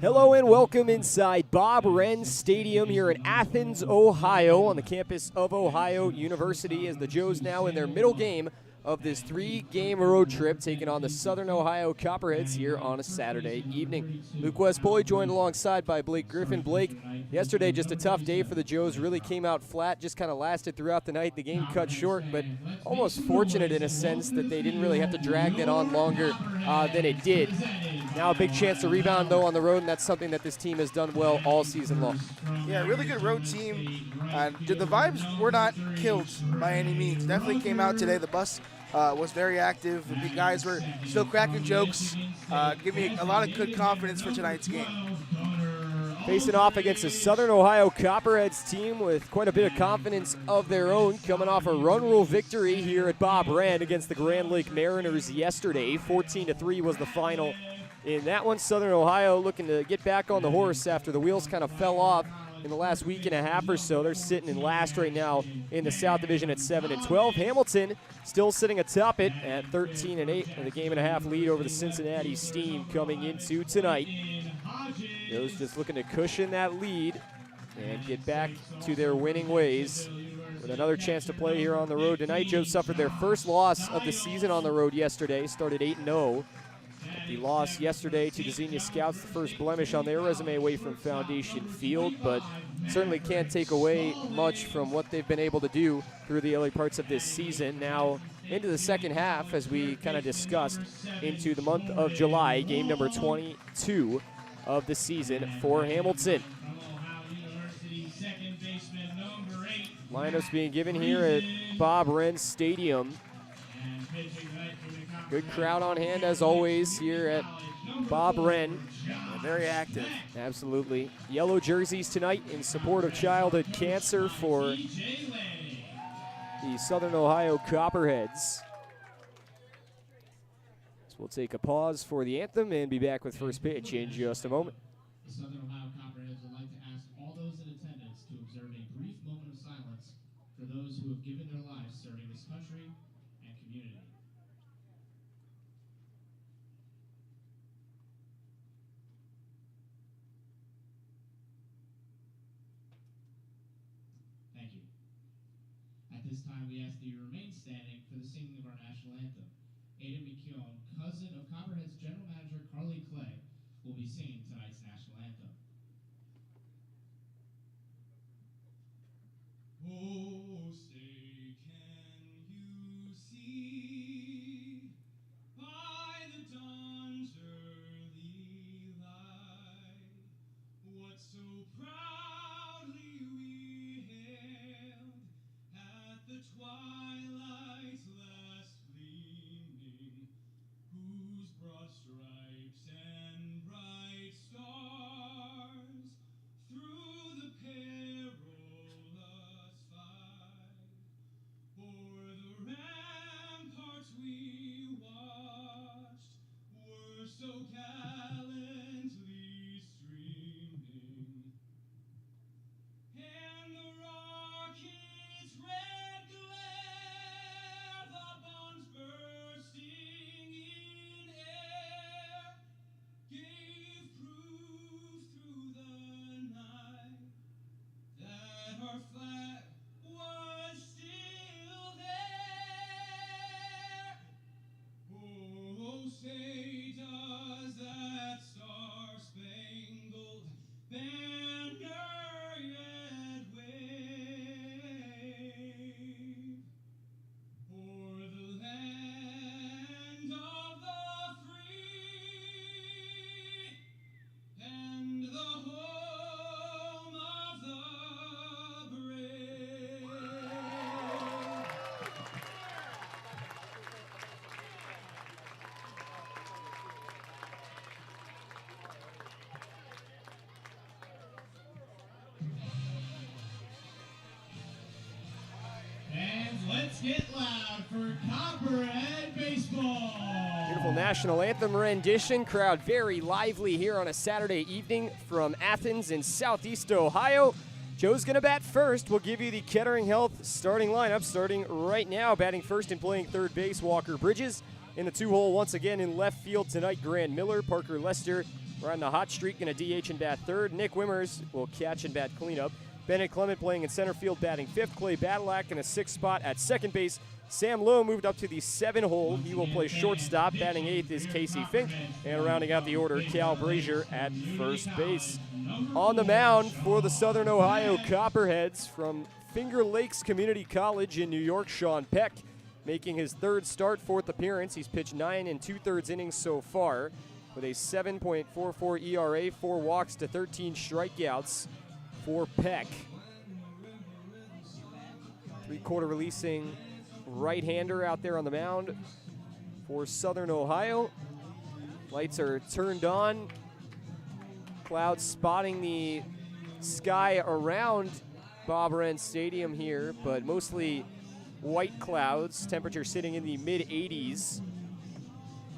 Hello and welcome inside Bob Wren Stadium here in Athens, Ohio, on the campus of Ohio University, as the Joes now in their middle game of this 3-game road trip, taking on the Southern Ohio Copperheads here on a Saturday evening. Luke Westboy joined alongside by Blake Griffin. Blake, yesterday just a tough day for the Joes, really came out flat, just kind of lasted throughout the night. The game cut short, but almost fortunate in a sense that they didn't really have to drag that on longer than it did. Now a big chance to rebound, though, on the road, and that's something that this team has done well all season long. Yeah, really good road team. The vibes were not killed by any means. Definitely came out today. The bus was very active. The guys were still cracking jokes. Give me a lot of good confidence for tonight's game. Facing off against the Southern Ohio Copperheads team with quite a bit of confidence of their own, coming off a run rule victory here at Bob Wren against the Grand Lake Mariners yesterday. 14-3 was the final. In that one, Southern Ohio looking to get back on the horse after the wheels kind of fell off in the last week and a half or so. They're sitting in last right now in the South Division at 7-12. Hamilton still sitting atop it at 13-8, and a game-and-a-half lead over the Cincinnati Steam coming into tonight. Those just looking to cushion that lead and get back to their winning ways with another chance to play here on the road tonight. Joe suffered their first loss of the season on the road yesterday, started 8-0. The loss yesterday to the Xenia Scouts, the first blemish on their resume away from Foundation Field, but certainly can't take away much from what they've been able to do through the early parts of this season. Now into the second half, as we kind of discussed, into the month of July, game number 22 of the season for Hamilton. Lineups being given here at Bob Wren Stadium. Good crowd on hand, as always, here at Bob Wren. Very active. Absolutely. Yellow jerseys tonight in support of childhood cancer for the Southern Ohio Copperheads. So we'll take a pause for the anthem and be back with first pitch in just a moment. The Southern Ohio Copperheads would like to ask all those in attendance to observe a brief moment of silence for those who have given their lives serving this country and community. Thank you. At this time, we ask that you remain standing for the singing of our national anthem. Ada McKeown, cousin of Copperhead's general manager Carly Clay, will be singing tonight's national anthem. Oh, say can you see by the dawn's early light what so proudly we hailed at the twilight's last gleaming, whose broad stripes and bright stars through the perilous fight o'er the ramparts we watched were so gallantly streaming, and the rocket's red glare, the bombs bursting in air, gave proof through the night that our flag was still there. Oh, say does that star-spangled banner yet wave o'er the land of the free and the home of the brave? And let's get loud for Copperhead Baseball. Beautiful national anthem rendition. Crowd very lively here on a Saturday evening from Athens in southeast Ohio. Joe's going to bat first. We'll give you the Kettering Health starting lineup. Starting right now, batting first and playing third base, Walker Bridges. In the 2-hole once again in left field tonight, Grant Miller, Parker Lester. We're on the hot streak, going to DH and bat third. Nick Wimmers will catch and bat cleanup. Bennett Clement playing in center field, batting fifth. Clay Badalak in a sixth spot at second base. Sam Lowe moved up to the 7-hole. He will play shortstop. Batting eighth is Casey Fink. And rounding out the order, Cal Brazier at first base. On the mound for the Southern Ohio Copperheads from Finger Lakes Community College in New York, Sean Peck, making his third start, fourth appearance. He's pitched 9 2/3 innings so far with a 7.44 ERA, 4 walks to 13 strikeouts for Peck. Three-quarter releasing right-hander out there on the mound for Southern Ohio. Lights are turned on. Clouds spotting the sky around Bob Wren Stadium here, but mostly white clouds. Temperature sitting in the mid-80s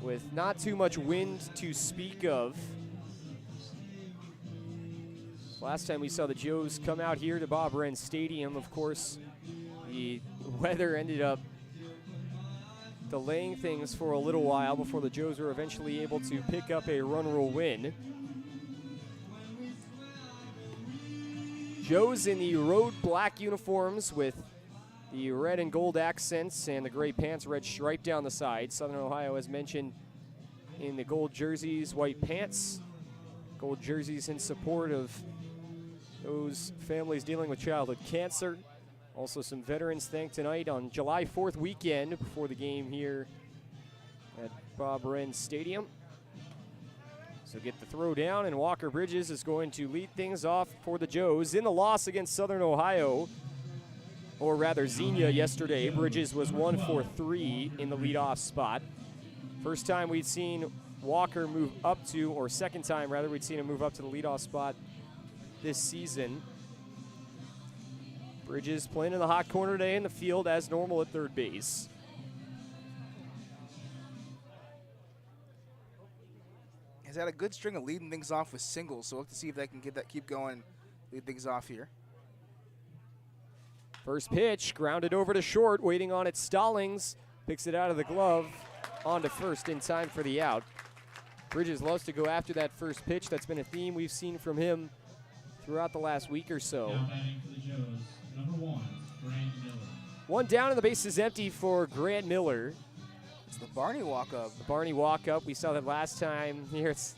with not too much wind to speak of. Last time we saw the Joes come out here to Bob Wren Stadium, of course, the weather ended up delaying things for a little while before the Joes were eventually able to pick up a run rule win. Joes in the road black uniforms with the red and gold accents and the gray pants, red stripe down the side. Southern Ohio, as mentioned, in the gold jerseys, white pants. Gold jerseys in support of those families dealing with childhood cancer. Also some veterans thanked tonight on July 4th weekend before the game here at Bob Wren Stadium. So get the throw down, and Walker Bridges is going to lead things off for the Joes. In the loss against Southern Ohio, or rather Xenia yesterday, Bridges was 1 for 3 in the leadoff spot. First time we'd seen Walker move up to, or second time rather, we'd seen him move up to the leadoff spot this season. Bridges playing in the hot corner today in the field as normal at third base. He's had a good string of leading things off with singles, so we'll have to see if they can keep going, lead things off here. First pitch, grounded over to short, waiting on it. Stallings picks it out of the glove, on to first in time for the out. Bridges loves to go after that first pitch. That's been a theme we've seen from him throughout the last week or so. Now batting for the Joes, number 1, Grant Miller. One down and the base is empty for Grant Miller. It's the Barney walk-up. The Barney walk-up. We saw that last time here at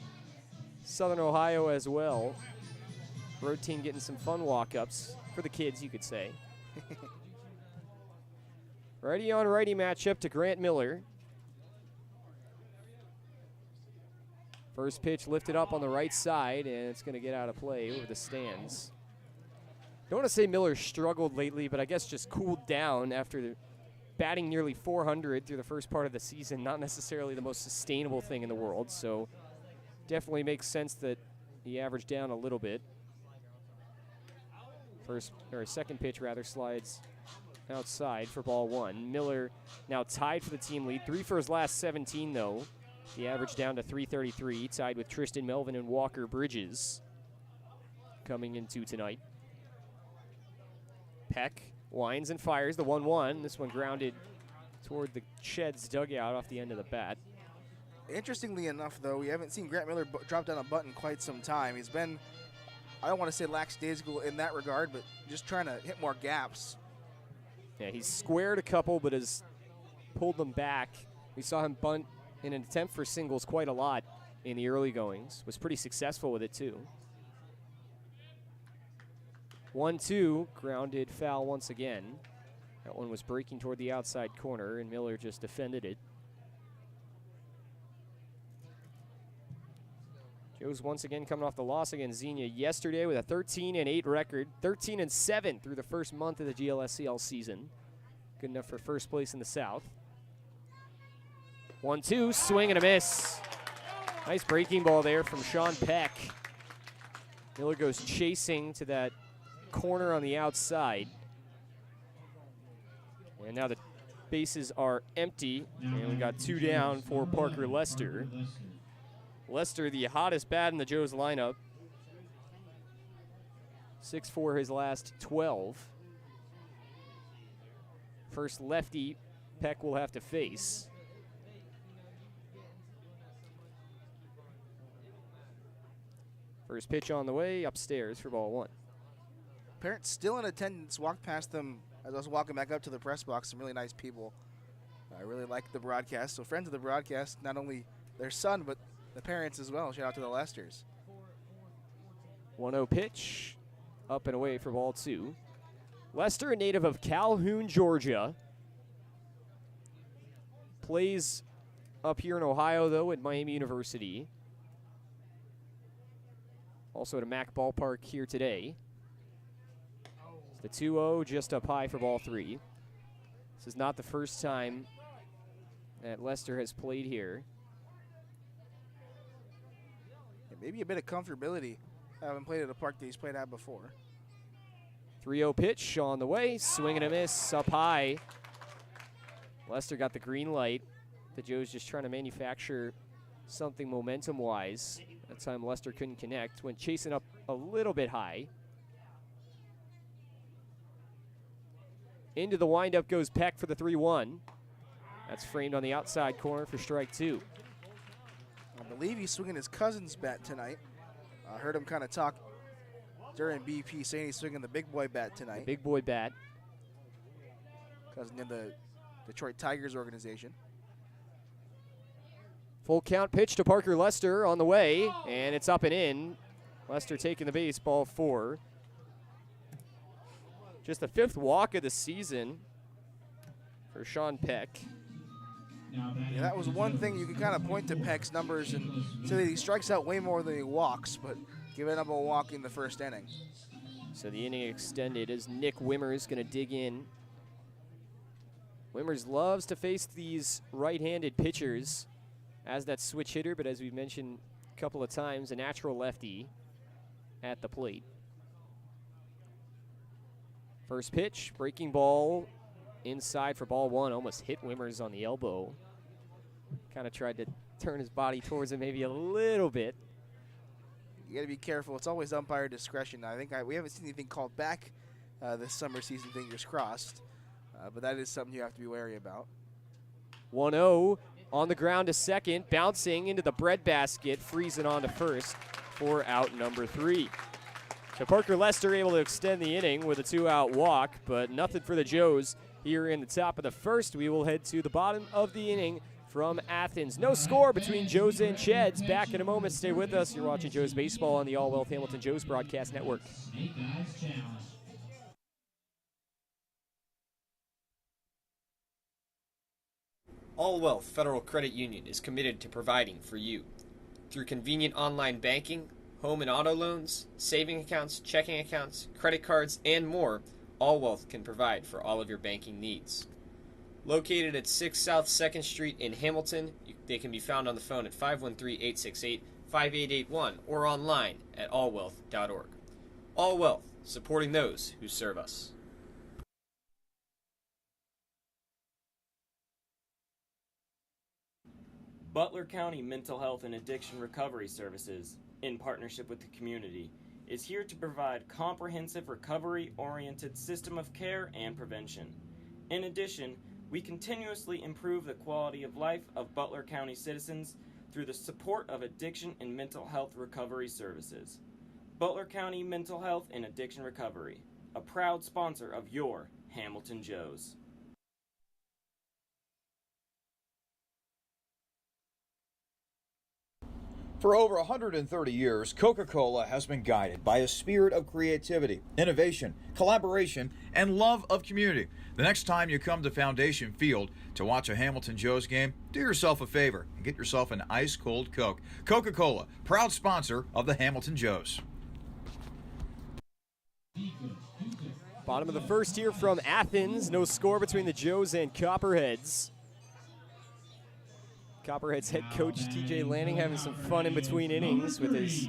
Southern Ohio as well. Road team getting some fun walk-ups for the kids, you could say. Righty on righty matchup to Grant Miller. First pitch lifted up on the right side, and it's going to get out of play over the stands. Don't want to say Miller struggled lately, but I guess just cooled down after batting nearly 400 through the first part of the season. Not necessarily the most sustainable thing in the world, so definitely makes sense that he averaged down a little bit. Second pitch rather slides outside for ball 1. Miller now tied for the team lead. 3 for his last 17 though. The average down to 333, tied with Tristan Melvin and Walker Bridges coming into tonight. Peck winds and fires the 1-1. This one grounded toward the Sheds dugout off the end of the bat. Interestingly enough, though, we haven't seen Grant Miller drop down a butt in quite some time. He's been, I don't want to say lackadaisical in that regard, but just trying to hit more gaps. Yeah, he's squared a couple, but has pulled them back. We saw him bunt in an attempt for singles quite a lot in the early goings. Was pretty successful with it, too. 1-2, grounded foul once again. That one was breaking toward the outside corner, and Miller just defended it. Joe's once again coming off the loss against Xenia yesterday with a 13-8 record, 13-7 through the first month of the GLSCL season. Good enough for first place in the South. 1-2, swing and a miss. Nice breaking ball there from Sean Peck. Miller goes chasing to that corner on the outside. And now the bases are empty, and we got 2 down for Parker Lester. Lester, the hottest bat in the Joes lineup. 6-4 his last 12. First lefty Peck will have to face. First pitch on the way, upstairs for ball 1. Parents still in attendance. Walked past them as I was walking back up to the press box. Some really nice people. I really like the broadcast. So friends of the broadcast, not only their son, but the parents as well. Shout out to the Lesters. 1-0 pitch, up and away for ball 2. Lester, a native of Calhoun, Georgia. Plays up here in Ohio, though, at Miami University. Also at a Mac ballpark here today. It's the 2-0 just up high for ball 3. This is not the first time that Lester has played here. Yeah, maybe a bit of comfortability. I haven't played at a park that he's played at before. 3-0 pitch on the way. Swing and a miss up high. Lester got the green light. The Joes just trying to manufacture something momentum-wise. That time Lester couldn't connect. Went chasing up a little bit high. Into the windup goes Peck for the 3-1. That's framed on the outside corner for strike 2. I believe he's swinging his cousin's bat tonight. I heard him kind of talk during BP saying he's swinging the big boy bat tonight. Big boy bat. Cousin in the Detroit Tigers organization. Full count pitch to Parker Lester on the way, and it's up and in. Lester taking the base, ball 4. Just the 5th walk of the season for Sean Peck. Yeah, that was one thing you could kind of point to Peck's numbers and say that he strikes out way more than he walks, but giving up a walk in the first inning. So the inning extended as Nick Wimmers going to dig in. Wimmers loves to face these right-handed pitchers as that switch hitter, but as we've mentioned a couple of times, a natural lefty at the plate. First pitch, breaking ball inside for ball 1. Almost hit Wimmers on the elbow. Kind of tried to turn his body towards him maybe a little bit. You got to be careful. It's always umpire discretion. I think we haven't seen anything called back this summer season, fingers crossed. But that is something you have to be wary about. 1-0 on the ground to second, bouncing into the breadbasket, freezing on to first for out number 3. So Parker Lester able to extend the inning with a 2-out walk, but nothing for the Joes here in the top of the first. We will head to the bottom of the inning from Athens. No score between Joes and Cheds. Back in a moment. Stay with us. You're watching Joes Baseball on the All Wealth Hamilton Joes Broadcast Network. All Wealth Federal Credit Union is committed to providing for you. Through convenient online banking, home and auto loans, saving accounts, checking accounts, credit cards, and more, All Wealth can provide for all of your banking needs. Located at 6 South 2nd Street in Hamilton, they can be found on the phone at 513-868-5881 or online at allwealth.org. All Wealth, supporting those who serve us. Butler County Mental Health and Addiction Recovery Services, in partnership with the community, is here to provide comprehensive recovery-oriented system of care and prevention. In addition, we continuously improve the quality of life of Butler County citizens through the support of addiction and mental health recovery services. Butler County Mental Health and Addiction Recovery, a proud sponsor of your Hamilton Joes. For over 130 years, Coca-Cola has been guided by a spirit of creativity, innovation, collaboration, and love of community. The next time you come to Foundation Field to watch a Hamilton Joes game, do yourself a favor and get yourself an ice-cold Coke. Coca-Cola, proud sponsor of the Hamilton Joes. Bottom of the first here from Athens. No score between the Joes and Copperheads. Copperheads head coach TJ Lanning having some fun in between innings with his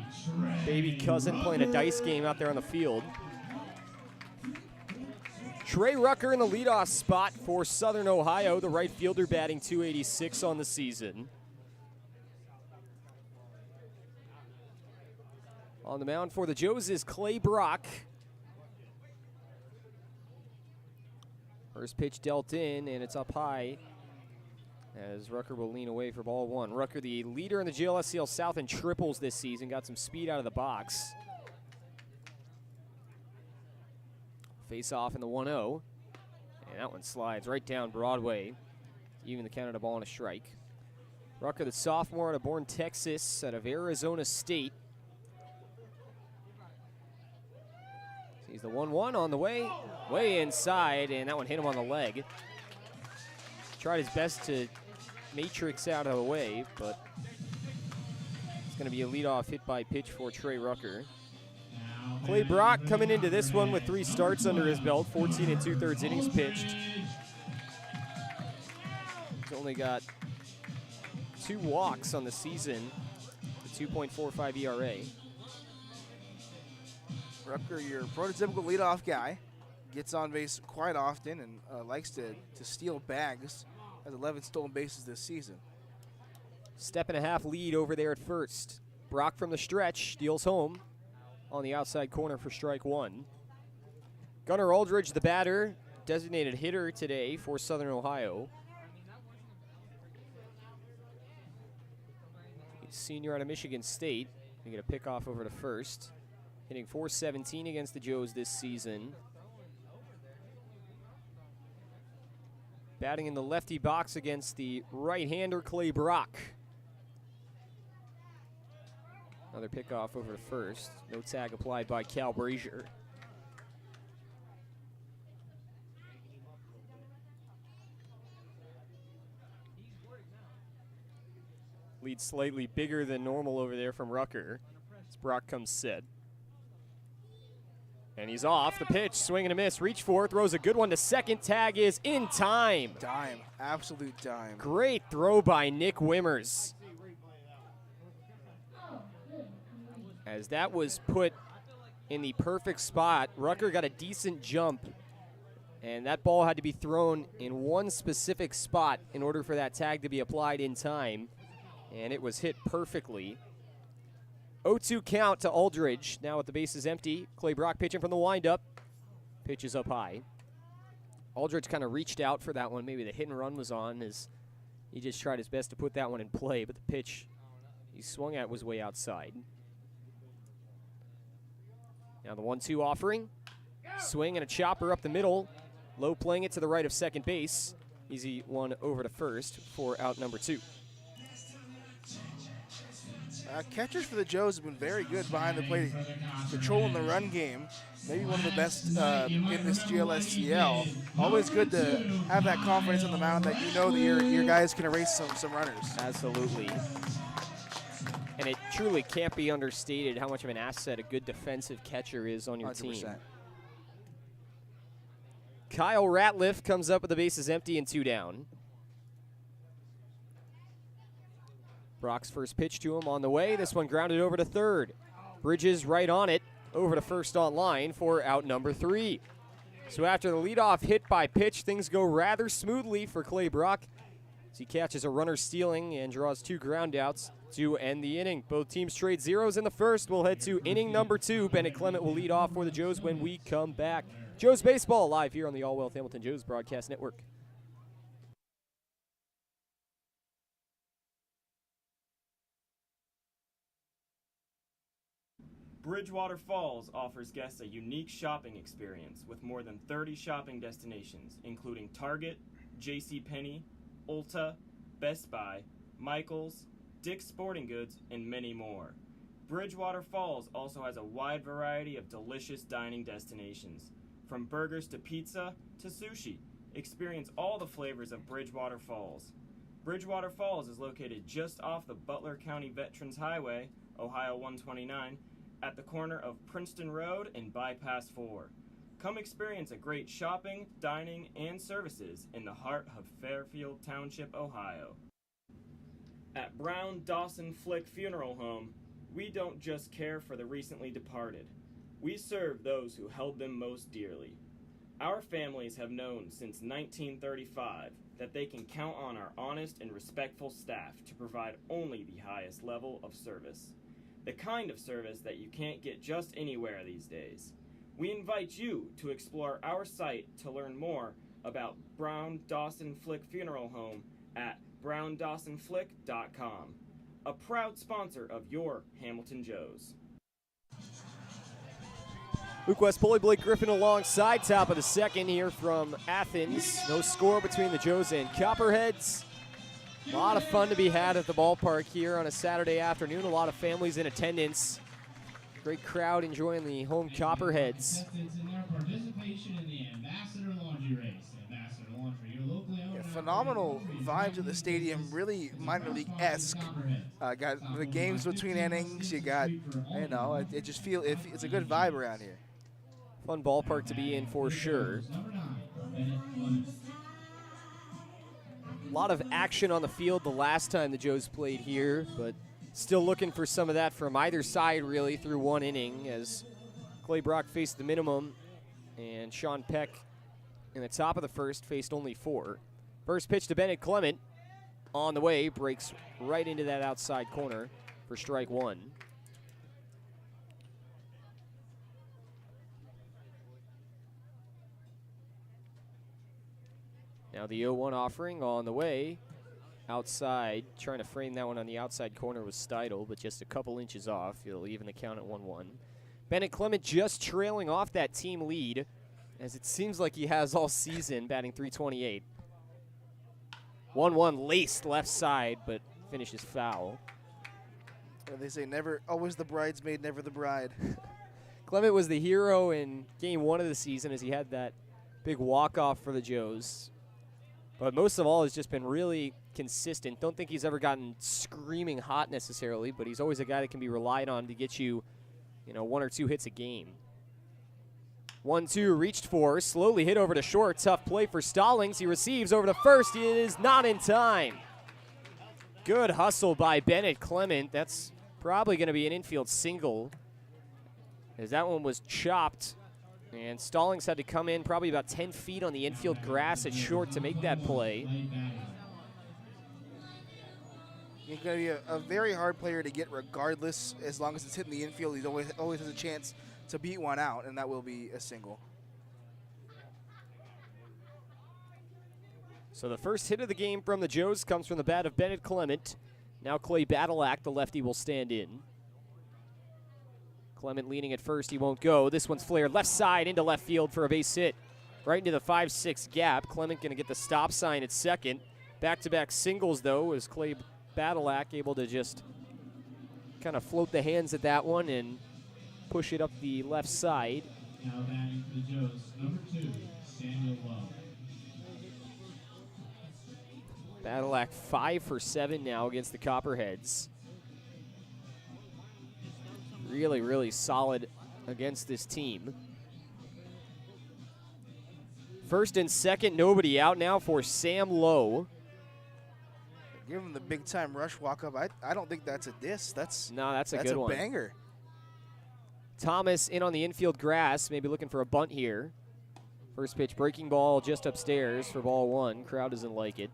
baby cousin playing a dice game out there on the field. Trey Rucker in the leadoff spot for Southern Ohio, the right fielder batting .286 on the season. On the mound for the Joes is Clay Brock, First pitch dealt in, and it's up high as Rucker will lean away for ball one. Rucker, the leader in the GLSCL South in triples this season, got some speed out of the box. Face off in the 1-0, and that one slides right down Broadway, even the count of the ball and a strike. Rucker, the sophomore out of Bourne, Texas, out of Arizona State. Sees the 1-1 on the way inside, and that one hit him on the leg. Tried his best to matrix out of the way, but it's going to be a leadoff hit by pitch for Trey Rucker. Clay Brock coming into this one with 3 starts under his belt, 14 2/3 innings pitched. He's only got 2 walks on the season, a 2.45 ERA. Rucker, your prototypical leadoff guy, gets on base quite often and likes to steal bags. Has 11 stolen bases this season. Step and a half lead over there at first. Brock from the stretch deals home on the outside corner for strike 1. Gunnar Aldridge, the batter, designated hitter today for Southern Ohio. He's senior out of Michigan State. He get a pickoff over to first. Hitting .417 against the Joes this season. Batting in the lefty box against the right-hander Clay Brock. Another pickoff over to first. No tag applied by Cal Brazier. Lead slightly bigger than normal over there from Rucker as Brock comes set. And he's off. The pitch, swing and a miss. Reach for, throws a good one to second. Tag is in time. Dime, absolute dime. Great throw by Nick Wimmers. As that was put in the perfect spot, Rucker got a decent jump. And that ball had to be thrown in one specific spot in order for that tag to be applied in time. And it was hit perfectly. 0-2 count to Aldridge. Now with the bases empty, Clay Brock pitching from the windup. Pitch is up high. Aldridge kind of reached out for that one. Maybe the hit and run was on as he just tried his best to put that one in play, but the pitch he swung at was way outside. Now the 1-2 offering. Swing and a chopper up the middle. Low playing it to the right of second base. Easy one over to first for out number 2. Catchers for the Joes have been very good behind the plate, controlling the run game. Maybe one of the best in this GLSCL. Always good to have that confidence on the mound that you know that your guys can erase some runners. Absolutely. And it truly can't be understated how much of an asset a good defensive catcher is on your 100%. team. Kyle Ratliff comes up with the bases empty and 2 down. Brock's first pitch to him on the way. This one grounded over to third. Bridges right on it, over to first on line for out number 3. So after the leadoff hit by pitch, things go rather smoothly for Clay Brock as he catches a runner stealing and draws 2 ground outs to end the inning. Both teams trade zeros in the first. We'll head to inning number 2. Bennett Clement will lead off for the Joes when we come back. Joes Baseball live here on the All Wealth Hamilton Joes Broadcast Network. Bridgewater Falls offers guests a unique shopping experience with more than 30 shopping destinations, including Target, JCPenney, Ulta, Best Buy, Michaels, Dick's Sporting Goods, and many more. Bridgewater Falls also has a wide variety of delicious dining destinations. From burgers to pizza to sushi, experience all the flavors of Bridgewater Falls. Bridgewater Falls is located just off the Butler County Veterans Highway, Ohio 129, at the corner of Princeton Road and Bypass 4. Come experience a great shopping, dining, and services in the heart of Fairfield Township, Ohio. At Brown Dawson Flick Funeral Home, we don't just care for the recently departed. We serve those who held them most dearly. Our families have known since 1935 that they can count on our honest and respectful staff to provide only the highest level of service. The kind of service that you can't get just anywhere these days. We invite you to explore our site to learn more about Brown Dawson Flick Funeral Home at browndawsonflick.com, a proud sponsor of your Hamilton Joes. Luke West Pulley, Blake Griffin alongside, top of the second here from Athens. No score between the Joes and Copperheads. A lot of fun to be had at the ballpark here on a Saturday afternoon. A lot of families in attendance. Great crowd enjoying the home Copperheads. Yeah, phenomenal vibes at the stadium, really minor league-esque. Got the games between innings. You got, you know, it just it's a good vibe around here. Fun ballpark to be in for sure. A lot of action on the field the last time the Joes played here, but still looking for some of that from either side, really, through one inning as Clay Brock faced the minimum and Sean Peck in the top of the first faced only 4. First pitch to Bennett Clement on the way, breaks right into that outside corner for strike 1. Now the 0-1 offering on the way. Outside, trying to frame that one on the outside corner was Steidel, but just a couple inches off. He'll even the count at 1-1. Bennett Clement just trailing off that team lead, as it seems like he has all season, batting .328. 1-1 laced left side, but finishes foul. They say never, always the bridesmaid, never the bride. Clement was the hero in game 1 of the season as he had that big walk-off for the Joes. But most of all, has just been really consistent. Don't think he's ever gotten screaming hot necessarily, but he's always a guy that can be relied on to get you, 1 or 2 hits a game. 1-2 reached for, slowly hit over to short. Tough play for Stallings. He receives over to first. It is not in time. Good hustle by Bennett Clement. That's probably going to be an infield single, as that one was chopped. And Stallings had to come in probably about 10 feet on the infield grass at short to make that play. He's going to be a very hard player to get regardless. As long as it's hitting the infield, he always has a chance to beat one out, and that will be a single. So the first hit of the game from the Joes comes from the bat of Bennett Clement. Now Clay Badalak, the lefty, will stand in. Clement leaning at first, he won't go. This one's flared left side into left field for a base hit. Right into the 5-6 gap. Clement going to get the stop sign at second. Back-to-back singles, though, as Clay Badalak able to just kind of float the hands at that one and push it up the left side. Now batting for the Joes, number 2, Samuel Lowe. Badalak 5 for 7 now against the Copperheads. Really, really solid against this team. First and second, nobody out now for Sam Lowe. Give him the big-time rush walk-up. I don't think that's a diss. That's a good one. That's a banger. Thomas in on the infield grass, maybe looking for a bunt here. First pitch, breaking ball just upstairs for ball 1. Crowd doesn't like it.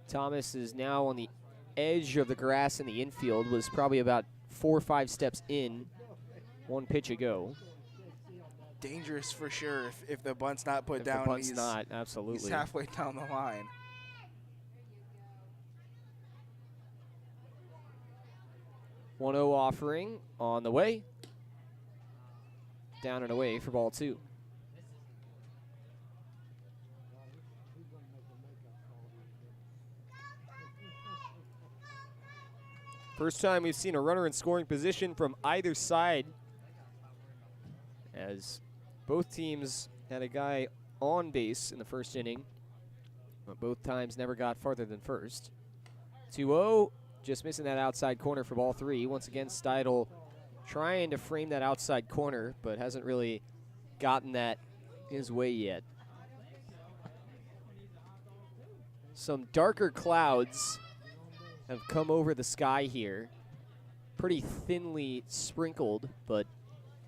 Thomas is now on the edge of the grass in the infield, was probably about 4 or 5 steps in, 1 pitch ago. Dangerous for sure if the bunt's not put if down. The bunt's not, absolutely. He's halfway down the line. .1-0 offering on the way. Down and away for ball 2. First time we've seen a runner in scoring position from either side, as both teams had a guy on base in the first inning, but both times never got farther than first. 2-0, just missing that outside corner for ball 3. Once again, Steidel trying to frame that outside corner, but hasn't really gotten that his way yet. Some darker clouds have come over the sky here. Pretty thinly sprinkled, but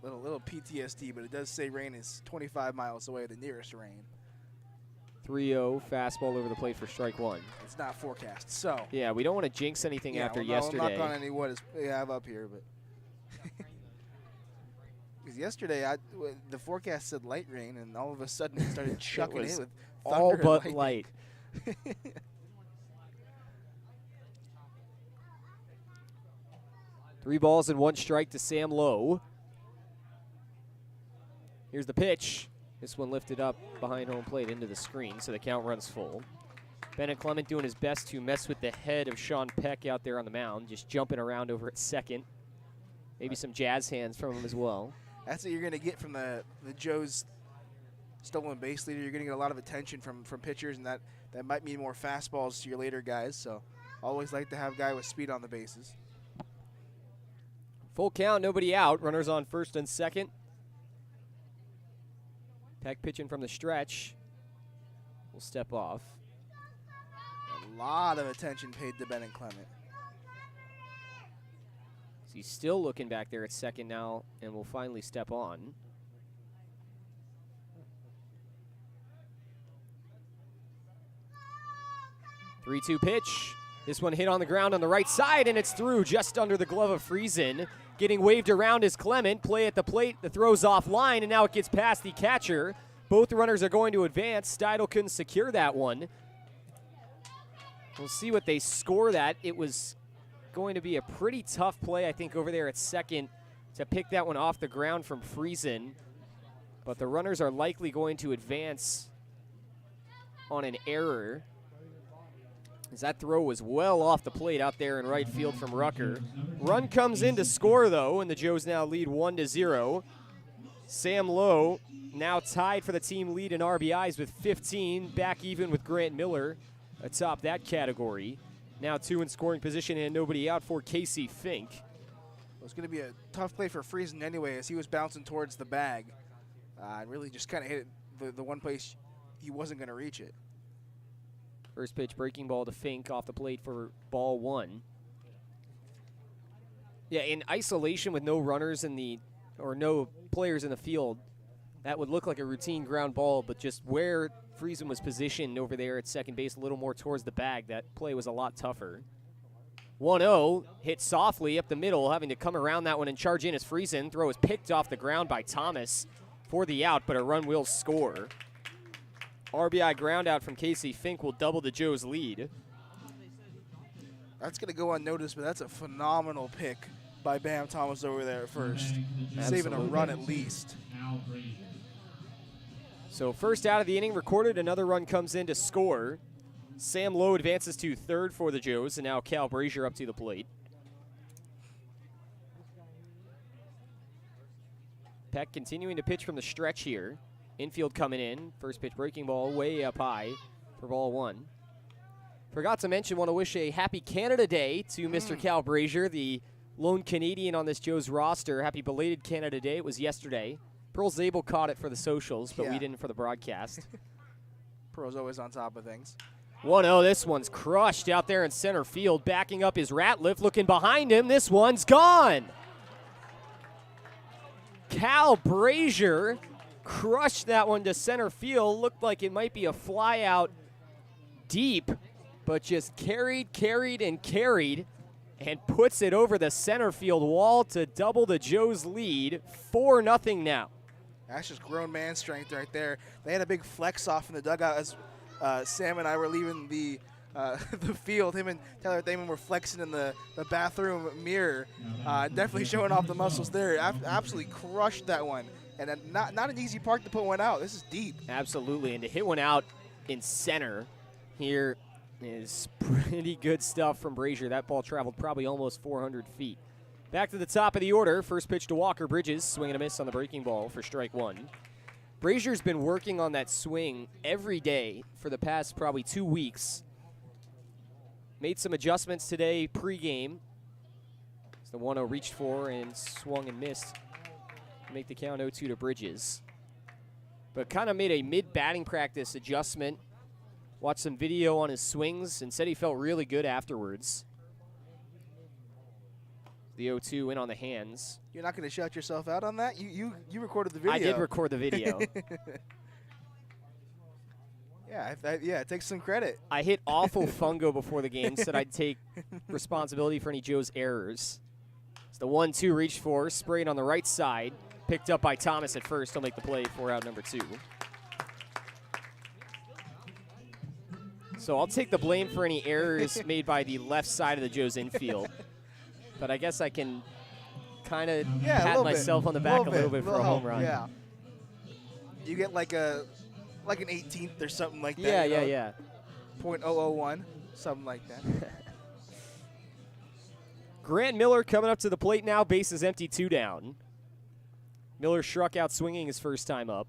little PTSD, but it does say rain is 25 miles away, the nearest rain. 3-0, fastball over the plate for strike 1. It's not forecast, so. Yeah, we don't want to jinx anything after yesterday. I'm not on any wood as we have up here, but Because yesterday, the forecast said light rain, and all of a sudden it started chucking was in with all thunder but and light. lightning. 3 balls and 1 strike to Sam Lowe. Here's the pitch. This one lifted up behind home plate into the screen, so the count runs full. Bennett Clement doing his best to mess with the head of Sean Peck out there on the mound, just jumping around over at second. Maybe some jazz hands from him as well. That's what you're going to get from the Joe's stolen base leader. You're going to get a lot of attention from pitchers, and that might mean more fastballs to your later guys. So always like to have a guy with speed on the bases. Full count, nobody out. Runners on first and second. Peck pitching from the stretch. Will step off. A lot of attention paid to Bennett Clement. So he's still looking back there at second now and will finally step on. Three-two pitch. This one hit on the ground on the right side, and it's through just under the glove of Friesen. Getting waved around is Clement. Play at the plate. The throw's offline, and now it gets past the catcher. Both runners are going to advance. Steidel couldn't secure that one. We'll see what they score that. It was going to be a pretty tough play, I think, over there at second to pick that one off the ground from Friesen. But the runners are likely going to advance on an error, as that throw was well off the plate out there in right field from Rucker. Run comes in to score, though, and the Joes now lead 1-0. Sam Lowe now tied for the team lead in RBIs with 15, back even with Grant Miller atop that category. Now 2 in scoring position and nobody out for Casey Fink. It was going to be a tough play for Friesen anyway, as he was bouncing towards the bag. And really just kind of hit it the one place he wasn't going to reach it. First pitch breaking ball to Fink off the plate for ball 1. Yeah, in isolation with no runners or no players in the field, that would look like a routine ground ball, but just where Friesen was positioned over there at second base, a little more towards the bag, that play was a lot tougher. 1-0, hit softly up the middle, having to come around that one and charge in as Friesen. Throw is picked off the ground by Thomas for the out, but a run will score. RBI ground out from Casey Fink will double the Joes' lead. That's going to go unnoticed, but that's a phenomenal pick by Bam Thomas over there at first. Saving a run at least. So first out of the inning recorded, another run comes in to score. Sam Lowe advances to third for the Joes, and now Cal Brazier up to the plate. Peck continuing to pitch from the stretch here. Infield coming in. First pitch breaking ball way up high for ball 1. Forgot to mention, want to wish a happy Canada Day to Mr. Cal Brazier, the lone Canadian on this Joe's roster. Happy belated Canada Day. It was yesterday. Pearl Zabel caught it for the socials, but we didn't for the broadcast. Pearl's always on top of things. 1-0, this one's crushed out there in center field. Backing up is Ratliff, looking behind him. This one's gone. Cal Brazier crushed that one to center field. Looked like it might be a fly out deep, but just carried, and puts it over the center field wall to double the Joes' lead. 4-0 now. That's just grown man strength right there. They had a big flex off in the dugout as Sam and I were leaving the field. Him and Tyler Thaman were flexing in the bathroom mirror. Definitely showing off the muscles there. Absolutely crushed that one. And not an easy park to put one out. This is deep. Absolutely, and to hit one out in center here is pretty good stuff from Brazier. That ball traveled probably almost 400 feet. Back to the top of the order. First pitch to Walker Bridges. Swing and a miss on the breaking ball for strike 1. Brazier's been working on that swing every day for the past probably 2 weeks. Made some adjustments today pregame. It's the 1-0 reached for and swung and missed to make the count 0-2 to Bridges. But kind of made a mid-batting practice adjustment. Watched some video on his swings and said he felt really good afterwards. The 0-2 in on the hands. You're not going to shout yourself out on that? You recorded the video. I did record the video. Yeah, take some credit. I hit awful fungo before the game, said I'd take responsibility for any Joe's errors. It's the 1-2 reached for, sprayed on the right side. Picked up by Thomas at first. He'll make the play for out number 2. So I'll take the blame for any errors made by the left side of the Joe's infield. But I guess I can kind of pat myself on the back a little bit for a home run. Yeah. You get like an 18th or something like that. Yeah. .001, something like that. Grant Miller coming up to the plate now. Bases empty, 2 down. Miller struck out swinging his first time up.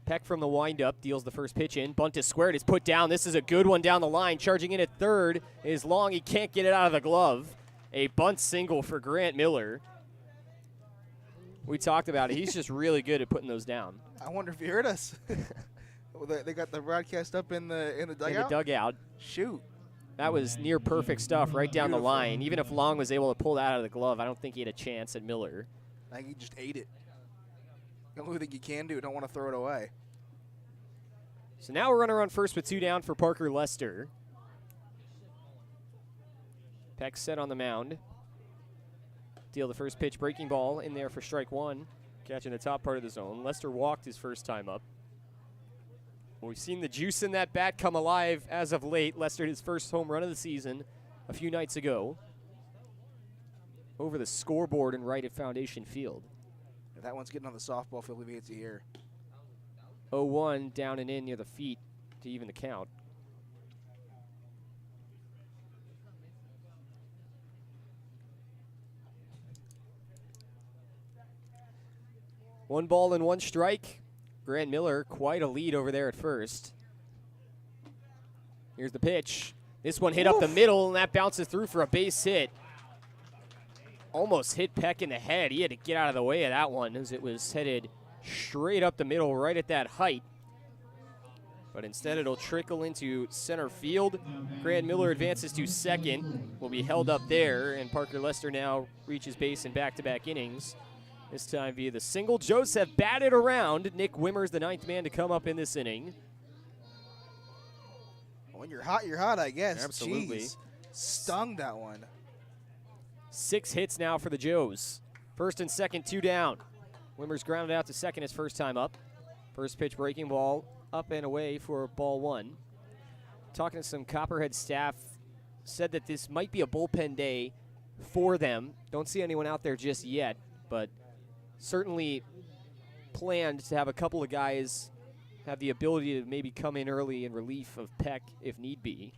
Peck from the windup deals the first pitch in. Bunt is squared. It's put down. This is a good one down the line. Charging in at third is Long. He can't get it out of the glove. A bunt single for Grant Miller. We talked about it. He's just really good at putting those down. I wonder if you heard us. They got the broadcast up in the dugout? In the dugout. Shoot. That was near perfect stuff right down the line. Even if Long was able to pull that out of the glove, I don't think he had a chance at Miller. I think he just ate it. The only thing you can do, don't want to throw it away. So now we're running on first with 2 down for Parker Lester. Peck set on the mound. Deal the first pitch, breaking ball in there for strike 1. Catching the top part of the zone. Lester walked his first time up. We've seen the juice in that bat come alive as of late. Lester his first home run of the season a few nights ago. Over the scoreboard and right at Foundation Field. That one's getting on the softball field. Alleviates the air. 0-1 down and in near the feet to even the count. One ball and 1 strike. Grant Miller, quite a lead over there at first. Here's the pitch. This one hit up the middle, and that bounces through for a base hit. Almost hit Peck in the head. He had to get out of the way of that one as it was headed straight up the middle right at that height. But instead it'll trickle into center field. Grant Miller advances to second. Will be held up there, and Parker Lester now reaches base in back-to-back innings. This time via the single. Joes have batted around. Nick Wimmer's the 9th man to come up in this inning. When you're hot, I guess. Absolutely. Jeez. Stung that one. 6 hits now for the Joes. First and second, 2 down. Wimmer's grounded out to second his first time up. First pitch breaking ball up and away for ball 1. Talking to some Copperhead staff, said that this might be a bullpen day for them. Don't see anyone out there just yet, but certainly planned to have a couple of guys have the ability to maybe come in early in relief of Peck if need be.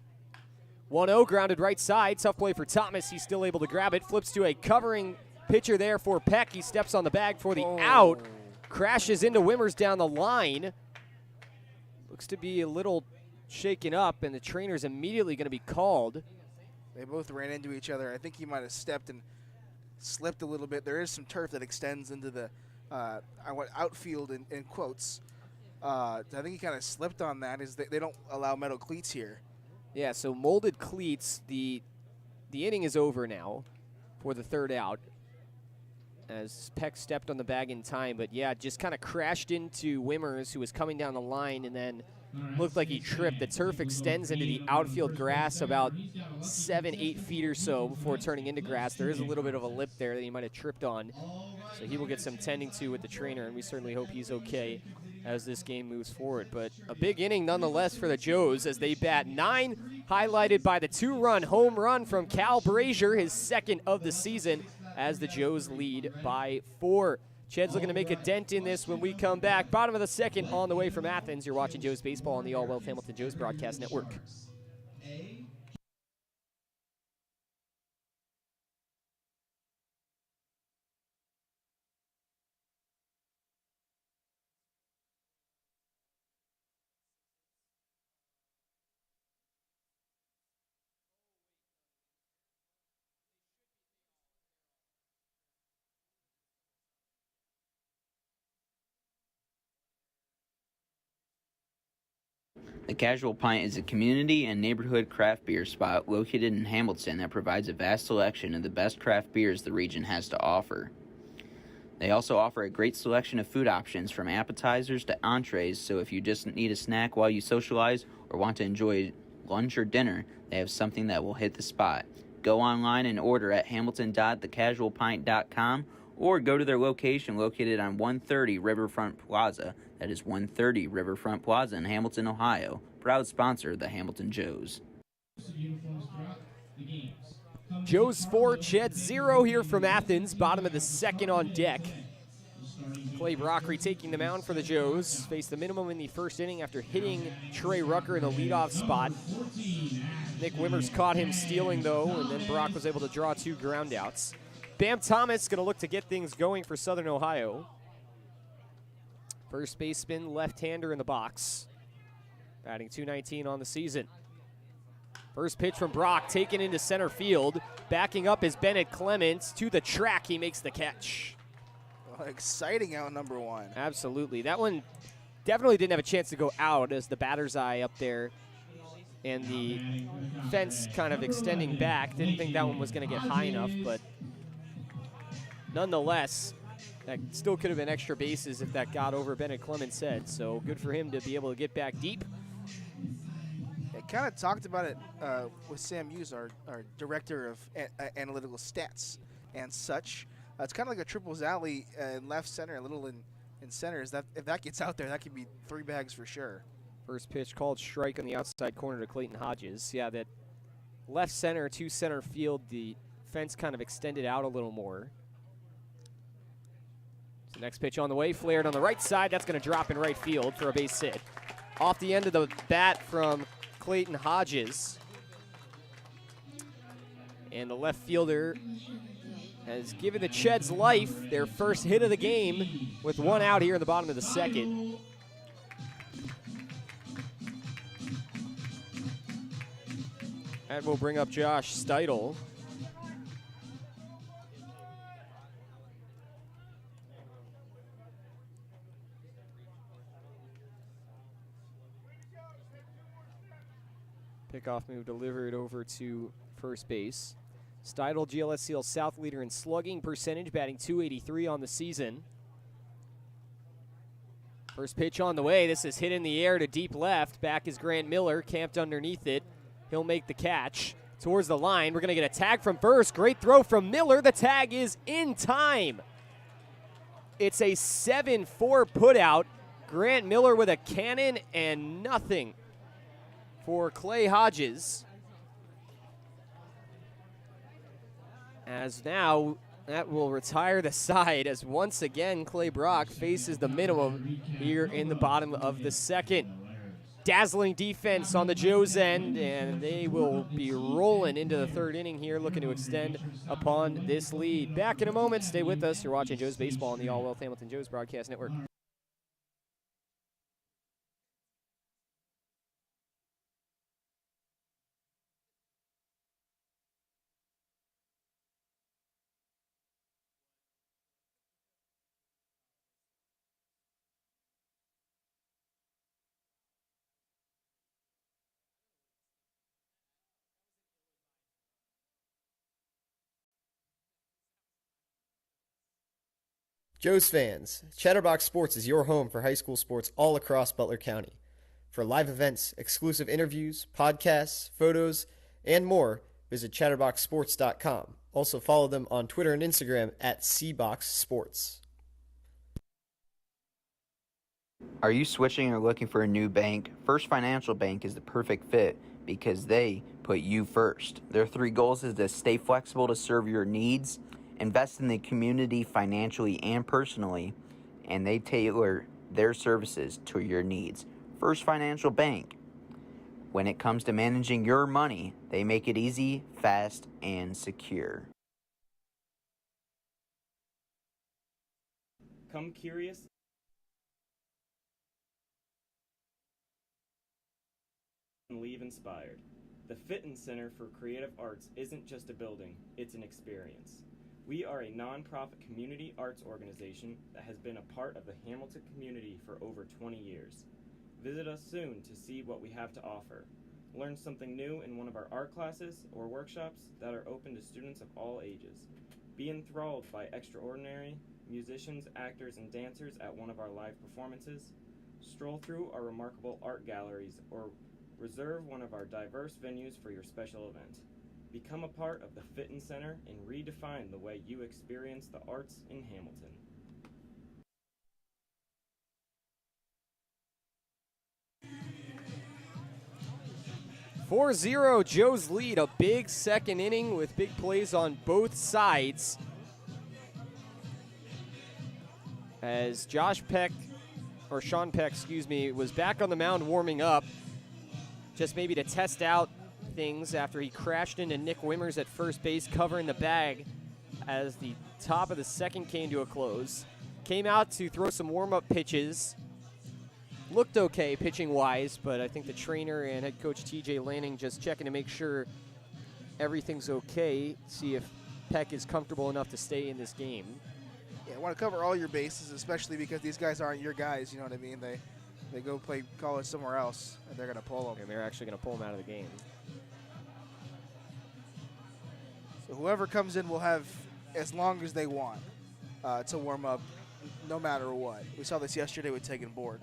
1-0 grounded right side. Tough play for Thomas. He's still able to grab it. Flips to a covering pitcher there for Peck. He steps on the bag for the out. Crashes into Wimmers down the line. Looks to be a little shaken up, and the trainer's immediately going to be called. They both ran into each other. I think he might have stepped and slipped a little bit. There is some turf that extends into the outfield in quotes. I think he kind of slipped on that. They don't allow metal cleats here. Yeah, so molded cleats. The inning is over now for the third out as Peck stepped on the bag in time. But, yeah, just kind of crashed into Wimmers, who was coming down the line, and then looked like he tripped. The turf extends into the outfield grass about 7-8 feet or so before turning into grass. There is a little bit of a lip there that he might have tripped on. So he will get some tending to with the trainer, and we certainly hope he's okay as this game moves forward. But a big inning nonetheless for the Joes as they bat 9, highlighted by the 2-run home run from Cal Brazier, his second of the season, as the Joes lead by 4. Ched's looking to make a dent in this when we come back. Bottom of the second on the way from Athens. You're watching Joes Baseball on the All Wealth Hamilton Joes Broadcast Network. The Casual Pint is a community and neighborhood craft beer spot located in Hamilton that provides a vast selection of the best craft beers the region has to offer. They also offer a great selection of food options from appetizers to entrees, so if you just need a snack while you socialize or want to enjoy lunch or dinner, they have something that will hit the spot. Go online and order at hamilton.thecasualpint.com or go to their location located on 130 Riverfront Plaza. That is 130 Riverfront Plaza in Hamilton, Ohio. Proud sponsor of the Hamilton Joes. Joe's 4, Ched 0 here from Athens, bottom of the second on deck. Clay Brockry taking the mound for the Joes. Faced the minimum in the first inning after hitting Trey Rucker in the leadoff spot. Nick Wimmers caught him stealing, though, and then Brock was able to draw 2 groundouts. Bam Thomas going to look to get things going for Southern Ohio. First baseman, left-hander in the box. Batting .219 on the season. First pitch from Brock, taken into center field. Backing up is Bennett Clements. To the track, he makes the catch. Well, exciting out number 1. Absolutely. That one definitely didn't have a chance to go out as the batter's eye up there and the fence kind of extending back. Didn't think that one was going to get high enough, but nonetheless, that still could have been extra bases if that got over Bennett Clements' head. So good for him to be able to get back deep. I kind of talked about it with Sam Hughes, our director of analytical stats and such. It's kind of like a triples alley in left center, a little in center. If that gets out there, that could be 3 bags for sure. First pitch called strike on the outside corner to Clayton Hodges. Yeah, that left center to center field, the fence kind of extended out a little more. So next pitch on the way, flared on the right side. That's going to drop in right field for a base hit. Off the end of the bat from Clayton Hodges. And the left fielder has given the Cheds life their first hit of the game with 1 out here in the bottom of the second. That will bring up Josh Steidel. Pickoff move delivered over to first base. Steidel, GLSCL South leader in slugging percentage, batting .283 on the season. First pitch on the way. This is hit in the air to deep left. Back is Grant Miller, camped underneath it. He'll make the catch towards the line. We're going to get a tag from first. Great throw from Miller. The tag is in time. It's a 7-4 putout. Grant Miller with a cannon and nothing for Clay Hodges. As now, that will retire the side as once again Clay Brock faces the minimum here in the bottom of the second. Dazzling defense on the Joes' end, and they will be rolling into the third inning here, looking to extend upon this lead. Back in a moment. Stay with us. You're watching Joes Baseball on the All Wealth Hamilton Joes Broadcast Network. Joe's fans, Chatterbox Sports is your home for high school sports all across Butler County. For live events, exclusive interviews, podcasts, photos, and more, visit chatterboxsports.com. Also follow them on Twitter and Instagram at CBoxSports. Are you switching or looking for a new bank? First Financial Bank is the perfect fit because they put you first. Their 3 goals is to stay flexible to serve your needs, invest in the community financially and personally, and they tailor their services to your needs. First Financial Bank. When it comes to managing your money, they make it easy, fast, and secure. Come curious and leave inspired. The Fitton Center for Creative Arts isn't just a building, it's an experience. We are a nonprofit community arts organization that has been a part of the Hamilton community for over 20 years. Visit us soon to see what we have to offer. Learn something new in one of our art classes or workshops that are open to students of all ages. Be enthralled by extraordinary musicians, actors, and dancers at one of our live performances. Stroll through our remarkable art galleries or reserve one of our diverse venues for your special event. Become a part of the Fitton Center and redefine the way you experience the arts in Hamilton. 4-0 Joe's lead, a big second inning with big plays on both sides. As Sean Peck, was back on the mound warming up, just maybe to test out things after he crashed into Nick Wimmers at first base, covering the bag as the top of the second came to a close. Came out to throw some warm-up pitches. Looked okay pitching-wise, but I think the trainer and head coach T.J. Lanning just checking to make sure everything's okay, see if Peck is comfortable enough to stay in this game. Yeah, want to cover all your bases, especially because these guys aren't your guys, you know what I mean? They go play college somewhere else, and they're going to pull them. And they're actually going to pull him out of the game. So whoever comes in will have as long as they want to warm up, no matter what. We saw this yesterday with Tegan Borg.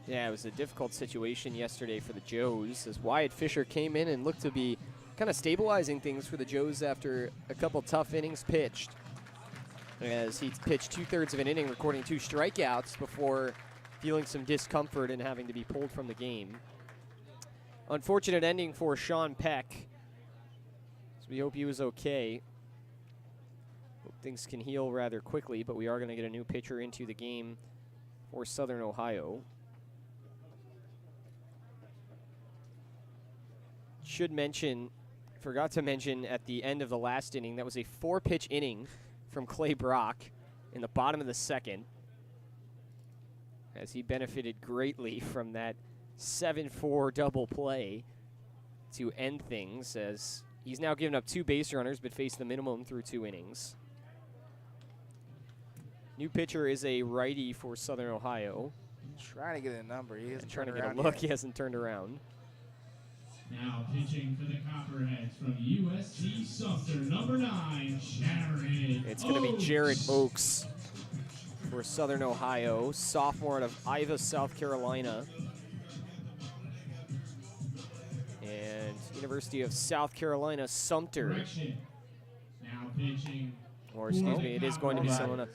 Yeah, it was a difficult situation yesterday for the Joes as Wyatt Fisher came in and looked to be kind of stabilizing things for the Joes after a couple tough innings pitched. As he pitched 2/3 of an inning, recording 2 strikeouts before feeling some discomfort and having to be pulled from the game. Unfortunate ending for Sean Peck. So we hope he was okay. Hope things can heal rather quickly, but we are going to get a new pitcher into the game for Southern Ohio. Forgot to mention at the end of the last inning, that was a 4-pitch inning from Clay Brock in the bottom of the second, as he benefited greatly from that 7-4 double play to end things, as he's now given up 2 base runners but faced the minimum through 2 innings. New pitcher is a righty for Southern Ohio. Trying to get a number. He hasn't trying to turned get a around look. yet. He hasn't turned around. Now pitching for the Copperheads from USC Sumter, number 9, Jared. It's going to be Jared Oakes for Southern Ohio, sophomore out of Iva, South Carolina. And University of South Carolina, Sumter. Correction. Now pitching. Or excuse me, it is going to be someone else.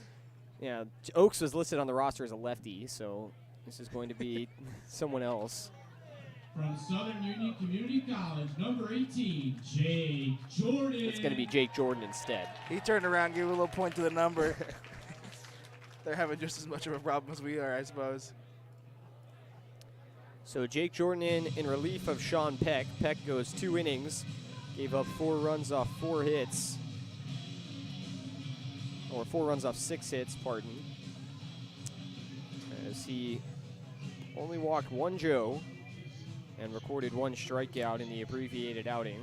Yeah, Oakes was listed on the roster as a lefty, so this is going to be someone else. From Southern Union Community College, number 18, Jake Jordan. It's going to be Jake Jordan instead. He turned around, gave a little point to the number. They're having just as much of a problem as we are, I suppose. So Jake Jordan in relief of Sean Peck. Peck goes 2 innings, gave up 4 runs off 4 hits. Or 4 runs off 6 hits, pardon. As he only walked 1 Joe and recorded 1 strikeout in the abbreviated outing.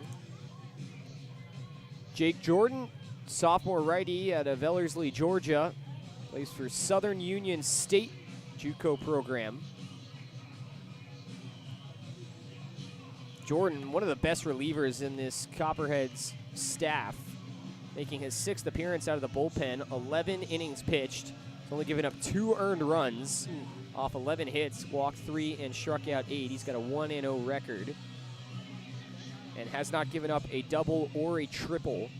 Jake Jordan, sophomore righty out of Ellerslie, Georgia, plays for Southern Union State JUCO program. Jordan, one of the best relievers in this Copperheads staff, making his 6th appearance out of the bullpen, 11 innings pitched. He's only given up 2 earned runs off 11 hits, walked 3 and struck out 8. He's got a 1-0 record and has not given up a double or a triple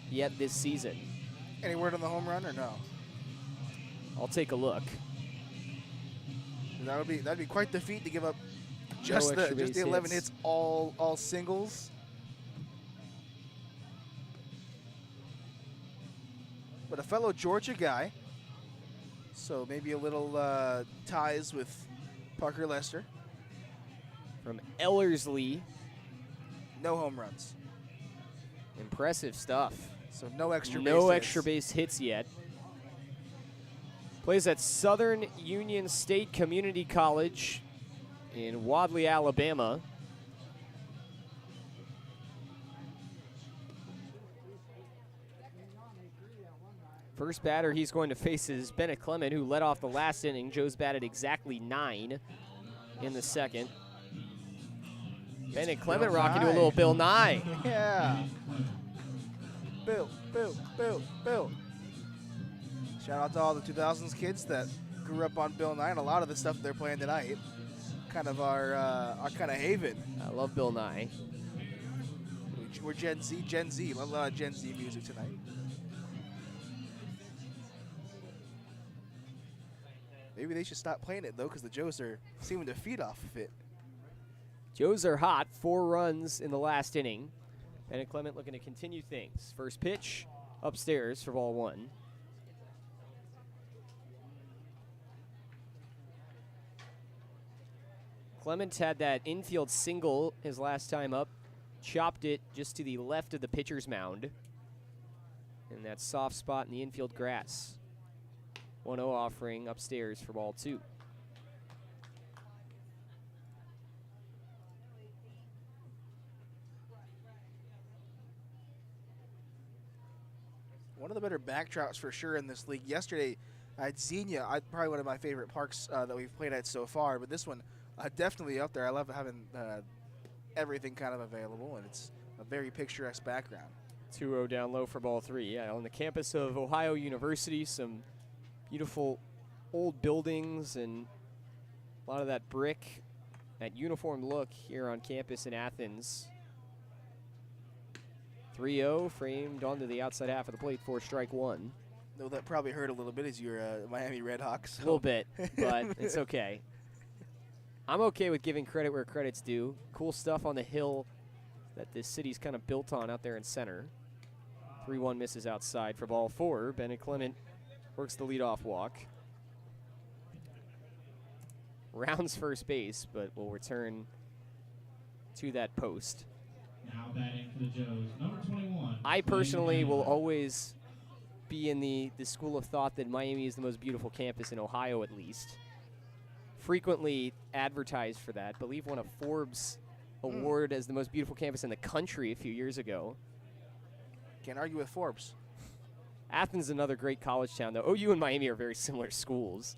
yet this season. Any word on the home run or no? I'll take a look. That'd be quite the feat to give up just the 11 hits, all singles. But a fellow Georgia guy, so maybe a little ties with Parker Lester. From Ellerslie. No home runs. Impressive stuff. So no extra base No hits. extra base hits yet. Plays at Southern Union State Community College in Wadley, Alabama. First batter he's going to face is Bennett Clement, who led off the last inning. Joe's batted exactly 9 in the second. Bennett Clement rocking to a little Bill Nye. Yeah. Bill. Shout out to all the 2000s kids that grew up on Bill Nye, and a lot of the stuff they're playing tonight. Kind of our kind of haven. I love Bill Nye. We we're Gen Z. A lot of Gen Z music tonight. Maybe they should stop playing it, though, because the Joes are seeming to feed off of it. Joes are hot. 4 runs in the last inning. Bennett Clement looking to continue things. First pitch upstairs for ball 1. Clement had that infield single his last time up. Chopped it just to the left of the pitcher's mound. In that soft spot in the infield grass. 1-0 offering upstairs for ball 2. One of the better backdrops for sure in this league. Yesterday at Xenia, probably one of my favorite parks that we've played at so far, but this one definitely up there. I love having everything kind of available, and it's a very picturesque background. 2-0 down low for ball 3. Yeah, on the campus of Ohio University, some beautiful old buildings and a lot of that brick, that uniform look here on campus in Athens. 3-0 framed onto the outside half of the plate for strike 1. Though that probably hurt a little bit as you're Miami Redhawks. So. A little bit, but it's okay. I'm okay with giving credit where credit's due. Cool stuff on the hill that this city's kind of built on out there in center. 3-1 misses outside for ball 4. Bennett Clement works the leadoff walk. Rounds first base, but will return to that post. Now batting for the Joes, number 21. I personally will always be in the school of thought that Miami is the most beautiful campus in Ohio, at least. Frequently advertised for that. Believe won a Forbes award as the most beautiful campus in the country a few years ago. Can't argue with Forbes. Athens is another great college town, though. OU and Miami are very similar schools.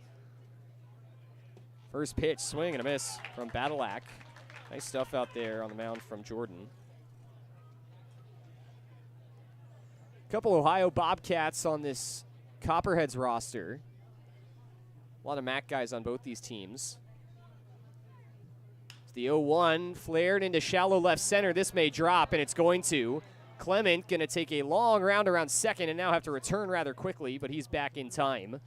First pitch, swing and a miss from Badalak. Nice stuff out there on the mound from Jordan. Couple Ohio Bobcats on this Copperheads roster. A lot of MAC guys on both these teams. It's the 0-1 flared into shallow left center. This may drop, and it's going to. Clement going to take a long round around second and now have to return rather quickly, but he's back in time.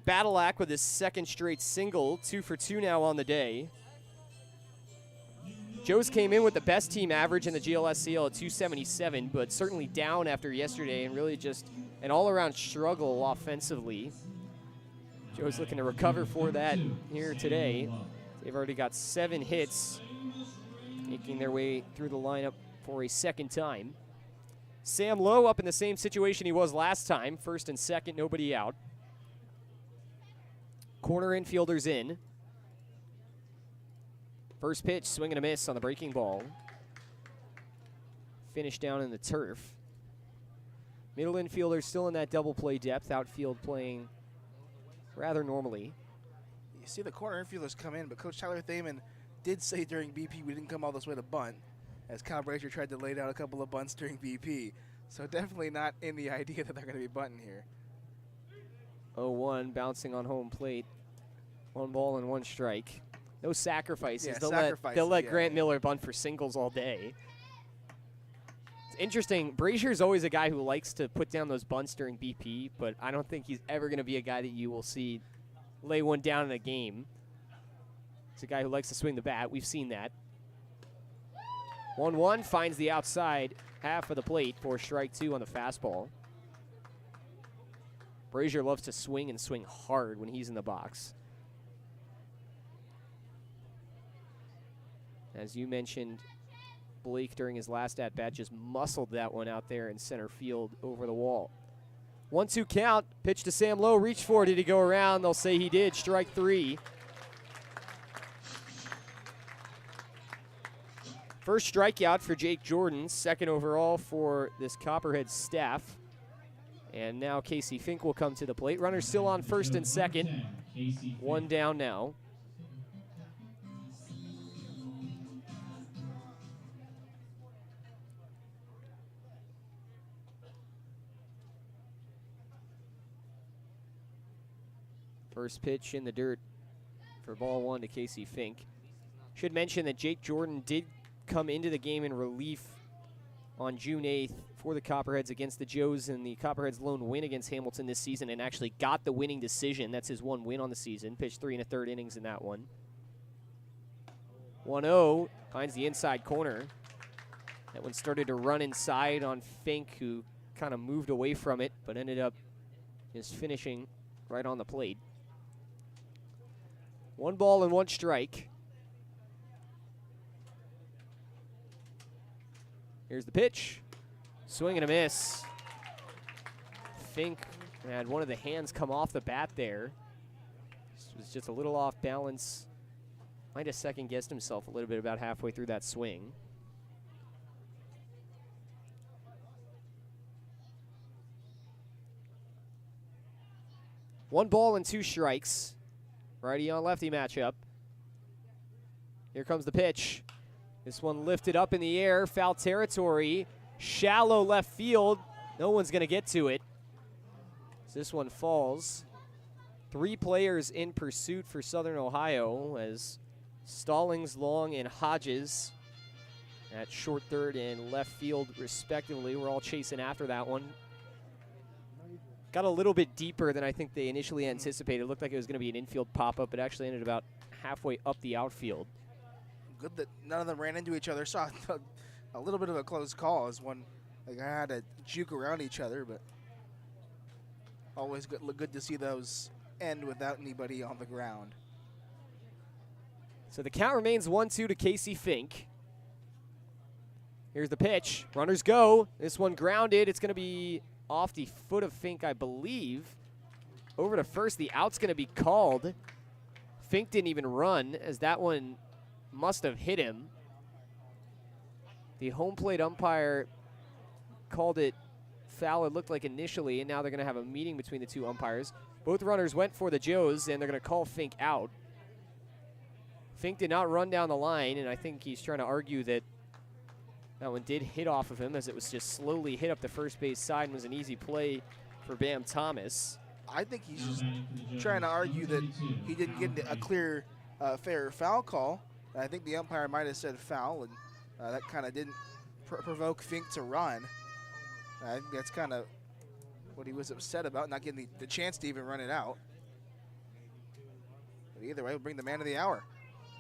Badalak with his second straight single, 2 for 2 now on the day. Joes came in with the best team average in the GLSCL at 277, but certainly down after yesterday and really just an all-around struggle offensively. Joes looking to recover for that here today. They've already got 7 hits, making their way through the lineup for a second time. Sam Lowe up in the same situation he was last time. First and second, nobody out. Corner infielders in. First pitch, swing and a miss on the breaking ball. Finish down in the turf. Middle infielders still in that double play depth. Outfield playing rather normally. You see the corner infielders come in, but Coach Tyler Thaman did say during BP we didn't come all this way to bunt, as Kyle Brazier tried to lay down a couple of bunts during BP. So definitely not in the idea that they're going to be bunting here. 0-1 bouncing on home plate. 1 ball and 1 strike. No sacrifices. Yeah, they'll let Grant Miller bunt for singles all day. It's interesting. Brazier's always a guy who likes to put down those bunts during BP, but I don't think he's ever going to be a guy that you will see lay one down in a game. He's a guy who likes to swing the bat. We've seen that. 1-1 finds the outside half of the plate for strike 2 on the fastball. Brazier loves to swing and swing hard when he's in the box. As you mentioned, Blake during his last at-bat just muscled that one out there in center field over the wall. 1-2 count, pitch to Sam Lowe, reach for it, did he go around? They'll say he did, strike 3. First strikeout for Jake Jordan, second overall for this Copperhead staff. And now Casey Fink will come to the plate. Runner still on first and second. 1 down now. First pitch in the dirt for ball 1 to Casey Fink. Should mention that Jake Jordan did come into the game in relief on June 8th for the Copperheads against the Joes, and the Copperheads' lone win against Hamilton this season, and actually got the winning decision. That's his one win on the season. Pitched 3 1/3 innings in that one. 1-0, finds the inside corner. That one started to run inside on Fink, who kind of moved away from it, but ended up just finishing right on the plate. 1 ball and 1 strike. Here's the pitch. Swing and a miss. Fink had one of the hands come off the bat there. This was just a little off balance. Might have second-guessed himself a little bit about halfway through that swing. One ball and 2 strikes. Righty on lefty matchup. Here comes the pitch. This one lifted up in the air, foul territory, shallow left field. No one's going to get to it. So this one falls. 3 players in pursuit for Southern Ohio as Stallings, Long, and Hodges at short, third, and left field respectively. We're all chasing after that one. Got a little bit deeper than I think they initially anticipated. It looked like it was going to be an infield pop-up, but actually ended about halfway up the outfield. Good that none of them ran into each other. Saw a little bit of a close call as one I had to juke around each other, but always good to see those end without anybody on the ground. So the count remains 1-2 to Casey Fink. Here's the pitch. Runners go. This one grounded. It's going to be off the foot of Fink, I believe. Over to first. The out's going to be called. Fink didn't even run, as that one must have hit him. The home plate umpire called it foul, it looked like initially, and now they're going to have a meeting between the 2 umpires. Both runners went for the Joes, and they're going to call Fink out. Fink did not run down the line, and I think he's trying to argue that that one did hit off of him, as it was just slowly hit up the first base side and was an easy play for Bam Thomas. I think he's just trying to argue that he didn't get a clear, fair foul call. And I think the umpire might have said foul, and that kind of didn't provoke Fink to run. I think that's kind of what he was upset about, not getting the chance to even run it out. But either way, we'll bring the man of the hour.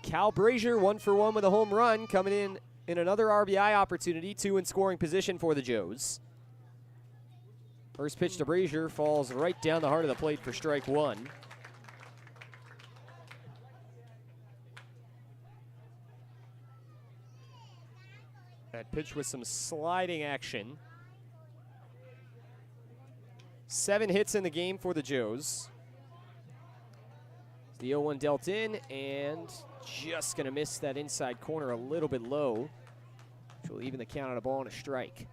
Cal Brazier, 1 for 1 with a home run, coming in another RBI opportunity, 2 in scoring position for the Joes. First pitch to Brazier falls right down the heart of the plate for strike 1. That pitch with some sliding action. 7 hits in the game for the Joes. The 0-1 dealt in, and just going to miss that inside corner a little bit low, which will even the count on a ball and a strike.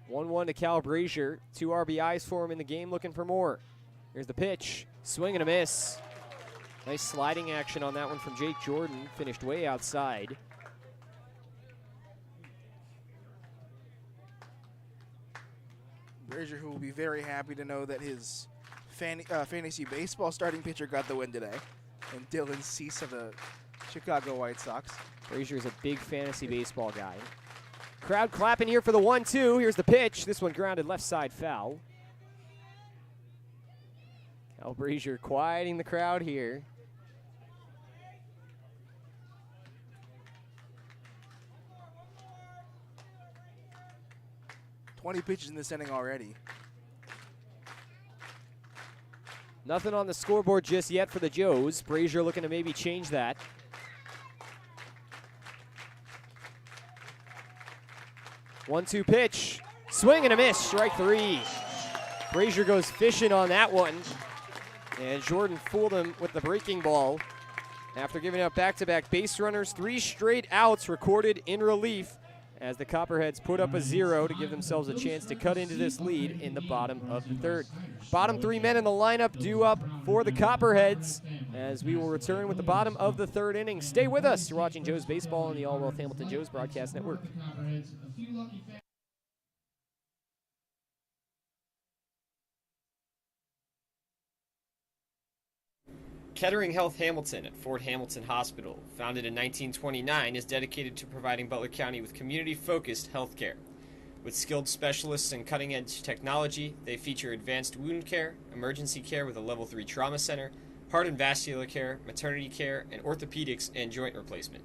(1-1) to Cal Brazier. 2 RBIs for him in the game, looking for more. Here's the pitch. Swing and a miss. Nice sliding action on that one from Jake Jordan. Finished way outside. Brazier, who will be very happy to know that his fantasy baseball starting pitcher got the win today, and Dylan Cease of the Chicago White Sox. Brazier is a big fantasy baseball guy. Crowd clapping here for the 1-2. Here's the pitch. This one grounded left side foul. Cal Brazier quieting the crowd here. (20 pitches in this inning already. Nothing on the scoreboard just yet for the Joes. Brazier looking to maybe change that. One-two pitch. Swing and a miss. Strike 3. Brazier goes fishing on that one. And Jordan fooled him with the breaking ball. After giving up back-to-back base runners, 3 straight outs recorded in relief as the Copperheads put up a 0 to give themselves a chance to cut into this lead in the bottom of the 3rd. Bottom 3 men in the lineup due up for the Copperheads as we will return with the bottom of the 3rd inning. Stay with us. You're watching Joe's Baseball on the All Wealth Hamilton Joe's Broadcast Network. Kettering Health Hamilton at Fort Hamilton Hospital, founded in 1929, is dedicated to providing Butler County with community-focused healthcare. With skilled specialists and cutting-edge technology, they feature advanced wound care, emergency care with a Level 3 trauma center, heart and vascular care, maternity care, and orthopedics and joint replacement.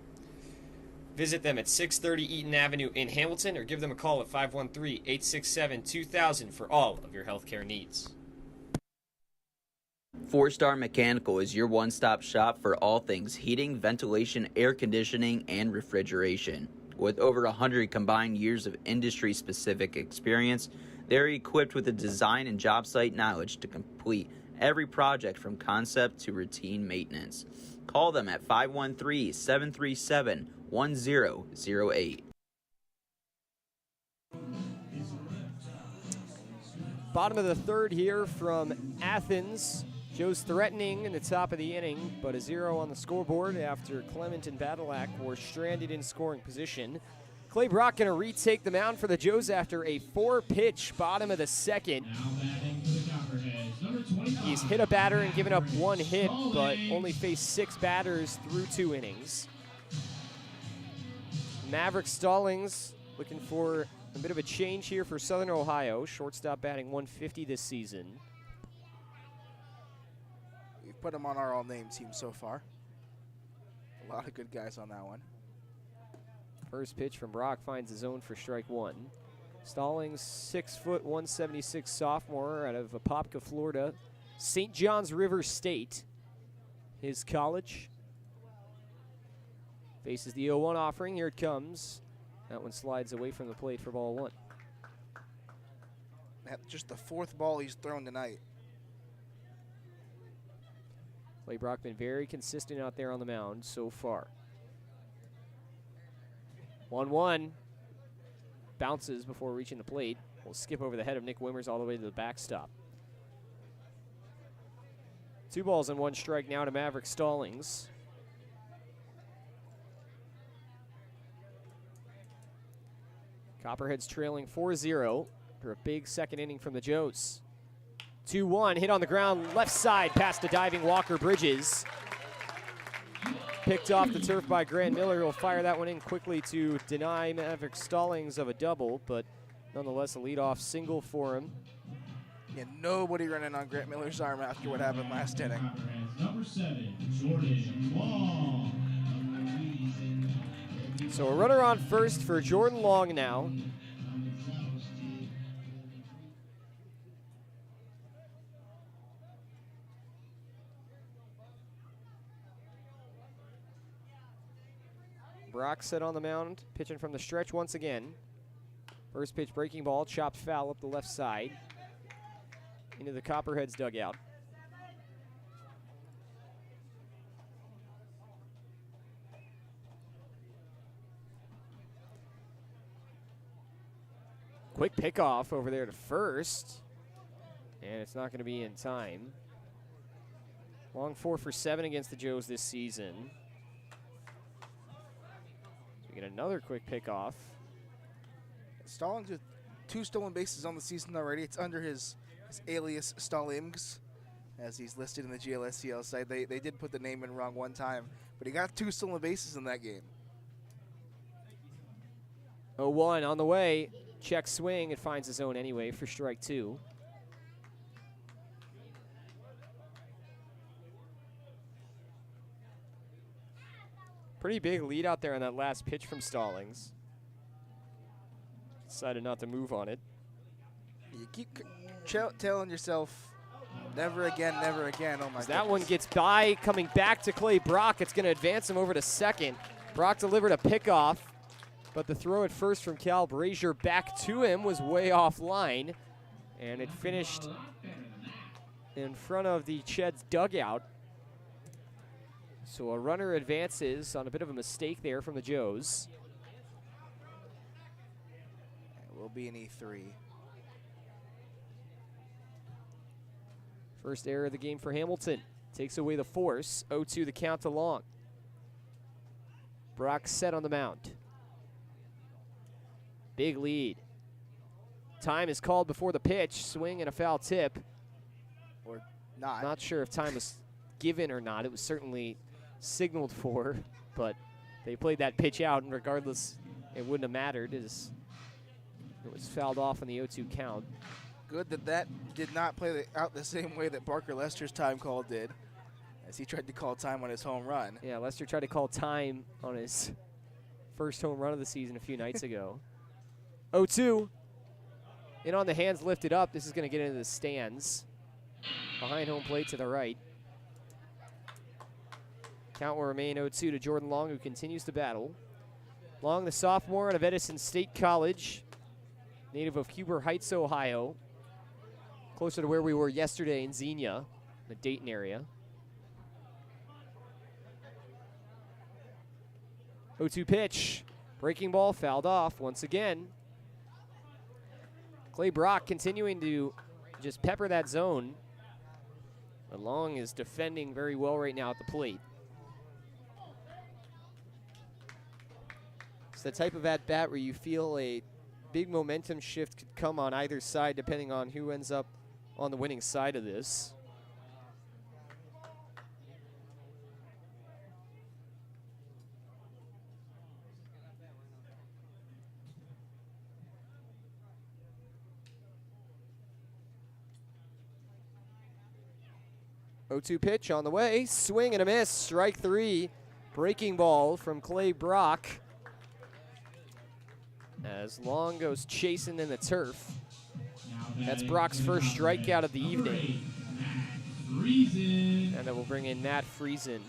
Visit them at 630 Eaton Avenue in Hamilton or give them a call at 513-867-2000 for all of your healthcare needs. 4-Star Mechanical is your one-stop shop for all things heating, ventilation, air conditioning, and refrigeration. With over 100 combined years of industry-specific experience, they're equipped with the design and job site knowledge to complete every project from concept to routine maintenance. Call them at 513-737-1008. Bottom of the third here from Athens. Joe's threatening in the top of the inning, but a 0 on the scoreboard after Clement and Badalac were stranded in scoring position. Clay Brock going to retake the mound for the Joes after a 4-pitch bottom of the second. Now batting for the Copperheads, number 25. He's hit a batter and given up 1 hit, but only faced 6 batters through 2 innings. Maverick Stallings looking for a bit of a change here for Southern Ohio. Shortstop batting 150 this season. We've put him on our all-name team so far. A lot of good guys on that one. First pitch from Brock finds the zone for strike 1. Stallings, 6 foot, 176 sophomore out of Apopka, Florida. St. John's River State, his college. Faces the 0-1 offering. Here it comes. That one slides away from the plate for ball 1. That's just the 4th ball he's thrown tonight. Clay Brock been very consistent out there on the mound so far. 1-1. Bounces before reaching the plate. We'll skip over the head of Nick Wimmers all the way to the backstop. 2 balls and 1 strike now to Maverick Stallings. Copperheads trailing 4-0 for a big second inning from the Joes. 2-1, hit on the ground, left side past a diving Walker Bridges. Picked off the turf by Grant Miller. He'll fire that one in quickly to deny Maverick Stallings of a double, but nonetheless a leadoff single for him. Yeah, nobody running on Grant Miller's arm after what happened last inning. Copperheads, number 7, Jordan Long. So a runner on first for Jordan Long now. Brock set on the mound, pitching from the stretch once again. First pitch breaking ball, chopped foul up the left side. Into the Copperheads dugout. Quick pickoff over there to first. And it's not going to be in time. Long 4 for 7 against the Joes this season. We get another quick pickoff. Stallings with 2 stolen bases on the season already. It's under his alias Stallings, as he's listed in the GLSCL site. They did put the name in wrong one time, but he got 2 stolen bases in that game. 0-1 on the way. Check swing. It finds the zone anyway for strike 2. Pretty big lead out there on that last pitch from Stallings. Decided not to move on it. You keep telling yourself, never again, never again. Oh, my That one goodness. gets by, coming back to Clay Brock. It's going to advance him over to second. Brock delivered a pickoff, but the throw at first from Cal Brazier back to him was way offline, and it finished in front of the Cheds dugout. So a runner advances on a bit of a mistake there from the Joes. It will be an E3. First error of the game for Hamilton. Takes away the force. 0-2 the count to Long. Brock set on the mound. Big lead. Time is called before the pitch. Swing and a foul tip. Or not. Not sure if time was given or not. It was certainly signaled for, but they played that pitch out, and regardless, it wouldn't have mattered as it was fouled off on the 0-2 count. Good that did not play out the same way that Barker Lester's time call did, as he tried to call time on his home run. Yeah, Lester tried to call time on his first home run of the season a few nights ago. 0-2. In on the hands, lifted up. This is going to get into the stands. Behind home plate to the right. Count will remain 0-2 to Jordan Long, who continues to battle. Long, the sophomore out of Edison State College, native of Huber Heights, Ohio. Closer to where we were yesterday in Xenia, the Dayton area. 0-2 pitch. Breaking ball fouled off once again. Clay Brock continuing to just pepper that zone. But Long is defending very well right now at the plate. It's the type of at-bat where you feel a big momentum shift could come on either side depending on who ends up on the winning side of this. O2 pitch on the way, swing and a miss, strike three. Breaking ball from Clay Brock. As Long goes chasing in the turf. That's Brock's first strikeout of the evening. And then we'll bring in Matt Friesen.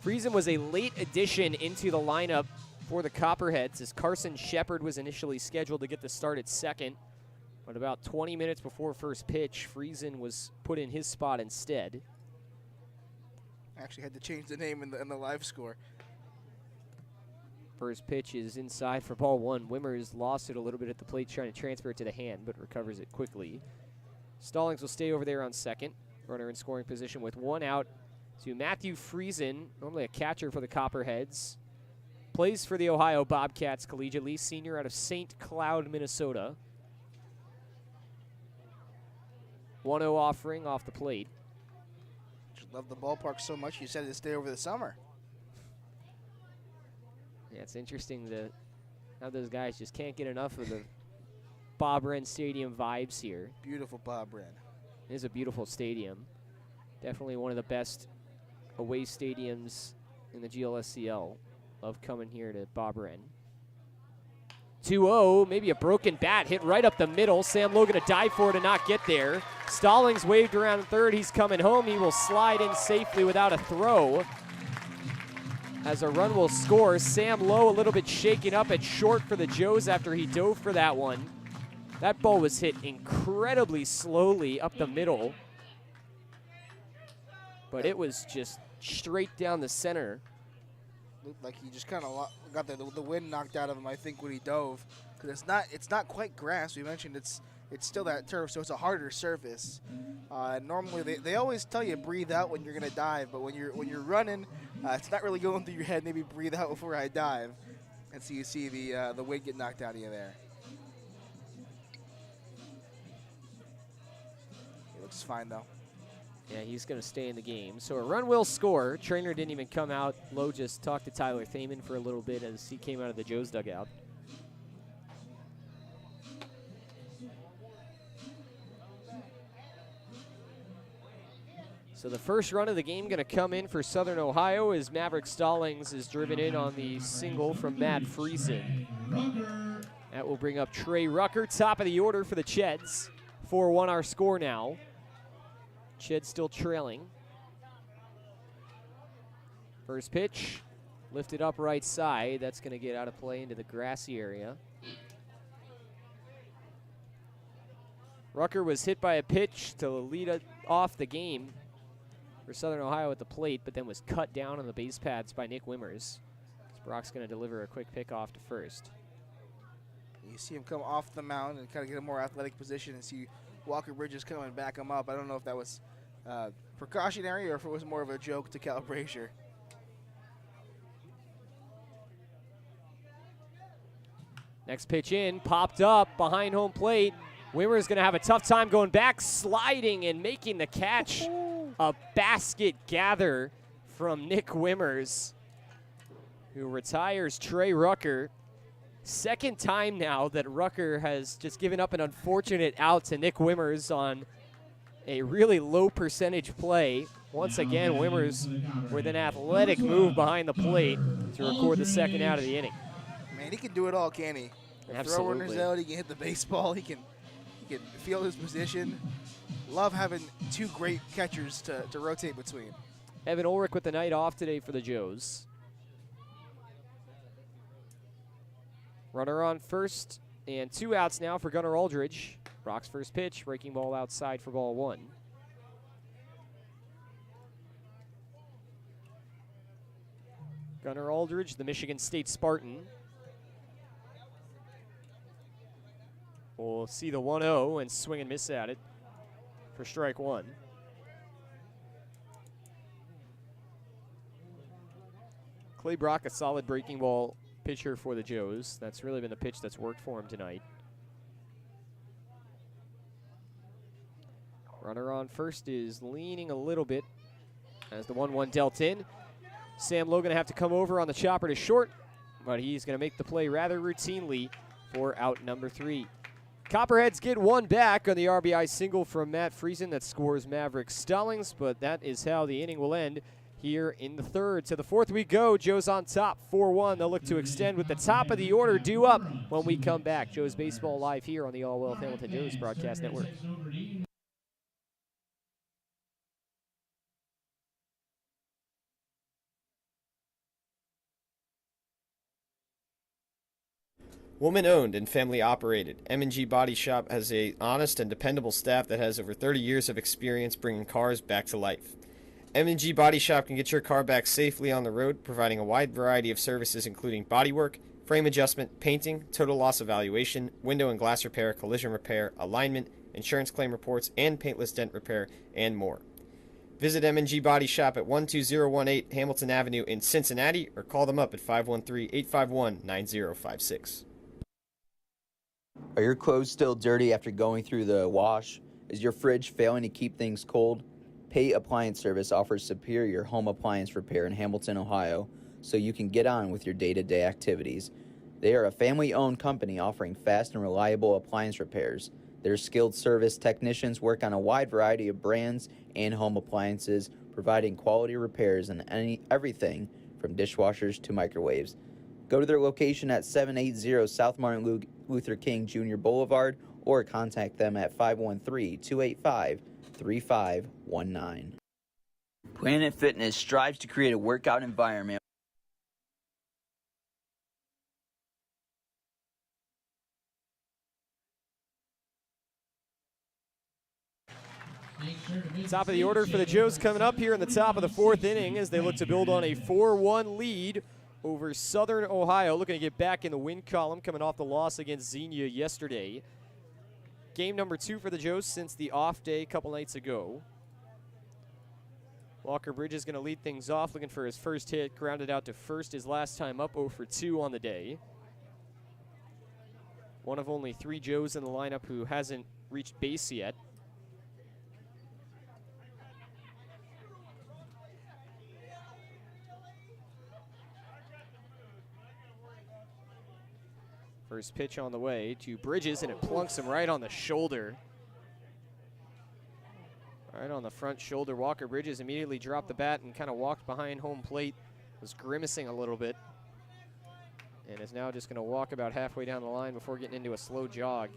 Friesen was a late addition into the lineup for the Copperheads as Carson Shepard was initially scheduled to get the start at second. But about 20 minutes before first pitch, Friesen was put in his spot instead. Actually had to change the name in the live score. First pitch is inside for ball one. Wimmers lost it a little bit at the plate trying to transfer it to the hand, but recovers it quickly. Stallings will stay over there on second. Runner in scoring position with one out to Matthew Friesen, normally a catcher for the Copperheads. Plays for the Ohio Bobcats collegiately, senior out of St. Cloud, Minnesota. 1-0 offering off the plate. Just love the ballpark so much you said to stay over the summer. Yeah, it's interesting that how those guys just can't get enough of the Bob Wren Stadium vibes here. Beautiful Bob Wren. It is a beautiful stadium. Definitely one of the best away stadiums in the GLSCL. Love coming here to Bob Wren. 2-0, maybe a broken bat hit right up the middle. Sam Lowe gonna dive for it and not get there. Stallings waved around third. He's coming home. He will slide in safely without a throw. As a run will score. Sam Lowe a little bit shaken up at short for the Joes after he dove for that one. That ball was hit incredibly slowly up the middle. But it was just straight down the center. Looked like he just kind of got the wind knocked out of him, I think, when he dove. Because it's not quite grass. We mentioned it's still that turf, so it's a harder surface. Normally, they always tell you breathe out when you're gonna dive, but when you're running, it's not really going through your head. Maybe breathe out before I dive, and so you see the wind get knocked out of you there. It looks fine though. Yeah, he's going to stay in the game. So a run will score. Trainer didn't even come out. Lowe just talked to Tyler Thaman for a little bit as he came out of the Joe's dugout. So the first run of the game going to come in for Southern Ohio as Maverick Stallings is driven in on the single from Matt Friesen. That will bring up Trey Rucker, top of the order for the Cheds. 4-1 our score now. Ched still trailing. First pitch, lifted up right side. That's going to get out of play into the grassy area. Rucker was hit by a pitch to lead off the game for Southern Ohio at the plate, but then was cut down on the base paths by Nick Wimmers. Brock's going to deliver a quick pick off to first. You see him come off the mound and kind of get a more athletic position and see Walker Bridges come and back him up. I don't know if that was precautionary or if it was more of a joke to Cal Brasher. Next pitch in, popped up behind home plate. Wimmer's going to have a tough time going back, sliding and making the catch. A basket gather from Nick Wimmers, who retires Trey Rucker. Second time now that Rucker has just given up an unfortunate out to Nick Wimmers on a really low percentage play. Once again, Wimmers with an athletic move behind the plate to record the second out of the inning. Man, he can do it all, can he? Throw runners out, he can hit the baseball, he can feel his position. Love having two great catchers to rotate between. Evan Ulrich with the night off today for the Joes. Runner on first, and 2 outs now for Gunnar Aldridge. Brock's first pitch, breaking ball outside for ball 1. Gunnar Aldridge, the Michigan State Spartan. We'll see the 1-0 and swing and miss at it for strike 1. Clay Brock, a solid breaking ball pitcher for the Joes. That's really been the pitch that's worked for him tonight. Runner on first is leaning a little bit as the 1-1 dealt in. Sam Lowe going to have to come over on the chopper to short, but he's going to make the play rather routinely for out number 3. Copperheads get 1 back on the RBI single from Matt Friesen that scores Maverick Stallings, but that is how the inning will end here in the 3rd. To the 4th we go. Joe's on top, 4-1. They'll look to extend with the top of the order due up when we come back. Joe's Baseball live here on the All Wealth Hamilton Joe's Broadcast Network. Woman-owned and family-operated, M&G Body Shop has a honest and dependable staff that has over 30 years of experience bringing cars back to life. M&G Body Shop can get your car back safely on the road, providing a wide variety of services including bodywork, frame adjustment, painting, total loss evaluation, window and glass repair, collision repair, alignment, insurance claim reports, and paintless dent repair, and more. Visit M&G Body Shop at 12018 Hamilton Avenue in Cincinnati or call them up at 513-851-9056. Are your clothes still dirty after going through the wash? Is your fridge failing to keep things cold? Pate Appliance Service offers superior home appliance repair in Hamilton, Ohio, so you can get on with your day-to-day activities. They are a family-owned company offering fast and reliable appliance repairs. Their skilled service technicians work on a wide variety of brands and home appliances, providing quality repairs on everything from dishwashers to microwaves. Go to their location at 780 South Martin Luther King Jr. Boulevard or contact them at 513-285-3519. Planet Fitness strives to create a workout environment. Top of the order for the Joes coming up here in the top of the 4th inning as they look to build on a 4-1 lead over Southern Ohio. Looking to get back in the win column coming off the loss against Xenia yesterday. Game number 2 for the Joes since the off day a couple nights ago. Walker Bridges going to lead things off, looking for his first hit, grounded out to first his last time up, 0 for 2 on the day. One of only 3 Joes in the lineup who hasn't reached base yet. First pitch on the way to Bridges, and it plunks him right on the shoulder. Right on the front shoulder. Walker Bridges immediately dropped the bat and kind of walked behind home plate. Was grimacing a little bit. And is now just going to walk about halfway down the line before getting into a slow jog.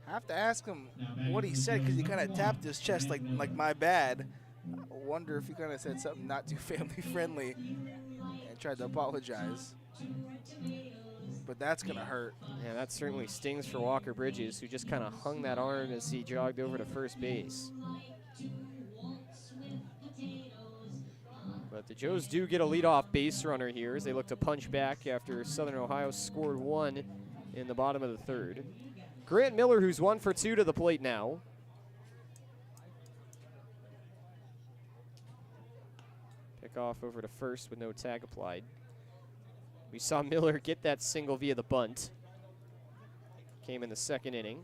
I have to ask him what he said because he kind of tapped his chest like my bad. I wonder if he kind of said something not too family friendly and tried to apologize. But that's going to hurt. Yeah, that certainly stings for Walker Bridges, who just kind of hung that arm as he jogged over to first base. But the Joes do get a leadoff base runner here as they look to punch back after Southern Ohio scored 1 in the bottom of the 3rd. Grant Miller, who's 1 for 2 to the plate now. Pick off over to first with no tag applied. We saw Miller get that single via the bunt. Came in the 2nd inning.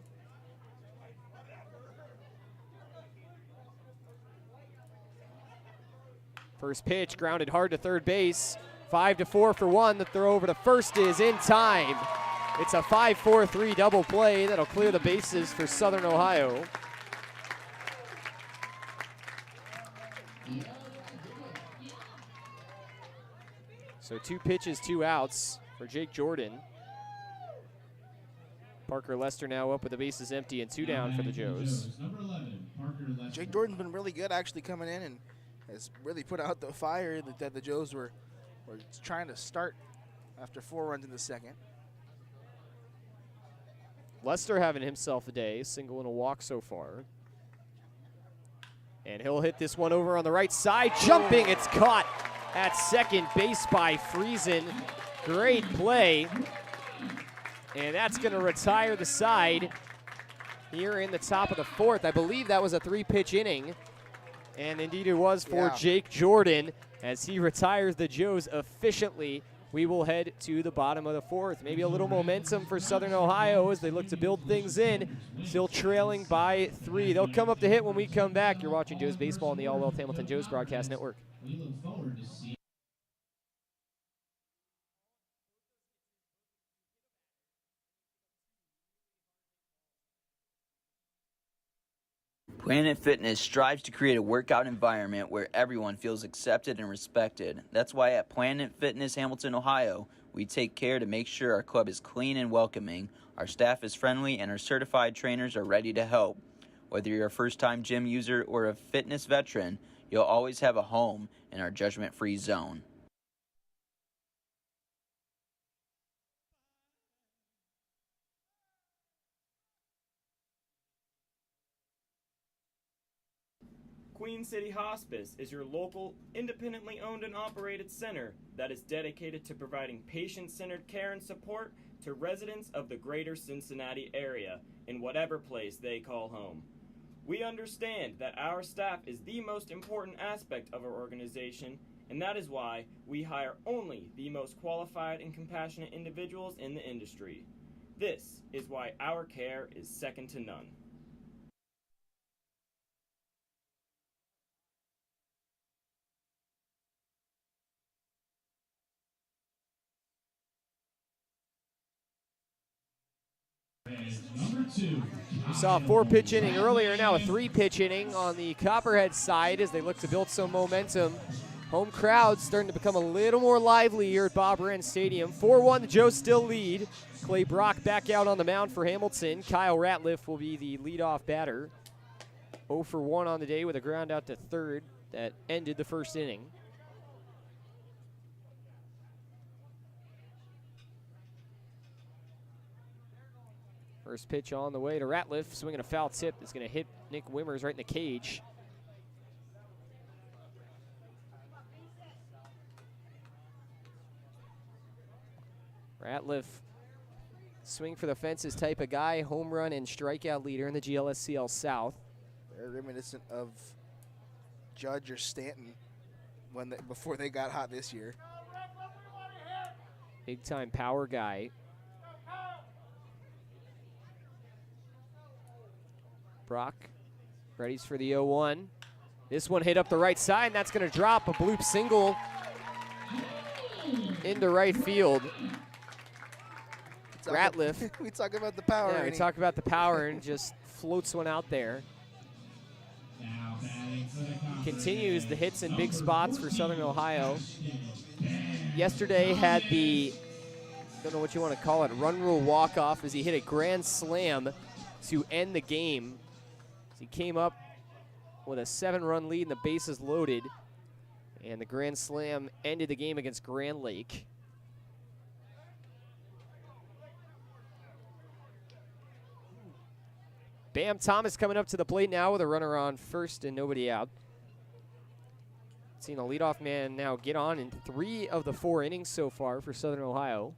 First pitch grounded hard to third base. 5-4 for one. The throw over to first is in time. It's a 5-4-3 double play that'll clear the bases for Southern Ohio. So 2 pitches, 2 outs for Jake Jordan. Parker Lester now up with the bases empty and 2 down for the Joes. Number 11, Parker Lester. Jake Jordan's been really good actually coming in and has really put out the fire that the Joes were trying to start after 4 runs in the second. Lester having himself a day, single and a walk so far. And he'll hit this one over on the right side. Jumping, it's caught at second base by Friesen. Great play. And that's going to retire the side here in the top of the 4th. I believe that was a 3-pitch inning. And indeed it was for Jake Jordan. As he retires the Joes efficiently, we will head to the bottom of the 4th. Maybe a little momentum for Southern Ohio as they look to build things in. Still trailing by 3. They'll come up to hit when we come back. You're watching Joes Baseball on the All Wealth Hamilton Joes Broadcast Network. We look forward to seeing. Planet Fitness strives to create a workout environment where everyone feels accepted and respected. That's why at Planet Fitness Hamilton, Ohio, we take care to make sure our club is clean and welcoming, our staff is friendly, and our certified trainers are ready to help. Whether you're a first-time gym user or a fitness veteran, you'll always have a home in our judgment-free zone. Queen City Hospice is your local, independently owned and operated center that is dedicated to providing patient-centered care and support to residents of the greater Cincinnati area in whatever place they call home. We understand that our staff is the most important aspect of our organization, and that is why we hire only the most qualified and compassionate individuals in the industry. This is why our care is second to none. Number 2. We saw a 4-pitch inning earlier, now a 3-pitch inning on the Copperheads side as they look to build some momentum. Home crowd starting to become a little more lively here at Bob Rand Stadium. 4-1, the Joes still lead. Clay Brock back out on the mound for Hamilton. Kyle Ratliff will be the leadoff batter. 0 for 1 on the day with a ground out to third that ended the first inning. First pitch on the way to Ratliff, swinging a foul tip that's going to hit Nick Wimmers right in the cage. Ratliff, swing for the fences type of guy, home run and strikeout leader in the GLSCL South. Very reminiscent of Judge or Stanton before they got hot this year. Big time power guy. Brock readies for the 0-1. This one hit up the right side, and that's going to drop a bloop single into right field. Ratliff. We talk about the power. Yeah, we talk about the power and just floats one out there. Now batting for the Copperheads. Continues the hits in big spots for Southern Ohio. Yesterday had the, don't know what you want to call it, run rule walk-off as he hit a grand slam to end the game. He came up with a 7-run lead and the bases loaded, and the grand slam ended the game against Grand Lake. Bam Thomas coming up to the plate now with a runner on first and nobody out. Seen a leadoff man now get on in 3 of the 4 innings so far for Southern Ohio.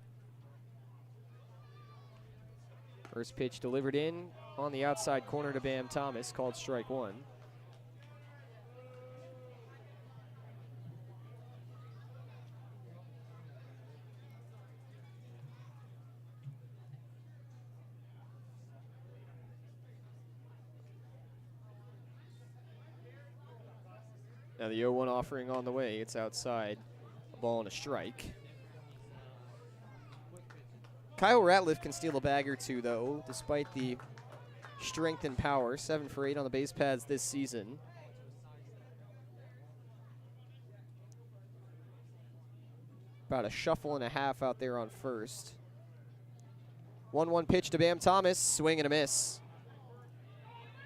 First pitch delivered in on the outside corner to Bam Thomas, called strike 1. Now the 0-1 offering on the way. It's outside. A ball and a strike. Kyle Ratliff can steal a bag or two, though, despite the strength and power. 7 for 8 on the base pads this season. About a shuffle and a half out there on first. 1-1 pitch to Bam Thomas. Swing and a miss.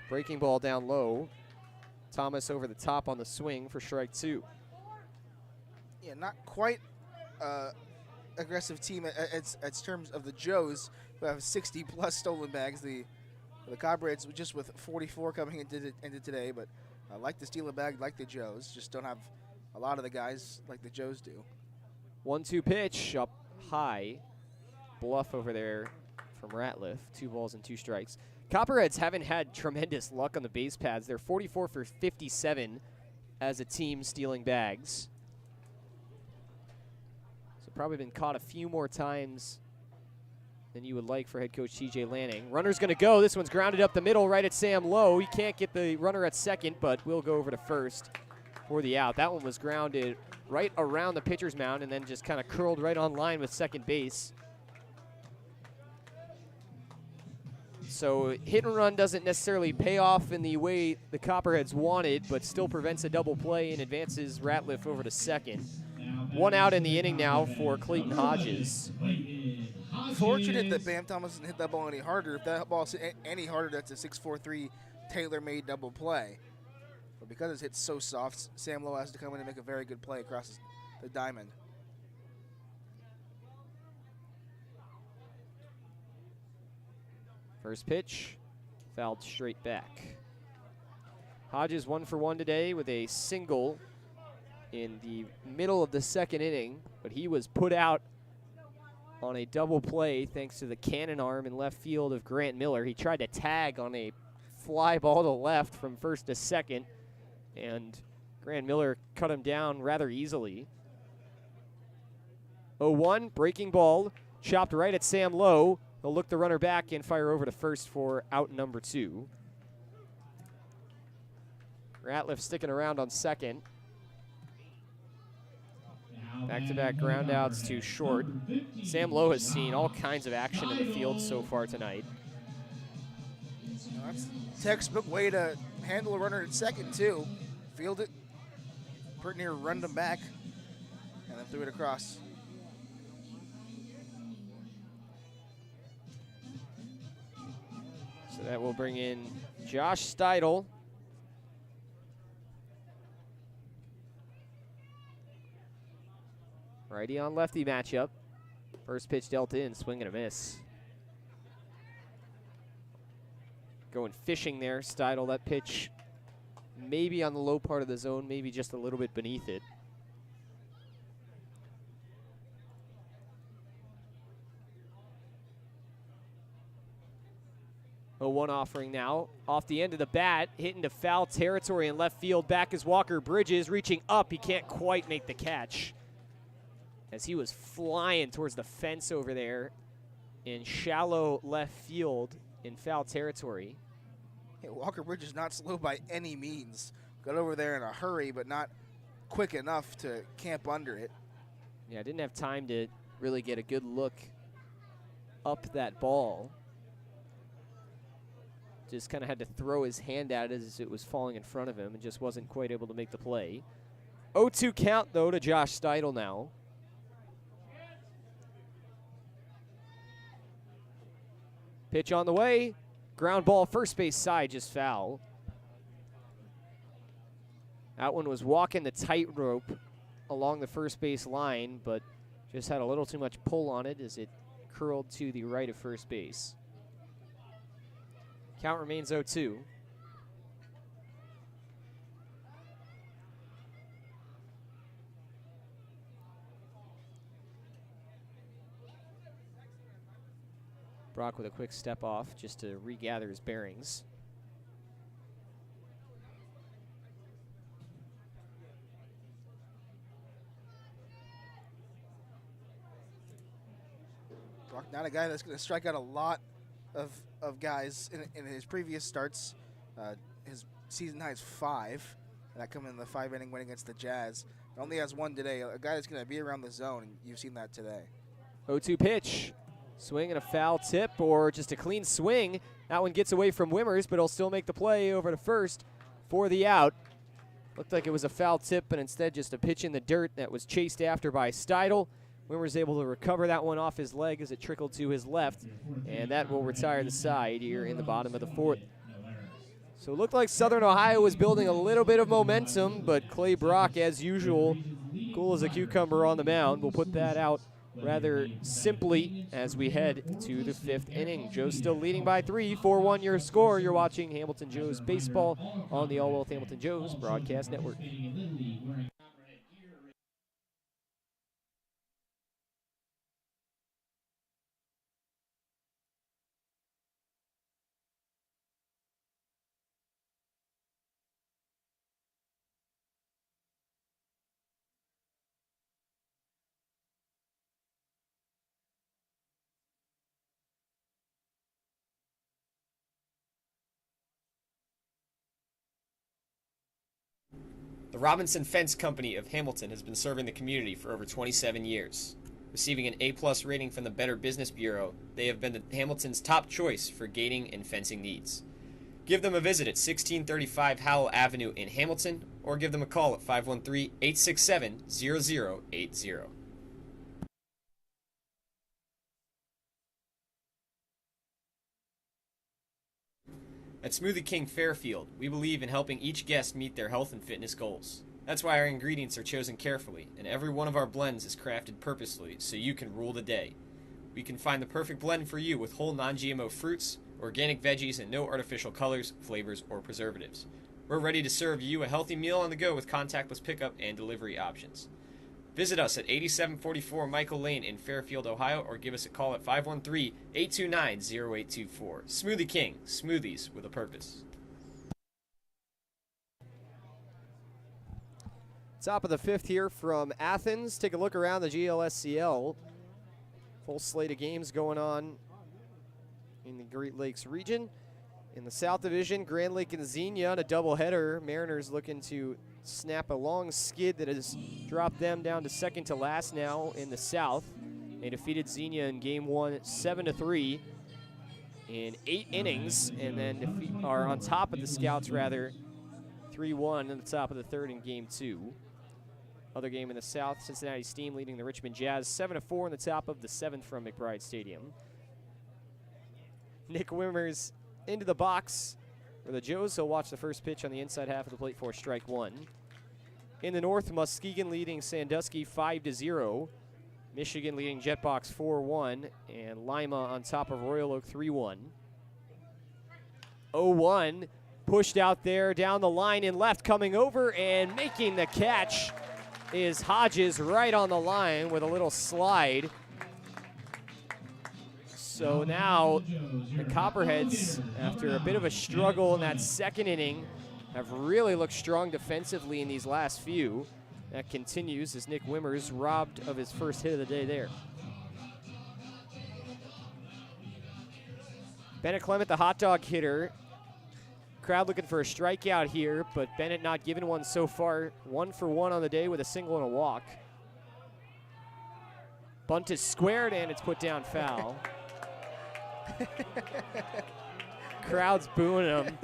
Breaking ball down low. Thomas over the top on the swing for strike 2. Yeah, not quite aggressive team at terms of the Joes, who have 60-plus stolen bags. The Copperheads just with 44 coming into today, but like the steal a bag, like the Joes, just don't have a lot of the guys like the Joes do. 1-2 pitch up high. Bluff over there from Ratliff. 2 balls and 2 strikes. Copperheads haven't had tremendous luck on the base pads. They're 44 for 57 as a team stealing bags. So probably been caught a few more times than you would like for head coach TJ Lanning. Runner's going to go. This one's grounded up the middle right at Sam Lowe. He can't get the runner at second, but will go over to first for the out. That one was grounded right around the pitcher's mound and then just kind of curled right on line with second base. So hit and run doesn't necessarily pay off in the way the Copperheads wanted, but still prevents a double play and advances Ratliff over to second. 1 out in the inning now for Clayton Hodges. Fortunate that Bam Thomas didn't hit that ball any harder. If that ball hit any harder, that's a 6-4-3 tailor-made double play. But because it's hit so soft, Sam Lowe has to come in and make a very good play across the diamond. First pitch, fouled straight back. Hodges 1 for 1 today with a single in the middle of the second inning, but he was put out on a double play thanks to the cannon arm in left field of Grant Miller. He tried to tag on a fly ball to left from first to second, and Grant Miller cut him down rather easily. 0-1, breaking ball, chopped right at Sam Lowe. They'll look the runner back and fire over to first for out number 2. Ratliff sticking around on second. Back-to-back groundouts to short. Sam Lowe has seen all kinds of action in the field so far tonight. That's a textbook way to handle a runner at second, too. Field it, pretty near run them back, and then threw it across. So that will bring in Josh Steidel. Righty on lefty matchup. First pitch dealt in, swing and a miss. Going fishing there, Steidel. That pitch maybe on the low part of the zone, maybe just a little bit beneath it. A 1 offering now. Off the end of the bat, hit into foul territory in left field. Back is Walker Bridges, reaching up. He can't quite make the catch, as he was flying towards the fence over there in shallow left field in foul territory. Yeah, Walker Bridges not slow by any means. Got over there in a hurry, but not quick enough to camp under it. Yeah, didn't have time to really get a good look up that ball. Just kind of had to throw his hand at it as it was falling in front of him and just wasn't quite able to make the play. 0-2 count, though, to Josh Steidel now. Pitch on the way. Ground ball, first base side, just foul. That one was walking the tightrope along the first base line, but just had a little too much pull on it as it curled to the right of first base. Count remains 0-2. Brock with a quick step off just to regather his bearings. Brock, not a guy that's going to strike out a lot of guys in his previous starts. His season high is 5. and that coming in the 5-inning win against the Jazz. It only has one today, a guy that's going to be around the zone, and you've seen that today. 0-2 pitch. Swing and a foul tip, or just a clean swing. That one gets away from Wimmers, but he'll still make the play over to first for the out. Looked like it was a foul tip, but instead just a pitch in the dirt that was chased after by Steidel. Wimmers able to recover that one off his leg as it trickled to his left, and that will retire the side here in the bottom of the fourth. So it looked like Southern Ohio was building a little bit of momentum, but Clay Brock, as usual, cool as a cucumber on the mound, will put that out rather simply as we head to the 5th inning. Joe's still leading by 3, 4-1 your score. You're watching Hamilton Joe's Baseball on the All Wealth Hamilton Joe's Broadcast Network. The Robinson Fence Company of Hamilton has been serving the community for over 27 years. Receiving an A+ rating from the Better Business Bureau, they have been Hamilton's top choice for gating and fencing needs. Give them a visit at 1635 Howell Avenue in Hamilton, or give them a call at 513-867-0080. At Smoothie King Fairfield, we believe in helping each guest meet their health and fitness goals. That's why our ingredients are chosen carefully, and every one of our blends is crafted purposefully so you can rule the day. We can find the perfect blend for you with whole non-GMO fruits, organic veggies, and no artificial colors, flavors, or preservatives. We're ready to serve you a healthy meal on the go with contactless pickup and delivery options. Visit us at 8744 Michael Lane in Fairfield, Ohio, or give us a call at 513-829-0824. Smoothie King, smoothies with a purpose. Top of the 5th here from Athens. Take a look around the GLSCL. Full slate of games going on in the Great Lakes region. In the South Division, Grand Lake and Xenia on a doubleheader. Mariners looking to snap a long skid that has dropped them down to second to last now in the South. They defeated Xenia in Game 1 7-3 in 8 innings, and then are on top of the Scouts 3-1 in the top of the 3rd in Game 2. Other game in the South, Cincinnati Steam leading the Richmond Jazz 7-4 in the top of the 7th from McBride Stadium. Nick Wimmers into the box for the Joes. He'll watch the first pitch on the inside half of the plate for strike 1. In the North, Muskegon leading Sandusky 5-0. Michigan leading Jetbox 4-1. And Lima on top of Royal Oak 3-1. 0-1 pushed out there down the line in left, coming over and making the catch is Hodges right on the line with a little slide. So now the Copperheads, after a bit of a struggle in that 2nd inning, have really looked strong defensively in these last few. That continues as Nick Wimmers robbed of his first hit of the day there. Bennett Clement, the hot dog hitter. Crowd looking for a strikeout here, but Bennett not given one so far. 1 for 1 on the day with a single and a walk. Bunt is squared and it's put down foul. Crowd's booing him.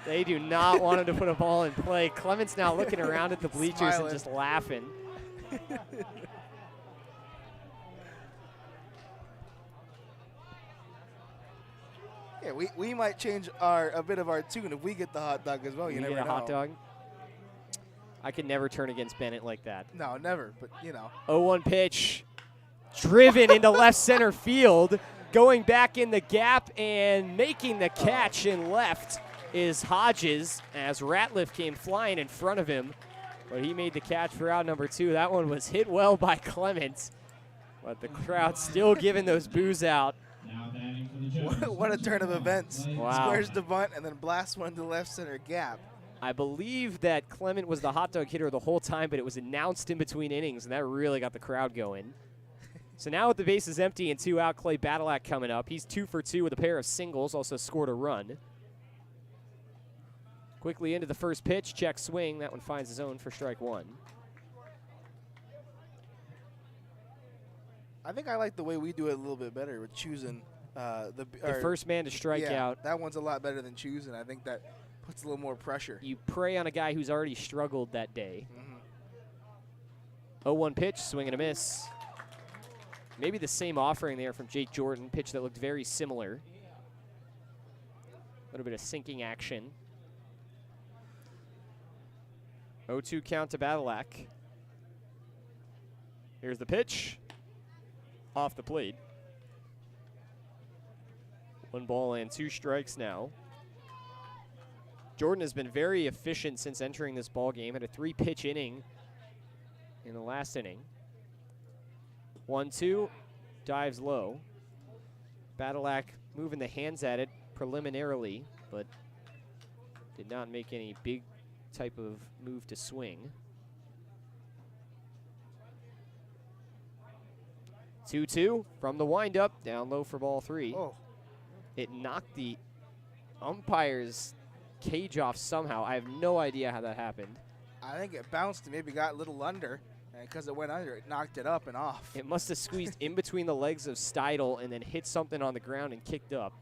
They do not want him to put a ball in play. Clement's now looking around at the bleachers and just laughing. Yeah, we might change a bit of our tune if we get the hot dog as well. You never get a know. hot dog. I could never turn against Bennett like that. No, never. But you know. 0-1 pitch, driven into left center field. Going back in the gap and making the catch in left is Hodges as Ratliff came flying in front of him. But he made the catch for out number 2. That one was hit well by Clement. But the crowd still giving those boos out. What a turn of events. Wow. Squares the bunt and then blasts one to the left center gap. I believe that Clement was the hot dog hitter the whole time, but it was announced in between innings, and that really got the crowd going. So now with the bases empty and 2 out, Clay Badalak coming up. He's 2 for 2 with a pair of singles, also scored a run. Quickly into the first pitch, check swing. That one finds his own for strike one. I think I like the way we do it a little bit better with choosing The first man to strike out. That one's a lot better than choosing. I think that puts a little more pressure. You prey on a guy who's already struggled that day. Mm-hmm. 0-1 pitch, swing and a miss. Maybe the same offering there from Jake Jordan, pitch that looked very similar. A little bit of sinking action. 0-2 count to Badalak. Here's the pitch. Off the plate. 1 ball and 2 strikes now. Jordan has been very efficient since entering this ball game. Had a 3-pitch inning in the last inning. 1-2, dives low. Badalak moving the hands at it preliminarily, but did not make any big type of move to swing. 2-2 from the windup, down low for ball 3. Oh. It knocked the umpire's cage off somehow. I have no idea how that happened. I think it bounced and maybe got a little under, and because it went under, it knocked it up and off. It must have squeezed in between the legs of Steidel and then hit something on the ground and kicked up.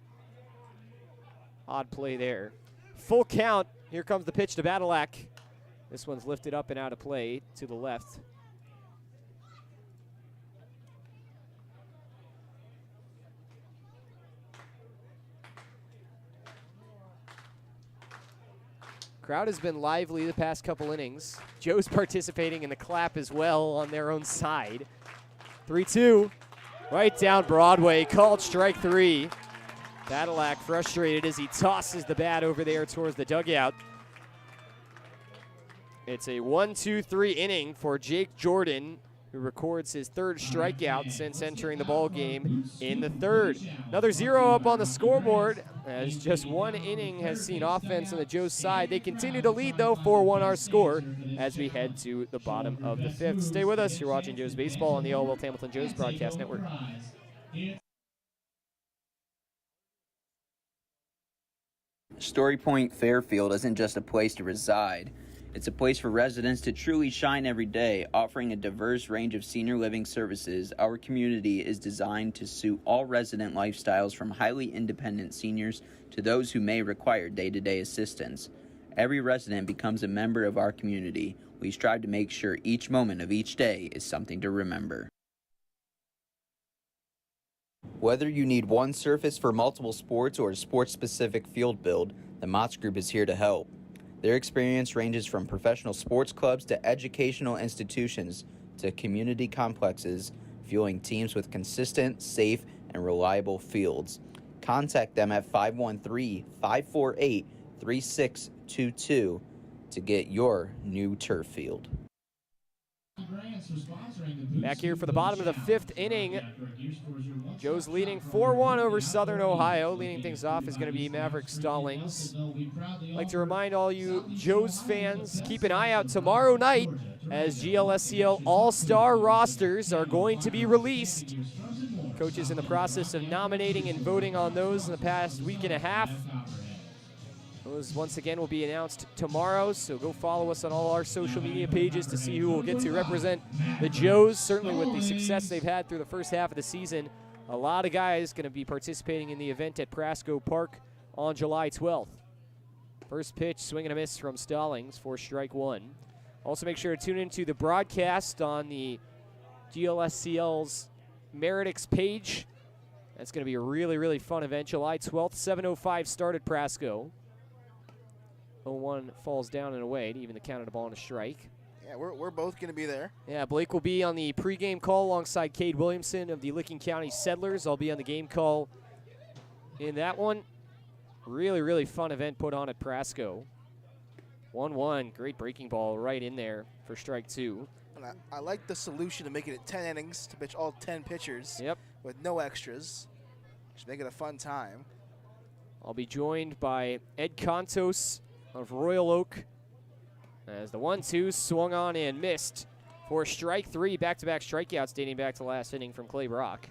Odd play there. Full count. Here comes the pitch to Badalak. This one's lifted up and out of play to the left. Crowd has been lively the past couple innings. Joe's participating in the clap as well on their own side. 3-2, right down Broadway, called strike 3. Badalak frustrated as he tosses the bat over there towards the dugout. It's a 1-2-3 inning for Jake Jordan, who records his 3rd strikeout since entering the ball game in the 3rd. Another 0 up on the scoreboard, as just 1 inning has seen offense on the Joe's side. They continue to lead, though, 4-1 our score as we head to the bottom of the 5th. Stay with us. You're watching Joe's Baseball on the All World Hamilton Joe's Broadcast Network. Story Point Fairfield isn't just a place to reside. It's a place for residents to truly shine every day. Offering a diverse range of senior living services, our community is designed to suit all resident lifestyles, from highly independent seniors to those who may require day-to-day assistance. Every resident becomes a member of our community. We strive to make sure each moment of each day is something to remember. Whether you need one surface for multiple sports or a sports-specific field build, the Motts Group is here to help. Their experience ranges from professional sports clubs to educational institutions to community complexes, fueling teams with consistent, safe, and reliable fields. Contact them at 513-548-3622 to get your new turf field. Back here for the bottom of the 5th inning. Joe's leading 4-1 over Southern Ohio. Leading things off is going to be Maverick Stallings. I'd like to remind all you Joe's fans, keep an eye out tomorrow night as GLSCL All-Star rosters are going to be released. Coach is in the process of nominating and voting on those in the past week and a half. Those, once again, will be announced tomorrow, so go follow us on all our social media pages to see who will get to represent the Joes. Certainly with the success they've had through the first half of the season, a lot of guys going to be participating in the event at Prasco Park on July 12th. First pitch, swing and a miss from Stallings for strike 1. Also make sure to tune into the broadcast on the GLSCL's Meritix page. That's going to be a really, really fun event. July 12th, 7:05 start at Prasco. 0-1 falls down and away to even the count of the ball and a strike. Yeah, we're both going to be there. Yeah, Blake will be on the pregame call alongside Cade Williamson of the Licking County Settlers. I'll be on the game call in that one. Really, really fun event put on at Prasco. 1-1, great breaking ball right in there for strike 2. And I like the solution of making it 10 innings to pitch all 10 pitchers. Yep. With no extras. Just make it a fun time. I'll be joined by Ed Contos of Royal Oak as the 1-2 swung on and missed for strike 3. Back-to-back strikeouts dating back to last inning from Clay Brock.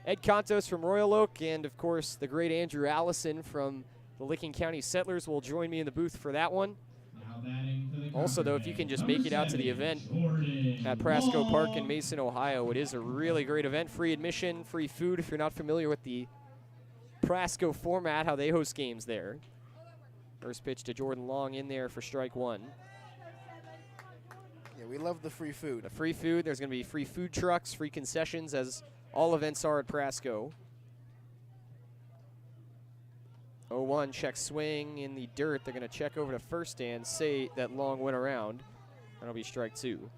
Ed Contos from Royal Oak, and of course the great Andrew Allison from The Licking County Settlers will join me in the booth for that one. Now batting for the Also, though, if you can just make it out to the event at Prasco Park in Mason, Ohio, it is a really great event. Free admission, free food if you're not familiar with the Prasco format, how they host games there. First pitch to Jordan Long in there for strike one. Yeah, we love the free food. The free food, there's going to be free food trucks, free concessions, as all events are at Prasco. 0-1, check swing in the dirt. They're going to check over to first and say that Long went around. That'll be strike two.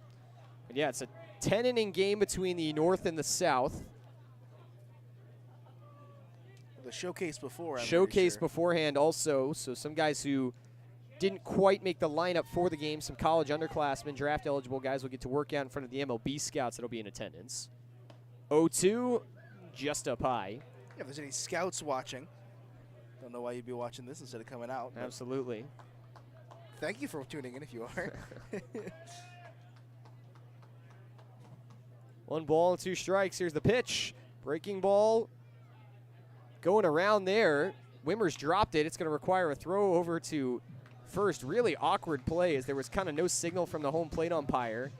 But yeah, it's a 10-inning game between the North and the South. The showcase before. Showcase beforehand also, so some guys who didn't quite make the lineup for the game, some college underclassmen, draft eligible guys will get to work out in front of the MLB scouts that'll be in attendance. 0-2, just up high. Yeah, if there's any scouts watching, don't know why you'd be watching this instead of coming out. Absolutely. Thank you for tuning in if you are. 1 ball and 2 strikes. Here's the pitch. Breaking ball. Going around there. Wimmers dropped it. It's going to require a throw over to first. Really awkward play as there was kind of no signal from the home plate umpire.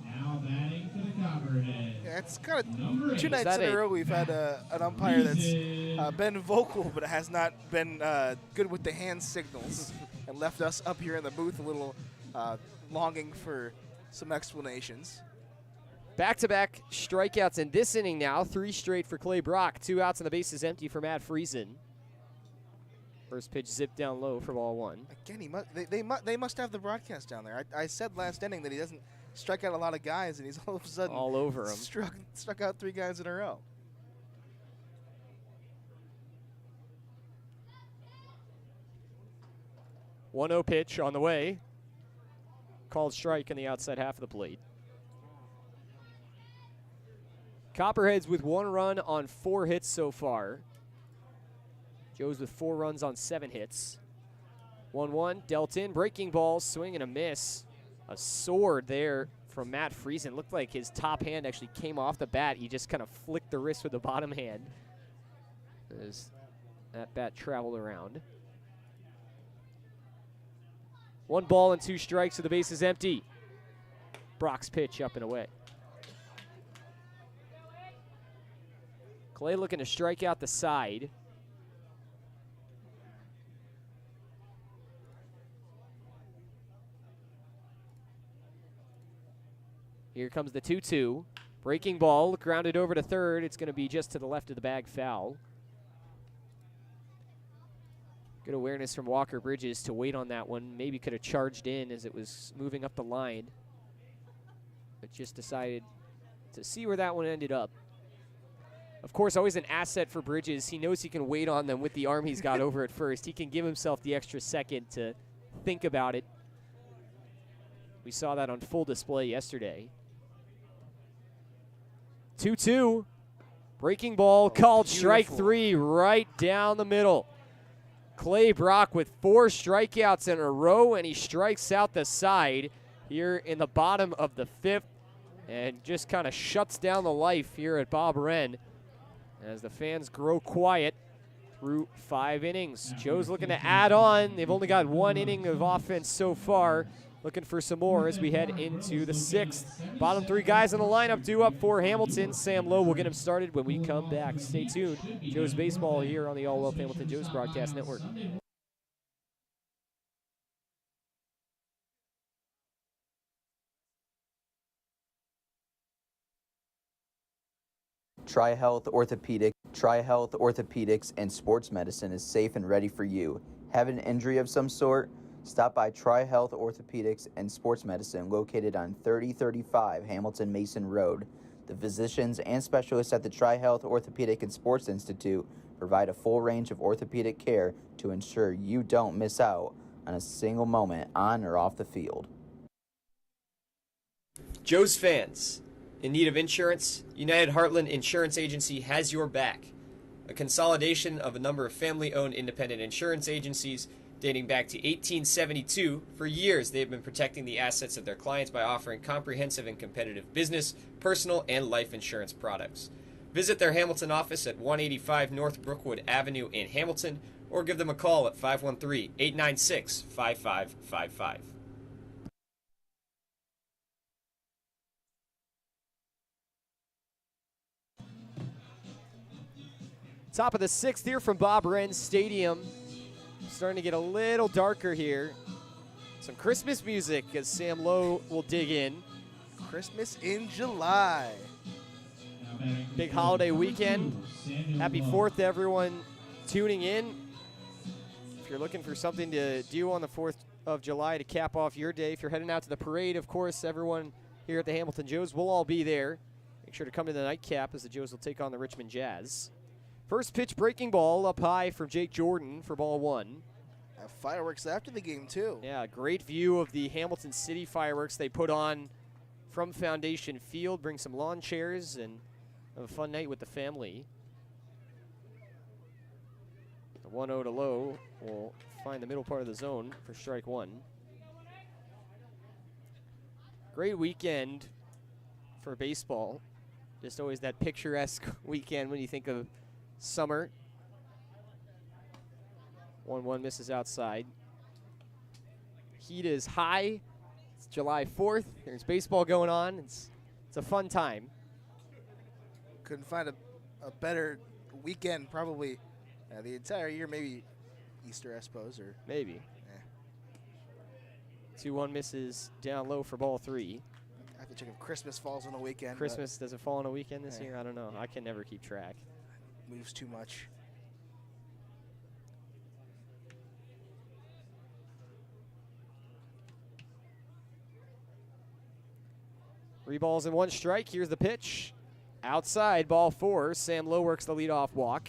Now batting for the Copperheads. Yeah, it's kind of Number 2 eight. nights in a row we've had an umpire that's been vocal but has not been good with the hand signals and left us up here in the booth a little longing for some explanations. Back-to-back strikeouts in this inning now. 3 straight for Clay Brock. 2 outs and the base is empty for Matt Friesen. First pitch zipped down low for ball 1. Again, they must have the broadcast down there. I said last inning that he doesn't strike out a lot of guys, and he's all of a sudden all over him. Struck out 3 guys in a row. One 1-0 pitch on the way. Called strike in the outside half of the plate. Copperheads with 1 run on 4 hits so far. Joe's with 4 runs on 7 hits. 1-1, dealt in, breaking ball, swing and a miss. A sword there from Matt Friesen. Looked like his top hand actually came off the bat. He just kind of flicked the wrist with the bottom hand as that bat traveled around. 1 ball and 2 strikes, so the base is empty. Brock's pitch up and away. Clay looking to strike out the side. Here comes the 2-2. Breaking ball, grounded over to third. It's going to be just to the left of the bag, foul. Good awareness from Walker Bridges to wait on that one. Maybe could have charged in as it was moving up the line, but just decided to see where that one ended up. Of course, always an asset for Bridges. He knows he can wait on them with the arm he's got over at first. He can give himself the extra second to think about it. We saw that on full display yesterday. 2-2. Breaking ball, called strike 3 right down the middle. Clay Brock with 4 strikeouts in a row, and he strikes out the side here in the bottom of the 5th and just kind of shuts down the life here at Bob Wren as the fans grow quiet through 5 innings. Joe's looking to add on. They've only got 1 inning of offense so far. Looking for some more as we head into the 6th. Bottom 3 guys in the lineup due up for Hamilton. Sam Lowe will get him started when we come back. Stay tuned. Joe's Baseball here on the All Wealth Hamilton Joe's Broadcast Network. TriHealth Orthopedics and Sports Medicine is safe and ready for you. Have an injury of some sort? Stop by TriHealth Orthopedics and Sports Medicine located on 3035 Hamilton Mason Road. The physicians and specialists at the TriHealth Orthopedic and Sports Institute provide a full range of orthopedic care to ensure you don't miss out on a single moment on or off the field. Joe's fans, in need of insurance, United Heartland Insurance Agency has your back. A consolidation of a number of family-owned independent insurance agencies dating back to 1872, for years they have been protecting the assets of their clients by offering comprehensive and competitive business, personal, and life insurance products. Visit their Hamilton office at 185 North Brookwood Avenue in Hamilton, or give them a call at 513-896-5555. Top of the 6th here from Bob Wren Stadium. Starting to get a little darker here. Some Christmas music as Sam Lowe will dig in. Christmas in July. Big holiday weekend. Happy 4th to everyone tuning in. If you're looking for something to do on the 4th of July to cap off your day, if you're heading out to the parade, of course, everyone here at the Hamilton Joes will all be there. Make sure to come to the nightcap as the Joes will take on the Richmond Jazz. First pitch breaking ball up high from Jake Jordan for ball 1. Have fireworks after the game, too. Yeah, great view of the Hamilton City fireworks they put on from Foundation Field. Bring some lawn chairs and have a fun night with the family. The 1-0 to Low will find the middle part of the zone for strike 1. Great weekend for baseball. Just always that picturesque weekend when you think of summer. 1-1 misses outside. Heat is high. It's July 4th. There's baseball going on. It's a fun time. Couldn't find a better weekend probably the entire year. Maybe Easter, I suppose, or maybe. 2-1 misses down low for ball 3. I have to check if Christmas falls on the weekend. Christmas, does it fall on a weekend this year? I don't know. I can never keep track. Moves too much. Three balls and 1 strike. Here's the pitch. Outside, ball 4. Sam Lowe works the leadoff walk.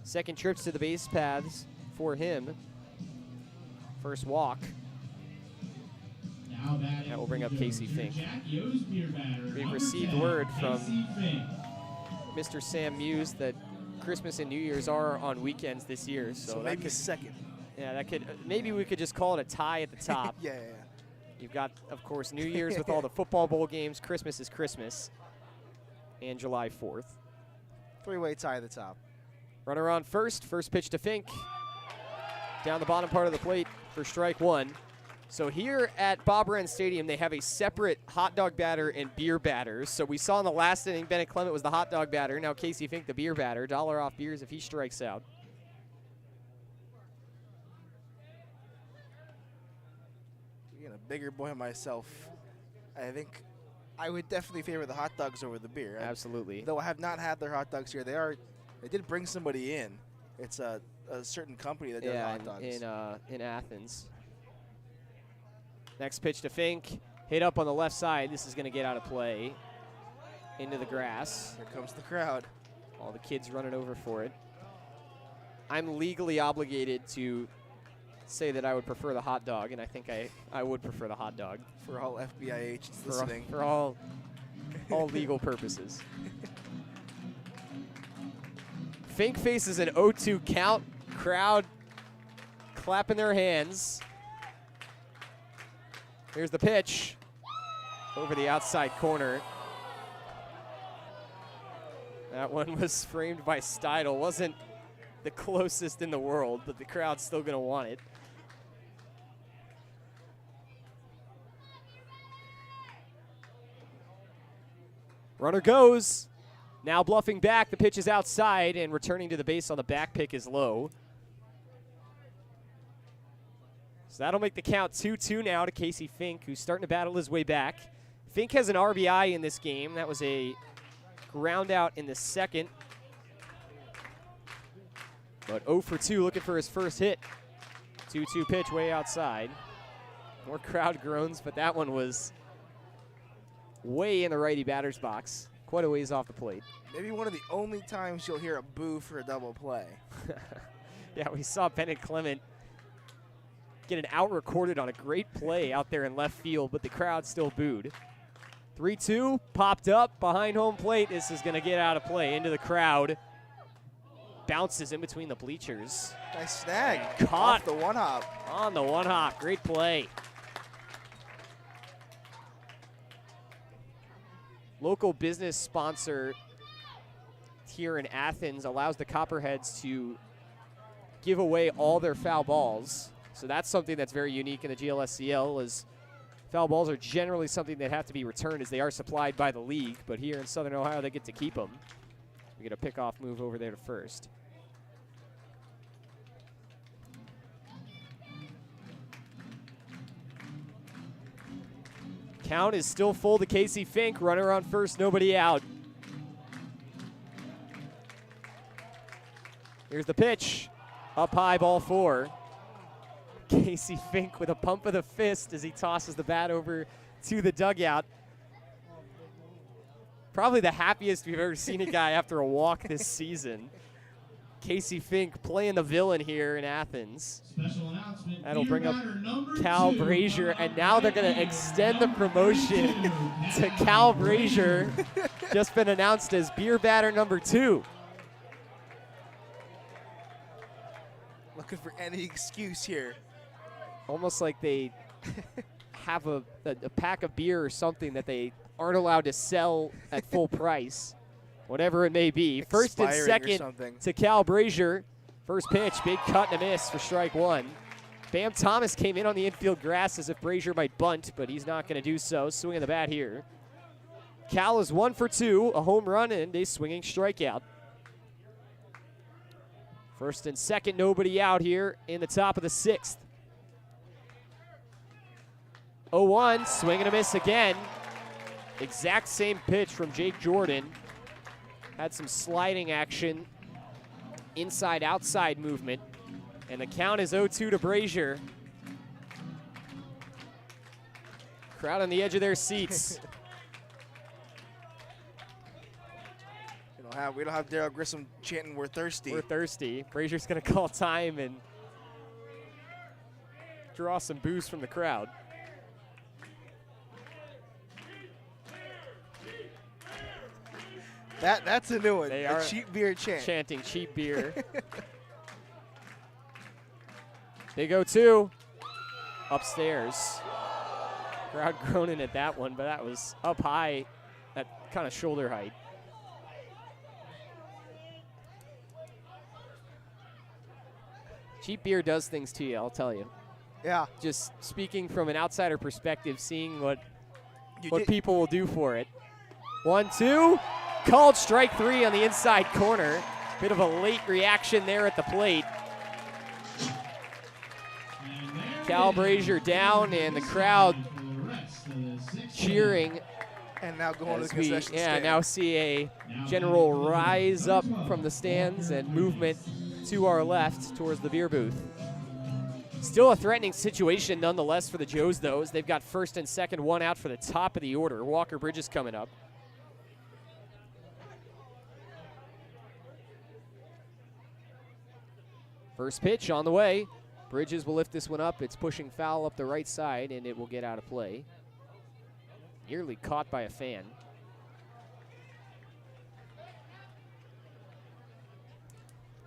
Second trips to the base paths for him. First walk. That will bring up Casey Fink. We've received word from Mr. Sam Muse that Christmas and New Year's are on weekends this year. So maybe second. Yeah, that could. Maybe we could just call it a tie at the top. Yeah. You've got, of course, New Year's with all the football bowl games. Christmas is Christmas. And July 4th. Three-way tie at the top. Runner on first. First pitch to Fink. Down the bottom part of the plate for strike 1. So here at Bob Wren Stadium, they have a separate hot dog batter and beer batters. So we saw in the last inning, Bennett Clement was the hot dog batter. Now Casey Fink, the beer batter. $1 off beers if he strikes out. Being a bigger boy myself, I think I would definitely favor the hot dogs over the beer. Absolutely. Though I have not had their hot dogs here. They did bring somebody in. It's a certain company that does hot dogs. In Athens. Next pitch to Fink. Hit up on the left side. This is going to get out of play. Into the grass. Here comes the crowd. All the kids running over for it. I'm legally obligated to say that I would prefer the hot dog, and I think I would prefer the hot dog. For all FBI agents listening. For all legal purposes. Fink faces an 0-2 count. Crowd clapping their hands. Here's the pitch. Over the outside corner. That one was framed by Steidel. Wasn't the closest in the world, but the crowd's still going to want it. Runner goes. Now bluffing back. The pitch is outside, and returning to the base on the back pick is Low. So that'll make the count 2-2 now to Casey Fink, who's starting to battle his way back. Fink has an RBI in this game. That was a ground out in the second. But 0 for 2 looking for his first hit. 2-2 pitch way outside. More crowd groans, but that one was way in the righty batter's box. Quite a ways off the plate. Maybe one of the only times you'll hear a boo for a double play. Yeah, we saw Bennett Clement get an out recorded on a great play out there in left field, but the crowd still booed. 3-2, popped up behind home plate. This is going to get out of play into the crowd. Bounces in between the bleachers. Nice snag. Caught off the one hop. On the one hop. Great play. Local business sponsor here in Athens allows the Copperheads to give away all their foul balls. So that's something that's very unique in the GLSCL is foul balls are generally something that have to be returned as they are supplied by the league. But here in Southern Ohio, they get to keep them. We get a pickoff move over there to first. Count is still full to Casey Fink. Runner on first, nobody out. Here's the pitch. Up high, ball 4. Casey Fink with a pump of the fist as he tosses the bat over to the dugout. Probably the happiest we've ever seen a guy after a walk this season. Casey Fink playing the villain here in Athens. Special announcement. That'll bring up number Cal 2, Brazier, and now they're going to extend the promotion to Cal Brazier. Just been announced as beer batter number 2. Looking for any excuse here. Almost like they have a pack of beer or something that they aren't allowed to sell at full price, whatever it may be. First and second to Cal Brazier. First pitch, big cut and a miss for strike 1. Bam Thomas came in on the infield grass as if Brazier might bunt, but he's not going to do so. Swinging the bat here. Cal is 1 for 2, a home run and a swinging strikeout. First and second, nobody out here in the top of the 6th. 0-1, swing and a miss again. Exact same pitch from Jake Jordan. Had some sliding action, inside-outside movement. And the count is 0-2 to Brazier. Crowd on the edge of their seats. We don't have Daryl Grissom chanting, "We're thirsty." We're thirsty. Brazier's going to call time and draw some boos from the crowd. That's a new one. They a are cheap beer chant. Chanting cheap beer. They go 2 upstairs. Crowd groaning at that one, but that was up high at kind of shoulder height. Cheap beer does things to you, I'll tell you. Yeah. Just speaking from an outsider perspective, seeing what did. People will do for it. 1-2, called strike 3 on the inside corner. Bit of a late reaction there at the plate. Cal Brazier down and the crowd cheering. And now going to the As concession we stand. now see a general rise up from the stands and movement to our left towards the beer booth. Still a threatening situation nonetheless for the Joes, though, as they've got first and second, 1 out for the top of the order. Walker Bridges coming up. First pitch on the way. Bridges will lift this one up. It's pushing foul up the right side, and it will get out of play. Nearly caught by a fan.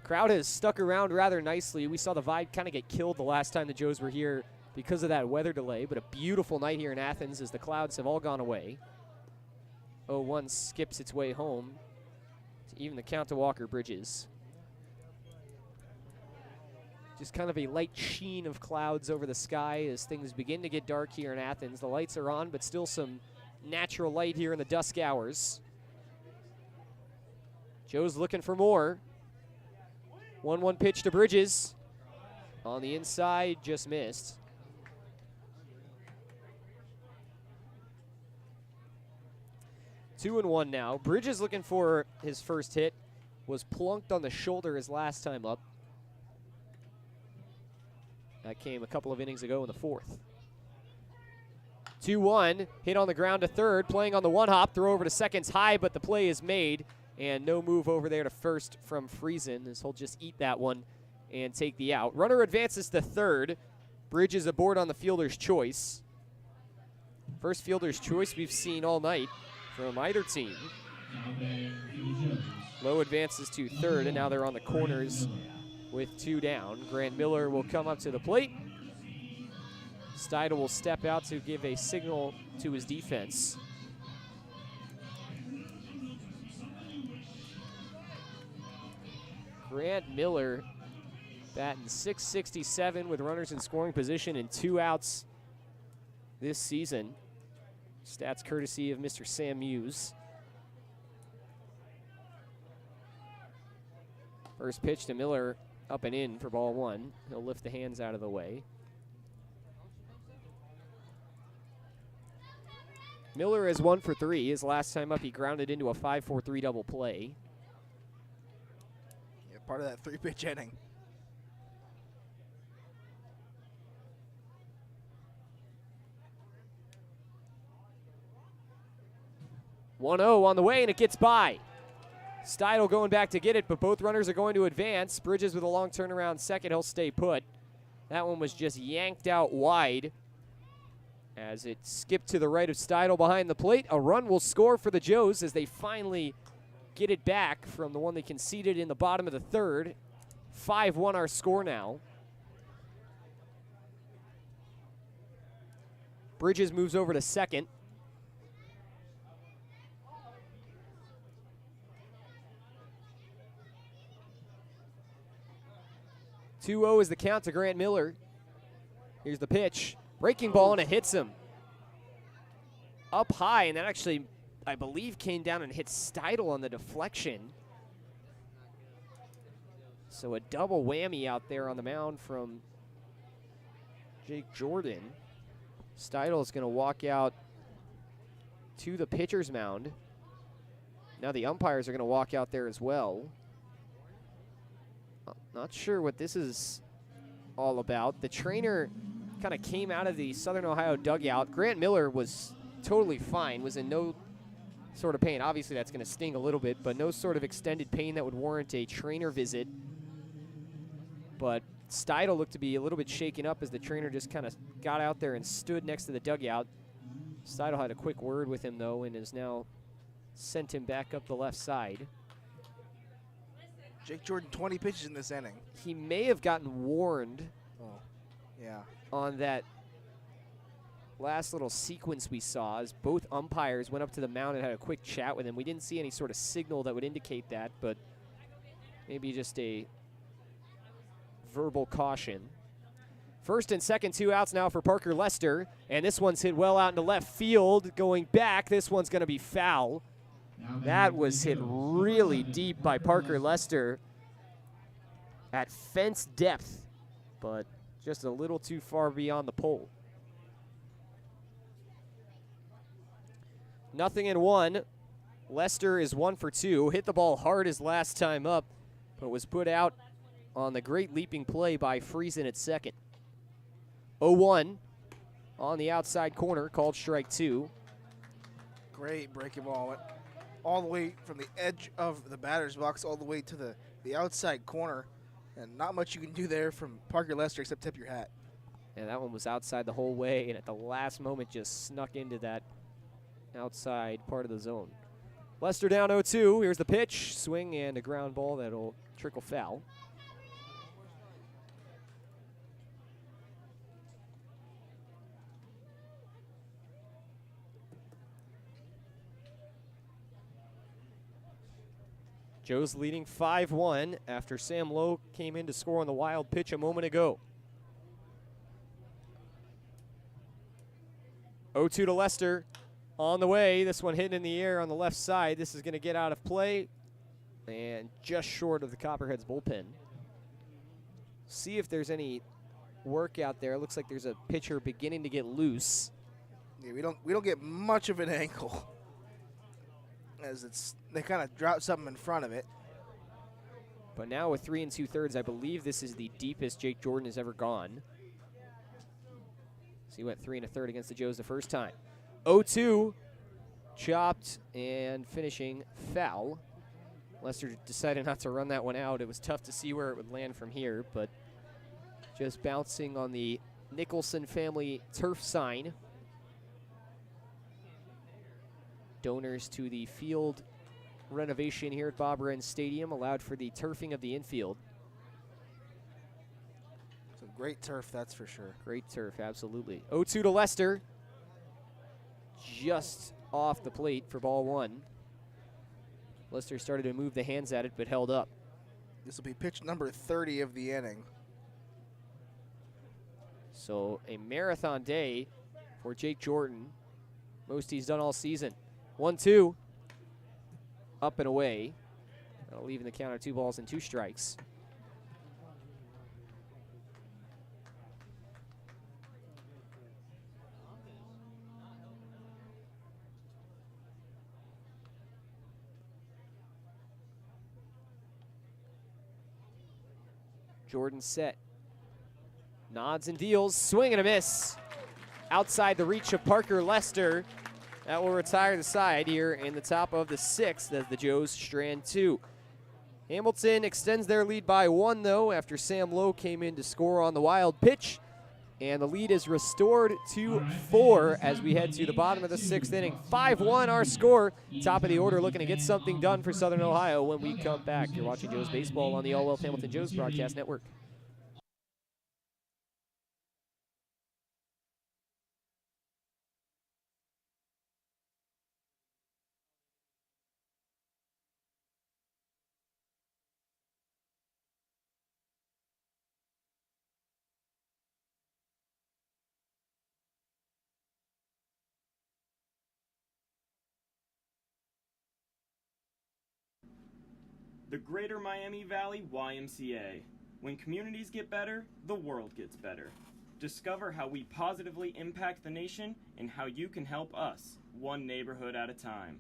Crowd has stuck around rather nicely. We saw the Vibe kind of get killed the last time the Joes were here because of that weather delay, but a beautiful night here in Athens as the clouds have all gone away. 0-1 skips its way home to even the count to Walker Bridges. Just kind of a light sheen of clouds over the sky as things begin to get dark here in Athens. The lights are on, but still some natural light here in the dusk hours. Joe's looking for more. 1-1 pitch to Bridges. On the inside, just missed. Two and one now. Bridges looking for his first hit. Was plunked on the shoulder his last time up. That came a couple of innings ago in the 4th. 2-1, hit on the ground to third, playing on the one hop, throw over to second's high, but the play is made, and no move over there to first from Friesen, as he'll just eat that one and take the out. Runner advances to third. Bridges aboard on the fielder's choice. First fielder's choice we've seen all night from either team. Low advances to third, and now they're on the corners with 2 down. Grant Miller will come up to the plate. Steidel will step out to give a signal to his defense. Grant Miller Batting .667 with runners in scoring position and 2 outs this season. Stats courtesy of Mr. Sam Muse. First pitch to Miller, up and in for ball 1. He'll lift the hands out of the way. Miller is 1 for 3. His last time up, he grounded into a 5-4-3 double play. Yeah, part of that 3-pitch inning. 1-0 on the way, and it gets by. Steidl going back to get it, but both runners are going to advance. Bridges with a long turnaround second. He'll stay put. That one was just yanked out wide as it skipped to the right of Steidl behind the plate. A run will score for the Joes as they finally get it back from the one they conceded in the bottom of the third. 5-1 our score now. Bridges moves over to second. .2-0 is the count to Grant Miller. Here's the pitch. Breaking ball, and it hits him up high, and that actually, I believe, came down and hit Steidl on the deflection. So a double whammy out there on the mound from Jake Jordan. Steidl is going to walk out to the pitcher's mound. Now the umpires are going to walk out there as well. Not sure what this is all about. The trainer kind of came out of the Southern Ohio dugout. Grant Miller was totally fine, was in no sort of pain. Obviously that's going to sting a little bit, but no sort of extended pain that would warrant a trainer visit. But Steidl looked to be a little bit shaken up as the trainer just kind of got out there and stood next to the dugout. Steidl had a quick word with him, though, and has now sent him back up the left side. Jake Jordan, 20 pitches in this inning. He may have gotten warned Yeah. on that last little sequence we saw as both umpires went up to the mound and had a quick chat with him. We didn't see any sort of signal that would indicate that, but maybe just a verbal caution. First and second, 2 outs now for Parker Lester, and this one's hit well out into left field. Going back, this one's going to be foul. That was hit really deep by Parker Lester at fence depth, but just a little too far beyond the pole. 0-1. Lester is 1 for 2. Hit the ball hard his last time up, but was put out on the great leaping play by Friesen at second. 0-1 on the outside corner, called strike 2. Great breaking ball. Went all the way from the edge of the batter's box all the way to the outside corner. And not much you can do there from Parker Lester except tip your hat. And that one was outside the whole way, and at the last moment just snuck into that outside part of the zone. Lester down 0-2. Here's the pitch. Swing and a ground ball that'll trickle foul. Joe's leading 5-1 after Sam Lowe came in to score on the wild pitch a moment ago. 0-2 to Lester on the way. This one hitting in the air on the left side. This is going to get out of play and just short of the Copperheads bullpen. See if there's any work out there. Looks like there's a pitcher beginning to get loose. Yeah, we don't get much of an angle as they kind of drop something in front of it. But now with 3 2/3, I believe this is the deepest Jake Jordan has ever gone. So he went 3 1/3 against the Joes the first time. 0-2, chopped and finishing foul. Lester decided not to run that one out. It was tough to see where it would land from here, but just bouncing on the Nicholson family turf sign. Donors to the field renovation here at Bob Wren Stadium allowed for the turfing of the infield. Some great turf, that's for sure. Great turf, absolutely. 0-2 to Lester. Just off the plate for ball 1. Lester started to move the hands at it, but held up. This will be pitch number 30 of the inning. So a marathon day for Jake Jordan. Most he's done all season. 1-2. Up and away. Leaving the counter 2 balls and 2 strikes. Jordan set. Nods and deals. Swing and a miss. Outside the reach of Parker Lester. That will retire the side here in the top of the 6th as the Joes strand 2. Hamilton extends their lead by 1, though, after Sam Lowe came in to score on the wild pitch. And the lead is restored to 4 as we head to the bottom of the 6th inning. 5-1 our score. Top of the order, looking to get something done for Southern Ohio when we come back. You're watching Joes Baseball on the All Wealth Hamilton Joes Broadcast Network. The Greater Miami Valley YMCA. When communities get better, the world gets better. Discover how we positively impact the nation and how you can help us, one neighborhood at a time.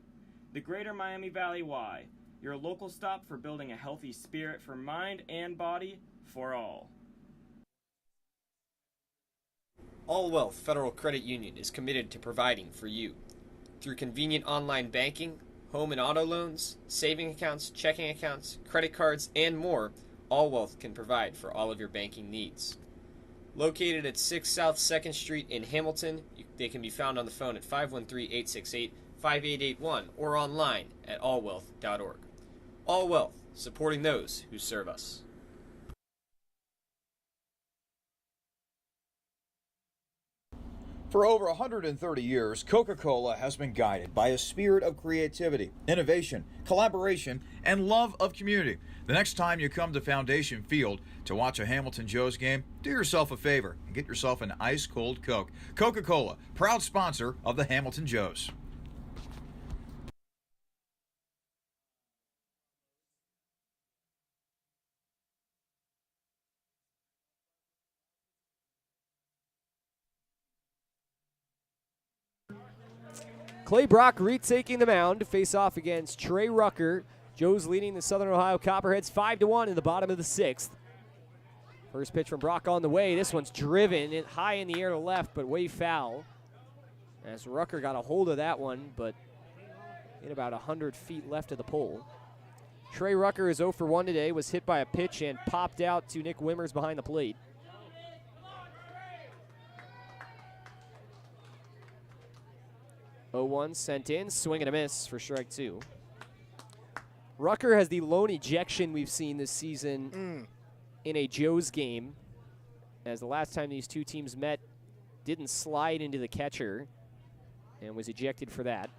The Greater Miami Valley Y, your local stop for building a healthy spirit for mind and body for all. All Wealth Federal Credit Union is committed to providing for you. Through convenient online banking, home and auto loans, saving accounts, checking accounts, credit cards, and more, All Wealth can provide for all of your banking needs. Located at 6 South 2nd Street in Hamilton, they can be found on the phone at 513-868-5881 or online at allwealth.org. All Wealth, supporting those who serve us. For over 130 years, Coca-Cola has been guided by a spirit of creativity, innovation, collaboration, and love of community. The next time you come to Foundation Field to watch a Hamilton Joes game, do yourself a favor and get yourself an ice-cold Coke. Coca-Cola, proud sponsor of the Hamilton Joes. Clay Brock retaking the mound to face off against Trey Rucker. Joe's leading the Southern Ohio Copperheads 5-1 in the bottom of the 6th. First pitch from Brock on the way. This one's driven high in the air to left, but way foul. As Rucker got a hold of that one, but in about 100 feet left of the pole. Trey Rucker is 0 for 1 today, was hit by a pitch and popped out to Nick Wimmers behind the plate. Oh-1 sent in, swing and a miss for strike 2. Rucker has the lone ejection we've seen this season in a Joes game, as the last time these two teams met, didn't slide into the catcher and was ejected for that.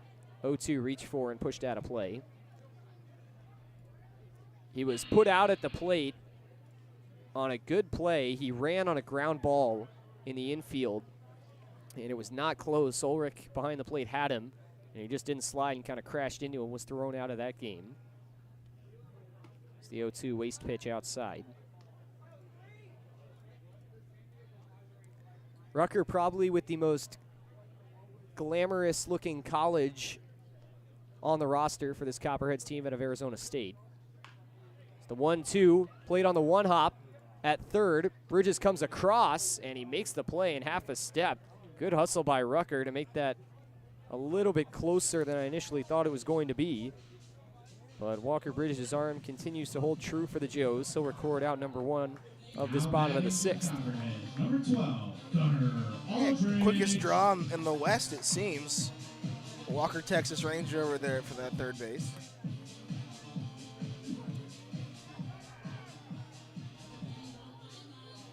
0-2 reach for and pushed out of play. He was put out at the plate on a good play. He ran on a ground ball in the infield, and it was not close. Ulrich behind the plate had him, and he just didn't slide and kind of crashed into him, was thrown out of that game. It's the 0-2 waste pitch outside. Rucker probably with the most glamorous looking college on the roster for this Copperheads team out of Arizona State. It's the 1-2, played on the one hop at third. Bridges comes across, and he makes the play in half a step. Good hustle by Rucker to make that a little bit closer than I initially thought it was going to be. But Walker Bridges' arm continues to hold true for the Joes. He'll record out number 1 of this bottom of the 6th. Number 12, Gunner. Quickest draw in the West, it seems. Walker, Texas Ranger over there for that third base.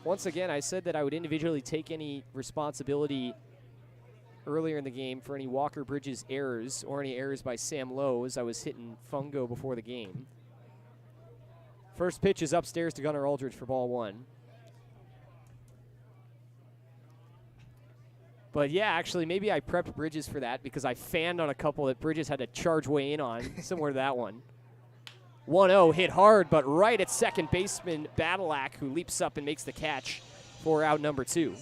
Once again, I said that I would individually take any responsibility earlier in the game for any Walker Bridges errors or any errors by Sam Lowe as I was hitting fungo before the game. First pitch is upstairs to Gunnar Aldridge for ball 1. But yeah, actually, maybe I prepped Bridges for that because I fanned on a couple that Bridges had to charge way in on, similar to that one. 1-0 hit hard, but right at second baseman Badalak, who leaps up and makes the catch for out number 2.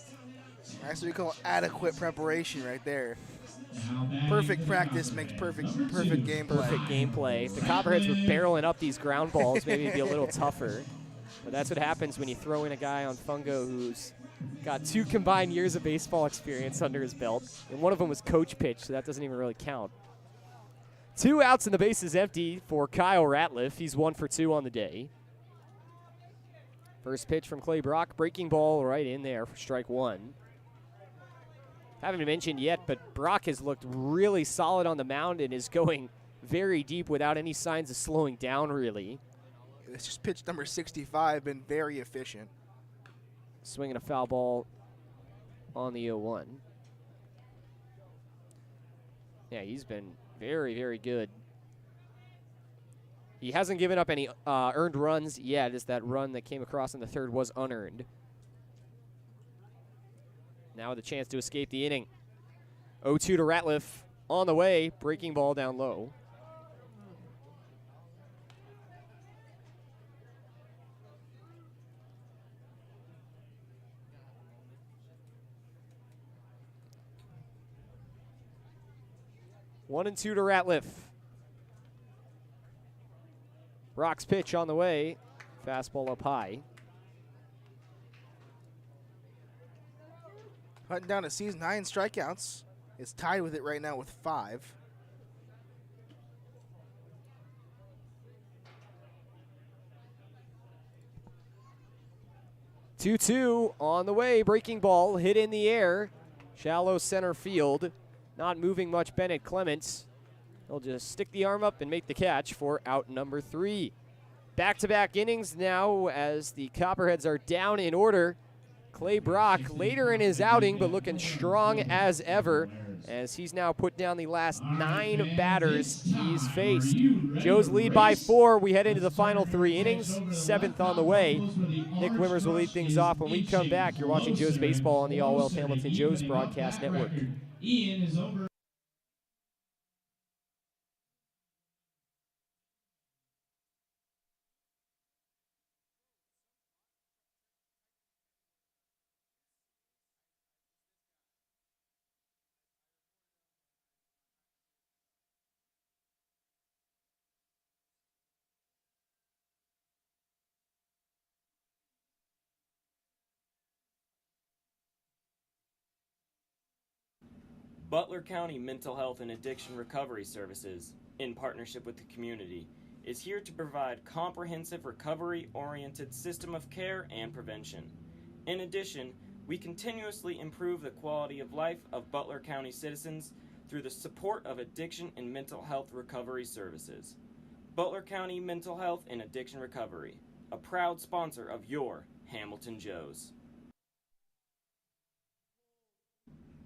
That's what we call adequate preparation right there. Perfect practice makes perfect gameplay. Perfect gameplay. If the Copperheads were barreling up these ground balls, maybe it'd be a little tougher. But that's what happens when you throw in a guy on Fungo who's got 2 combined years of baseball experience under his belt. And one of them was coach pitch, so that doesn't even really count. 2 outs and the base is empty for Kyle Ratliff. He's 1 for 2 on the day. First pitch from Clay Brock. Breaking ball right in there for strike 1. Haven't mentioned yet, but Brock has looked really solid on the mound and is going very deep without any signs of slowing down, really. It's just pitch number 65, been very efficient. Swinging a foul ball on the 0-1. Yeah, he's been very, very good. He hasn't given up any earned runs yet. Just that run that came across in the third was unearned. Now with a chance to escape the inning. 0-2 to Ratliff on the way. Breaking ball down low. One and 2 to Ratliff. Brock's pitch on the way. Fastball up high. Hunting down to season 9 strikeouts. It's tied with it right now with 5. Two on the way. Breaking ball hit in the air. Shallow center field. Not moving much, Bennett Clements. He'll just stick the arm up and make the catch for out number 3. Back-to-back innings now as the Copperheads are down in order. Clay Brock later in his outing, but looking strong as ever, as he's now put down the last 9 batters he's faced. Joe's lead by 4. We head into the final 3 innings, 7th on the way. Nick Wimmers will lead things off. When we come back, you're watching Joe's Baseball on the All Wealth Hamilton Joe's Broadcast Network. Ian is over. Butler County Mental Health and Addiction Recovery Services, in partnership with the community, is here to provide comprehensive recovery-oriented system of care and prevention. In addition, we continuously improve the quality of life of Butler County citizens through the support of addiction and mental health recovery services. Butler County Mental Health and Addiction Recovery, a proud sponsor of your Hamilton Joes.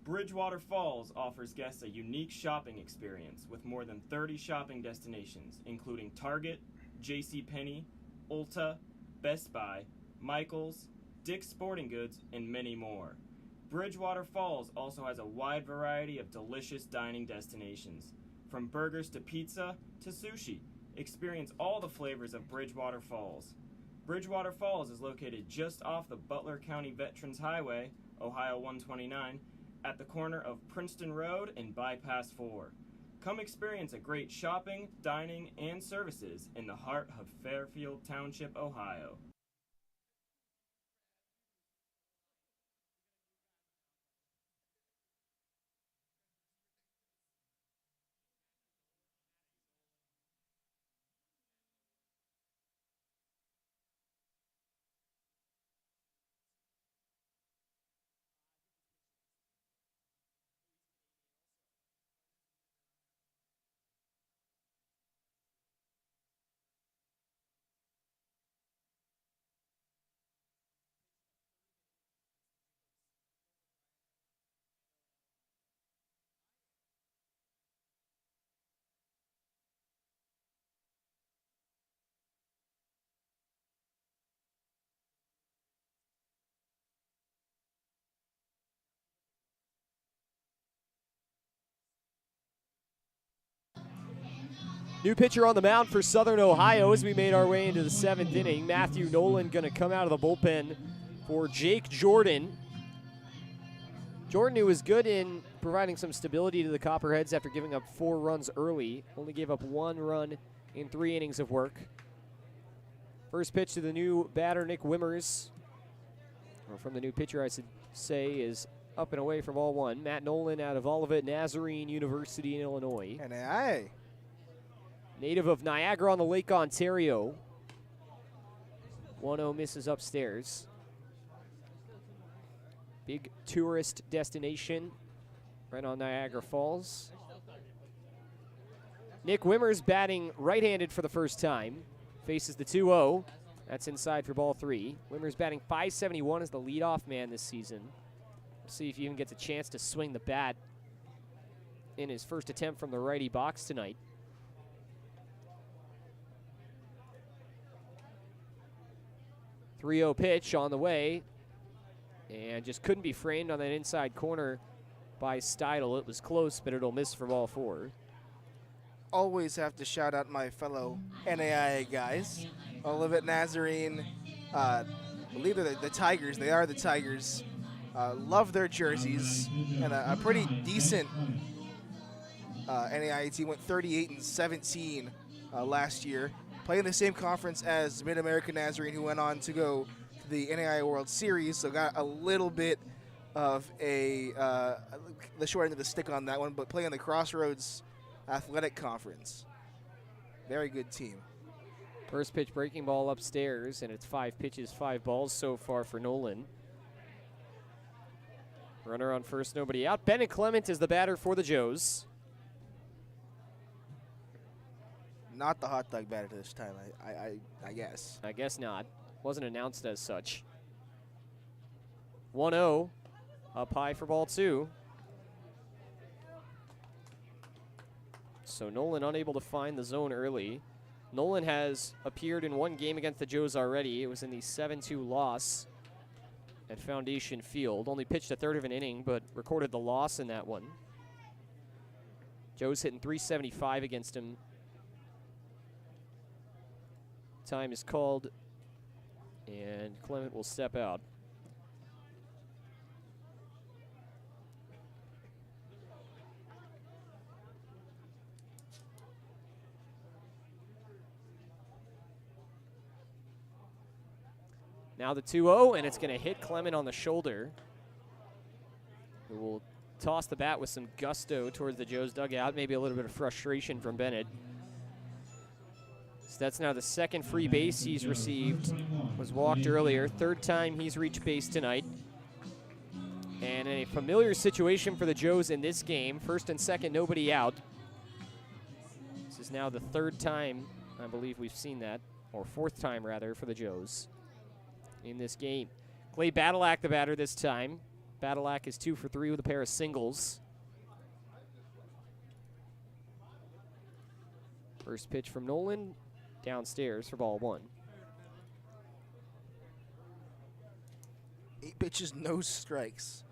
Bridgewater Falls offers guests a unique shopping experience with more than 30 shopping destinations, including Target, JCPenney, Ulta, Best Buy, Michaels, Dick's Sporting Goods, and many more. Bridgewater Falls also has a wide variety of delicious dining destinations. From burgers to pizza to sushi, experience all the flavors of Bridgewater Falls. Bridgewater Falls is located just off the Butler County Veterans Highway, Ohio 129, at the corner of Princeton Road and Bypass 4. Come experience a great shopping, dining, and services in the heart of Fairfield Township, Ohio. New pitcher on the mound for Southern Ohio as we made our way into the 7th inning. Matthew Nolan going to come out of the bullpen for Jake Jordan. Jordan, who was good in providing some stability to the Copperheads after giving up 4 runs early, only gave up 1 run in 3 innings of work. First pitch to the new batter, Nick Wimmers, or from the new pitcher, I should say, is up and away from ball 1. Matt Nolan out of Olivet Nazarene University in Illinois. NAI. Native of Niagara-on-the-Lake, Ontario. 1-0 misses upstairs. Big tourist destination right on Niagara Falls. Nick Wimmers batting right-handed for the first time. Faces the 2-0. That's inside for ball 3. Wimmers batting .571 as the leadoff man this season. We'll see if he even gets a chance to swing the bat in his first attempt from the righty box tonight. 3-0 pitch on the way, and just couldn't be framed on that inside corner by Steidel. It was close, but it'll miss for ball 4. Always have to shout out my fellow NAIA guys. Olivet Nazarene, believe they're the Tigers. They are the Tigers. Love their jerseys, and a pretty decent NAIA team. Went 38-17 last year. Playing the same conference as Mid-American Nazarene, who went on to go to the NAIA World Series, so got a little bit of the short end of the stick on that one, but playing the Crossroads Athletic Conference. Very good team. First pitch breaking ball upstairs, and it's 5 pitches, 5 balls so far for Nolan. Runner on first, nobody out. Bennett Clement is the batter for the Joes. Not the hot dog batter this time, I guess. I guess not. Wasn't announced as such. 1-0, up high for ball 2. So Nolan unable to find the zone early. Nolan has appeared in 1 game against the Joes already. It was in the 7-2 loss at Foundation Field. Only pitched a third of an inning, but recorded the loss in that one. Joes hitting .375 against him. Time is called, and Clement will step out. Now the 2-0, and it's going to hit Clement on the shoulder, who will toss the bat with some gusto towards the Joes dugout. Maybe a little bit of frustration from Bennett. So that's now the 2nd free base he's received. Was walked earlier. 3rd time he's reached base tonight. And a familiar situation for the Joes in this game. 1st and 2nd, nobody out. This is now the 3rd time I believe we've seen that, or 4th time rather, for the Joes in this game. Clay Badalak the batter this time. Badalak is 2 for 3 with a pair of singles. First pitch from Nolan, downstairs for ball 1. 8 pitches, no strikes.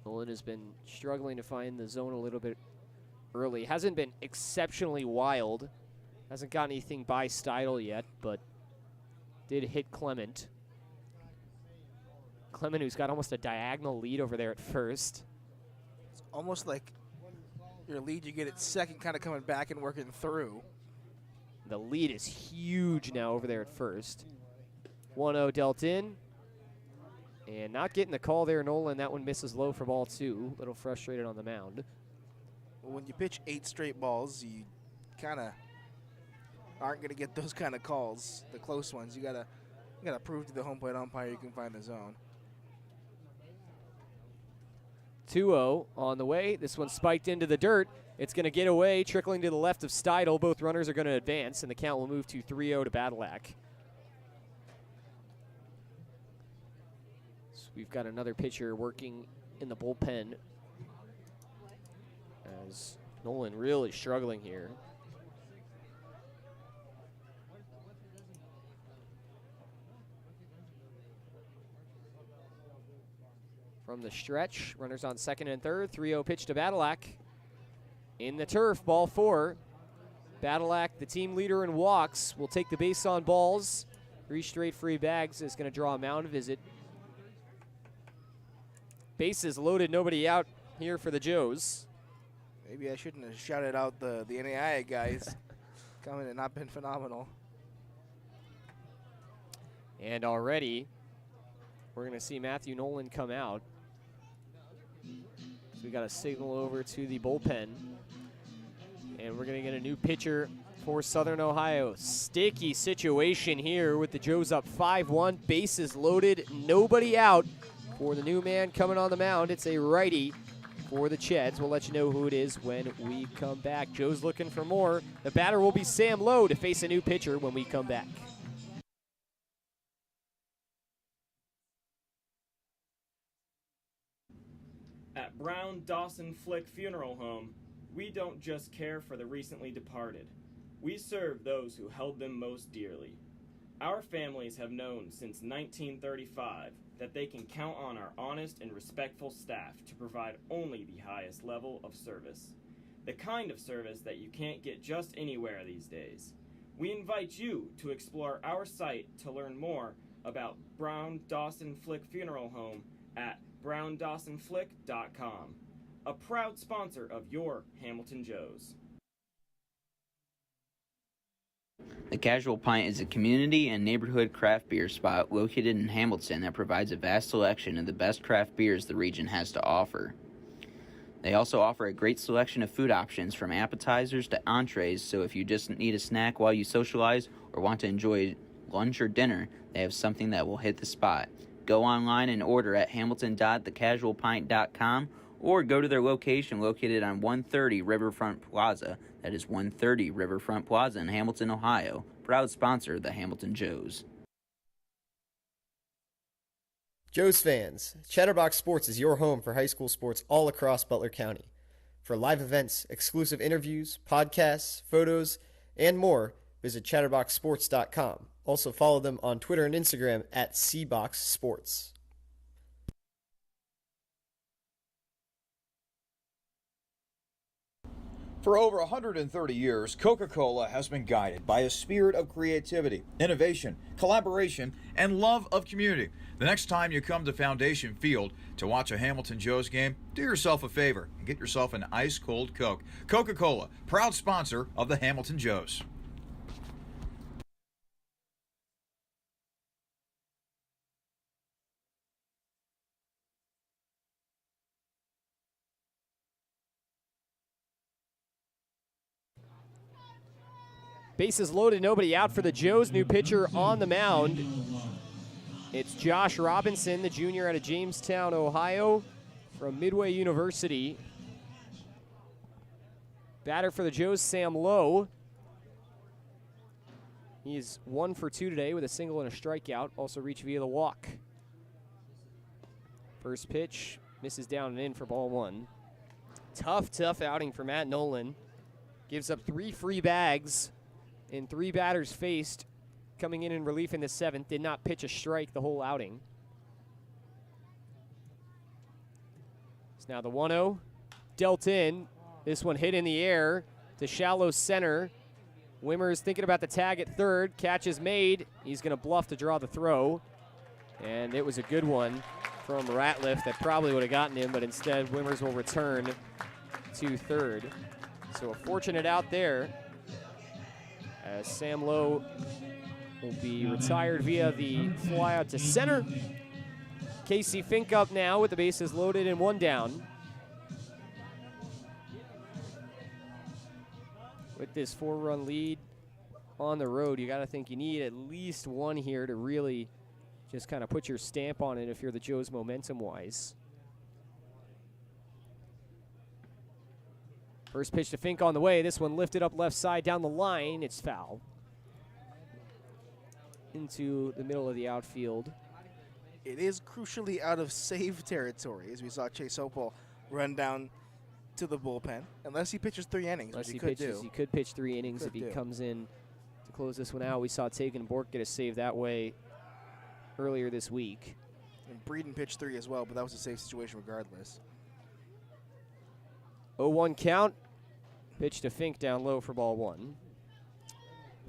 Nolan has been struggling to find the zone a little bit early. Hasn't been exceptionally wild. Hasn't got anything by Steidel yet, but did hit Clement. Clement, who's got almost a diagonal lead over there at first. It's almost like your lead you get at second kind of coming back and working through. The lead is huge now over there at first. 1-0 dealt in. And not getting the call there, Nolan. That one misses low for ball 2. A little frustrated on the mound. Well, when you pitch 8 straight balls, you kind of aren't going to get those kind of calls, the close ones. You gotta prove to the home plate umpire you can find the zone. 2-0 on the way. This one spiked into the dirt. It's going to get away, trickling to the left of Steidel. Both runners are going to advance, and the count will move to 3-0 to Badalak. So we've got another pitcher working in the bullpen as Nolan really struggling here. From the stretch, runners on 2nd and 3rd. 3-0 pitch to Badalak. in the turf, ball 4. Battle Act, the team leader in walks, will take the base on balls. 3 straight free bags is going to draw a mound visit. Bases loaded, nobody out here for the Joes. Maybe I shouldn't have shouted out the NAIA guys. Coming and not been phenomenal. And already, we're going to see Matthew Nolan come out. So we got a signal over to the bullpen. And we're going to get a new pitcher for Southern Ohio. Sticky situation here with the Joes up 5-1. Bases loaded, nobody out for the new man coming on the mound. It's a righty for the Cheds. We'll let you know who it is when we come back. Joe's looking for more. The batter will be Sam Lowe to face a new pitcher when we come back. At Brown Dawson Flick Funeral Home, we don't just care for the recently departed. We serve those who held them most dearly. Our families have known since 1935 that they can count on our honest and respectful staff to provide only the highest level of service. The kind of service that you can't get just anywhere these days. We invite you to explore our site to learn more about Brown Dawson Flick Funeral Home at browndawsonflick.com, a proud sponsor of your Hamilton Joes. The Casual Pint is a community and neighborhood craft beer spot located in Hamilton that provides a vast selection of the best craft beers the region has to offer. They also offer a great selection of food options from appetizers to entrees, so if you just need a snack while you socialize or want to enjoy lunch or dinner, they have something that will hit the spot. Go online and order at hamilton.thecasualpint.com or go to their location located on 130 Riverfront Plaza. That is 130 Riverfront Plaza in Hamilton, Ohio. Proud sponsor of the Hamilton Joes. Joes fans, Chatterbox Sports is your home for high school sports all across Butler County. For live events, exclusive interviews, podcasts, photos, and more, visit chatterboxsports.com. Also follow them on Twitter and Instagram at CBoxSports. For over 130 years, Coca-Cola has been guided by a spirit of creativity, innovation, collaboration, and love of community. The next time you come to Foundation Field to watch a Hamilton Joes game, do yourself a favor and get yourself an ice-cold Coke. Coca-Cola, proud sponsor of the Hamilton Joes. Bases loaded, nobody out for the Joes. New pitcher on the mound. It's Josh Robinson, the junior out of Jamestown, Ohio, from Midway University. Batter for the Joes, Sam Lowe. He's 1 for 2 today with a single and a strikeout. Also reached via the walk. First pitch, misses down and in for ball 1. Tough outing for Matt Nolan. Gives up 3 free bags in 3 batters faced. Coming in relief in the 7th. Did not pitch a strike the whole outing. It's now the 1-0. Dealt in. This one hit in the air to shallow center. Wimmer's thinking about the tag at third. Catch is made. He's going to bluff to draw the throw. And it was a good one from Ratliff that probably would have gotten him, but instead Wimmers will return to third. So a fortunate out there as Sam Lowe will be retired via the fly out to center. Casey Fink up now with the bases loaded and 1 down. With this 4-run lead on the road, you got to think you need at least 1 here to really just kind of put your stamp on it if you're the Joes momentum-wise. First pitch to Fink on the way. This one lifted up left side down the line. It's foul. Into the middle of the outfield. It is crucially out of save territory, as we saw Chase Hopewell run down to the bullpen. Unless he pitches 3 innings, Unless which he pitches, he could pitch 3 innings if he comes in to close this one out. We saw Tegan Bork get a save that way earlier this week. And Breeden pitched 3 as well, but that was a safe situation regardless. 0-1 count Pitch to Fink down low for ball 1.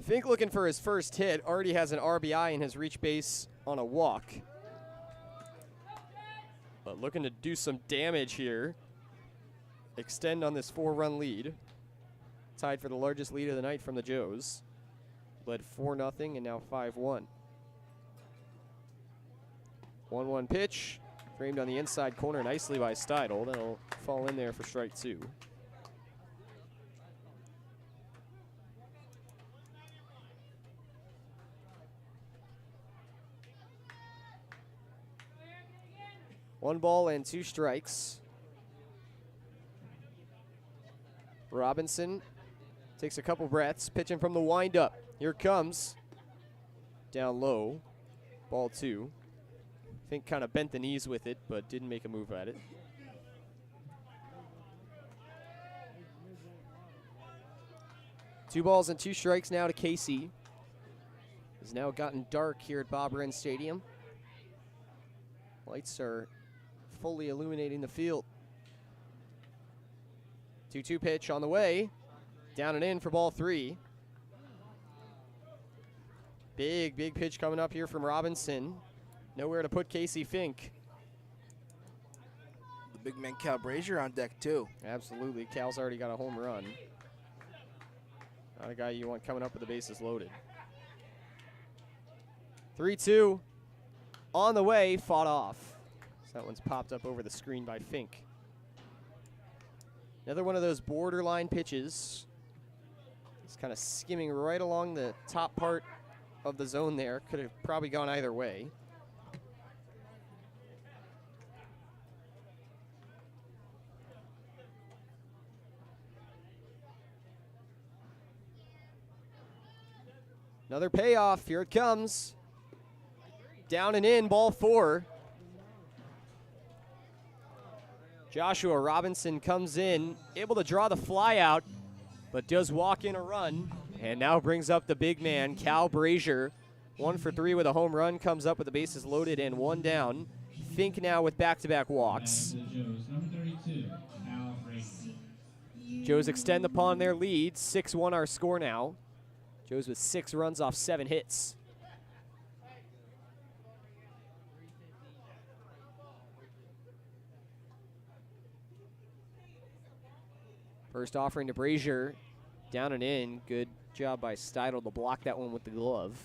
Fink looking for his first hit. Already has an RBI in his reach base on a walk. But looking to do some damage here. Extend on this 4-run lead. Tied for the largest lead of the night from the Joes. Led 4-0 and now 5-1. 1-1 pitch. Framed on the inside corner nicely by Steidel. That'll fall in there for strike 2. One ball and 2 strikes. Robinson takes a couple breaths, pitching from the windup. Here it comes. Down low. Ball 2. Fink kind of bent the knees with it, but didn't make a move at it. Two balls and 2 strikes now to Casey. It's now gotten dark here at Bob Wren Stadium. Lights are fully illuminating the field. 2-2 pitch on the way. Down and in for ball 3. Big pitch coming up here from Robinson. Nowhere to put Casey Fink. The big man Cal Brazier on deck too. Absolutely. Cal's already got a home run. Not a guy you want coming up with the bases loaded. 3-2. On the way, fought off. So that one's popped up over the screen by Fink. Another one of those borderline pitches. It's kind of skimming right along the top part of the zone there. Could have probably gone either way. Another payoff. Here it comes. Down and in, ball 4. Joshua Robinson comes in, able to draw the fly out, but does walk in a run, and now brings up the big man, Cal Brazier. 1 for 3 with a home run, comes up with the bases loaded and 1 down. Fink now with back-to-back walks. Joes extend upon their lead, 6-1 our score now. Joes with 6 runs off 7 hits. First offering to Brazier, down and in. Good job by Steidel to block that one with the glove.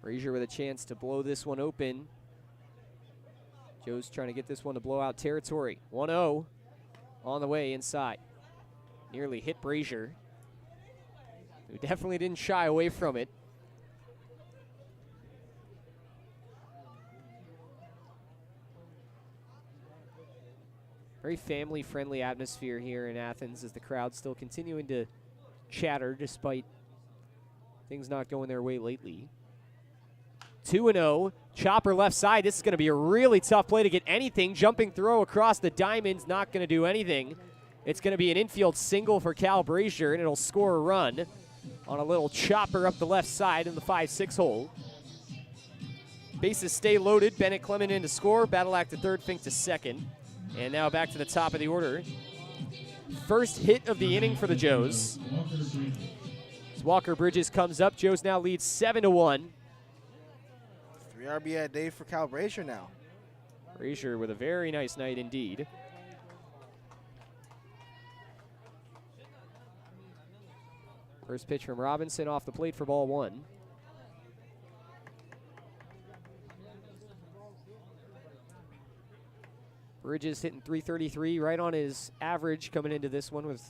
Brazier with a chance to blow this one open. Joe's trying to get this one to blow out territory. 1-0 on the way inside. Nearly hit Brazier, who definitely didn't shy away from it. Very family-friendly atmosphere here in Athens as the crowd's still continuing to chatter despite things not going their way lately. 2-0, chopper left side. This is going to be a really tough play to get anything. Jumping throw across the diamond's not going to do anything. It's going to be an infield single for Cal Brazier, and it'll score a run on a little chopper up the left side in the 5-6 hole. Bases stay loaded. Bennett Clement in to score. Badalak to third, Fink to second. And now back to the top of the order. First hit of the inning for the Joes. As Walker Bridges comes up, Joes now leads 7-1. 3 RBI day for Cal Brazier now. Brazier with a very nice night indeed. First pitch from Robinson off the plate for ball 1. Bridges hitting .333, right on his average coming into this one with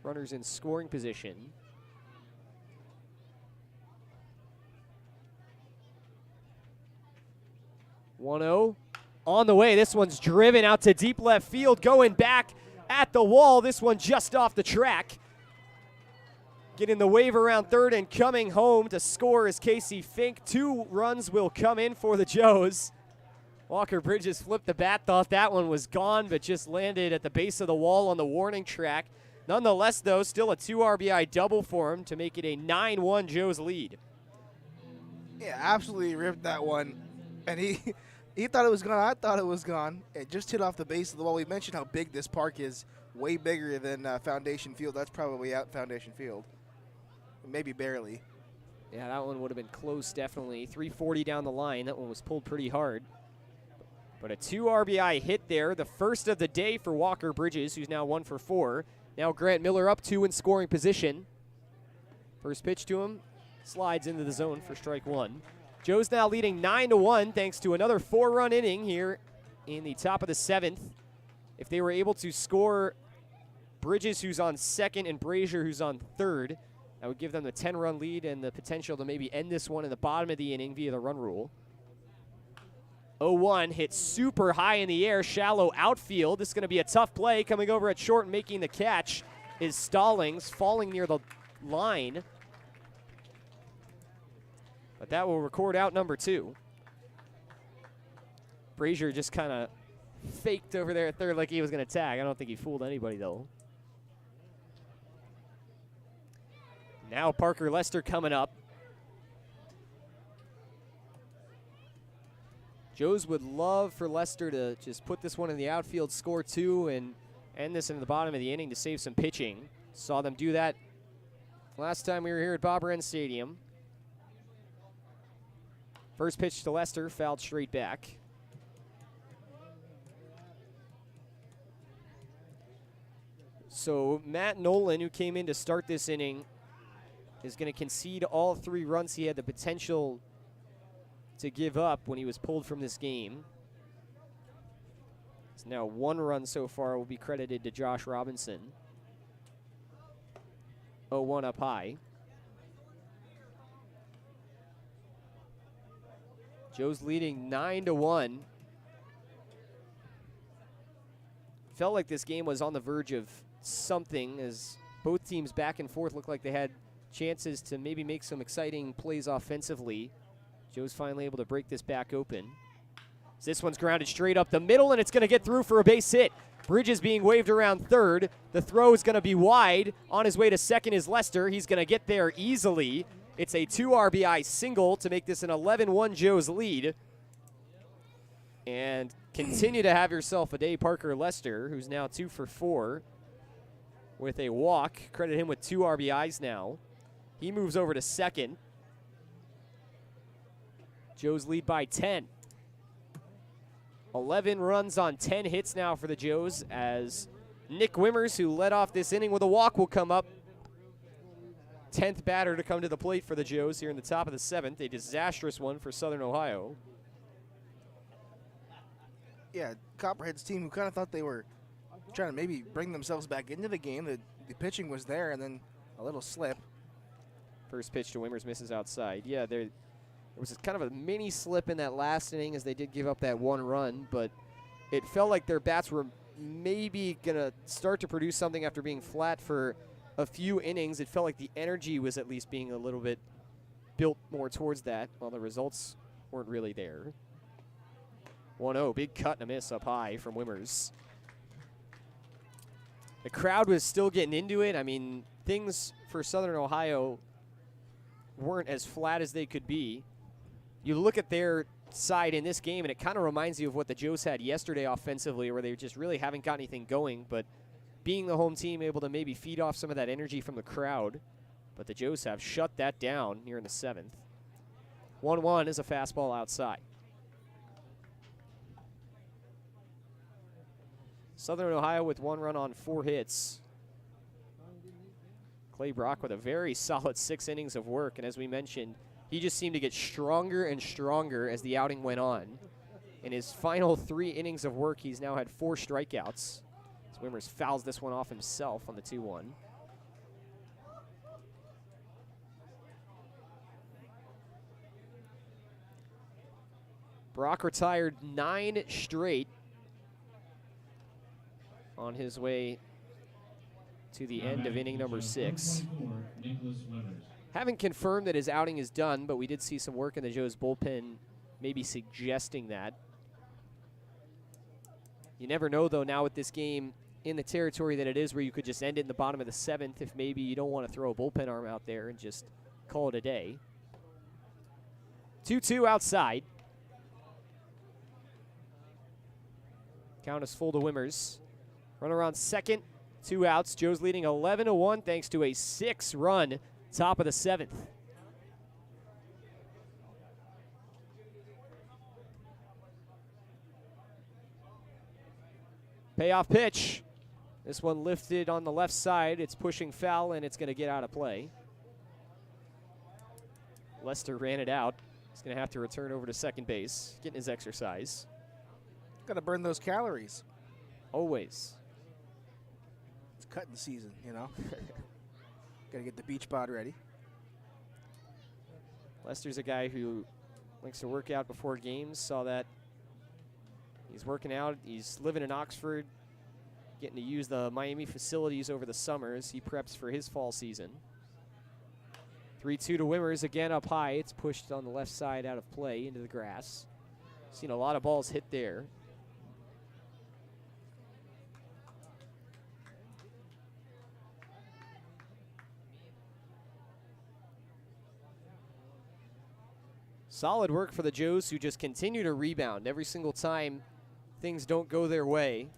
runners in scoring position. .1-0 on the way. This one's driven out to deep left field, going back at the wall. This one just off the track. Getting the wave around third and coming home to score is Casey Fink. 2 runs will come in for the Joes. Walker Bridges flipped the bat, thought that one was gone, but just landed at the base of the wall on the warning track. Nonetheless, though, still a 2 RBI double for him to make it a 9-1 Joe's lead. Yeah, absolutely ripped that one. And he thought it was gone. I thought it was gone. It just hit off the base of the wall. We mentioned how big this park is. Way bigger than Foundation Field. That's probably out Foundation Field. Maybe barely. Yeah, that one would have been close, definitely. 340 down the line. That one was pulled pretty hard. But a 2 RBI hit there, the first of the day for Walker Bridges, who's now 1 for 4. Now Grant Miller up 2 in scoring position. First pitch to him, slides into the zone for strike 1. Joe's now leading 9-1 thanks to another 4-run inning here in the top of the 7th. If they were able to score Bridges, who's on 2nd, and Brazier, who's on 3rd, that would give them the 10-run lead and the potential to maybe end this one in the bottom of the inning via the run rule. 0-1 hit super high in the air, shallow outfield. This is going to be a tough play. Coming over at short and making the catch is Stallings, falling near the line. But that will record out number 2. Brazier just kind of faked over there at third like he was going to tag. I don't think he fooled anybody, though. Now Parker Lester coming up. Joes would love for Lester to just put this one in the outfield, score 2, and end this in the bottom of the inning to save some pitching. Saw them do that last time we were here at Bob Wren Stadium. First pitch to Lester, fouled straight back. So Matt Nolan, who came in to start this inning, is going to concede all 3 runs he had the potential to give up when he was pulled from this game. It's now 1 run so far will be credited to Josh Robinson. 0-1 up high. Joe's leading 9-1. Felt like this game was on the verge of something as both teams back and forth looked like they had chances to maybe make some exciting plays offensively. Joe's finally able to break this back open. So this one's grounded straight up the middle, and it's going to get through for a base hit. Bridges being waved around 3rd. The throw is going to be wide. On his way to 2nd is Lester. He's going to get there easily. It's a 2 RBI single to make this an 11-1 Joe's lead. And continue to have yourself a day, Parker Lester, who's now 2 for 4 with a walk. Credit him with 2 RBIs now. He moves over to 2nd. Joes lead by 10. 11 runs on 10 hits now for the Joes as Nick Wimmers, who led off this inning with a walk, will come up. 10th batter to come to the plate for the Joes here in the top of the 7th. A disastrous one for Southern Ohio. Yeah, Copperheads team who kind of thought they were trying to maybe bring themselves back into the game. The pitching was there, and then a little slip. First pitch to Wimmers misses outside. Yeah, there was kind of a mini slip in that last inning as they did give up that 1 run, but it felt like their bats were maybe going to start to produce something after being flat for a few innings. It felt like the energy was at least being a little bit built more towards that, while the results weren't really there. 1-0, big cut and a miss up high from Wimmers. The crowd was still getting into it. I mean, things for Southern Ohio weren't as flat as they could be. You look at their side in this game, and it kind of reminds you of what the Joes had yesterday offensively, where they just really haven't got anything going, but being the home team, able to maybe feed off some of that energy from the crowd. But the Joes have shut that down here in the 7th. 1-1 is a fastball outside. Southern Ohio with 1 run on 4 hits. Clay Brock with a very solid 6 innings of work, and as we mentioned, he just seemed to get stronger and stronger as the outing went on. In his final 3 innings of work, he's now had 4 strikeouts. Wimmers fouls this one off himself on the 2-1. Brock retired 9 straight on his way to the end of inning number 6. Haven't confirmed that his outing is done, but we did see some work in the Joes bullpen maybe suggesting that. You never know, though, now with this game in the territory that it is where you could just end it in the bottom of the 7th if maybe you don't want to throw a bullpen arm out there and just call it a day. 2-2 outside. Count is full to Wimmers. Runner on second, 2 outs. Joe's leading 11-1 thanks to a 6-run top of the 7th. Payoff pitch. This one lifted on the left side. It's pushing foul, and it's going to get out of play. Lester ran it out. He's going to have to return over to second base, getting his exercise. Got to burn those calories. Always. It's cutting season, you know. Got to get the beach bod ready. Lester's a guy who likes to work out before games. Saw that. He's working out. He's living in Oxford, getting to use the Miami facilities over the summer as he preps for his fall season. 3-2 to Wimmers, again up high. It's pushed on the left side out of play into the grass. Seen a lot of balls hit there. Solid work for the Joes, who just continue to rebound every single time things don't go their way.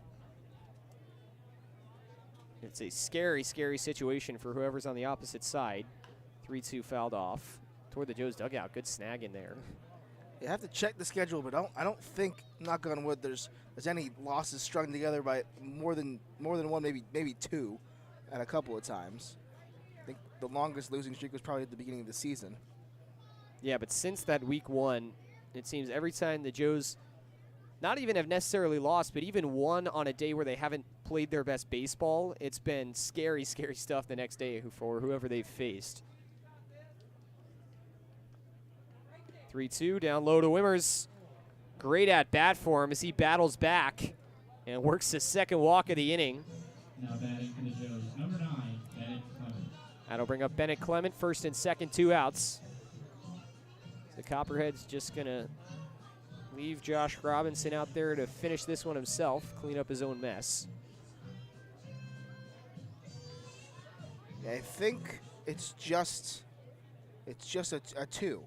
It's a scary, scary situation for whoever's on the opposite side. 3-2 fouled off toward the Joes dugout. Good snag in there. You have to check the schedule, but I don't think, knock on wood, there's any losses strung together by more than one, maybe two, at a couple of times. I think the longest losing streak was probably at the beginning of the season. Yeah, but since that week 1, it seems every time the Joes not even have necessarily lost, but even won on a day where they haven't played their best baseball, it's been scary, scary stuff the next day for whoever they've faced. 3-2, down low to Wimmers. Great at bat for him as he battles back and works his second walk of the inning. Now batting for the Joes, number 9, Bennett Clement. That'll bring up Bennett Clement, first and second, 2 outs. The Copperheads just going to leave Josh Robinson out there to finish this one himself, clean up his own mess. Yeah, I think it's just a 2.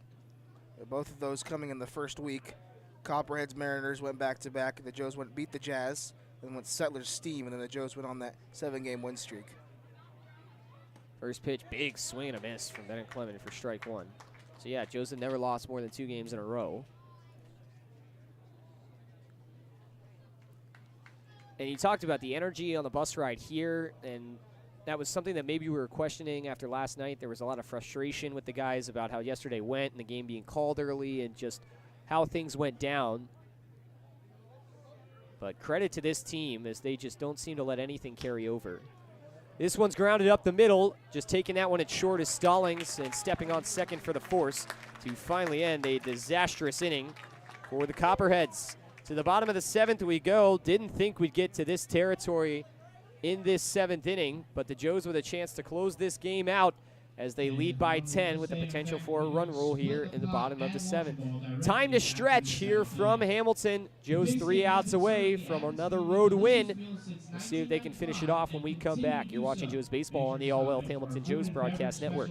Both of those coming in the first week. Copperheads Mariners went back-to-back. The Joes beat the Jazz, and went Settlers Steam, and then the Joes went on that 7-game win streak. First pitch, big swing and a miss from Bennett Clement for strike 1. So yeah, Joes have never lost more than 2 games in a row. And you talked about the energy on the bus ride here, and that was something that maybe we were questioning after last night. There was a lot of frustration with the guys about how yesterday went and the game being called early and just how things went down. But credit to this team as they just don't seem to let anything carry over. This one's grounded up the middle, just taking that one at short as Stallings and stepping on second for the force to finally end a disastrous inning for the Copperheads. To the bottom of the 7th we go. Didn't think we'd get to this territory in this 7th inning, but the Joes with a chance to close this game out as they lead by 10 with the potential for a run rule here in the bottom of the 7th. Time to stretch here from Hamilton. Joes 3 outs away from another road win. We'll see if they can finish it off when we come back. You're watching Joes Baseball on the All Wealth Hamilton Joes Broadcast Network.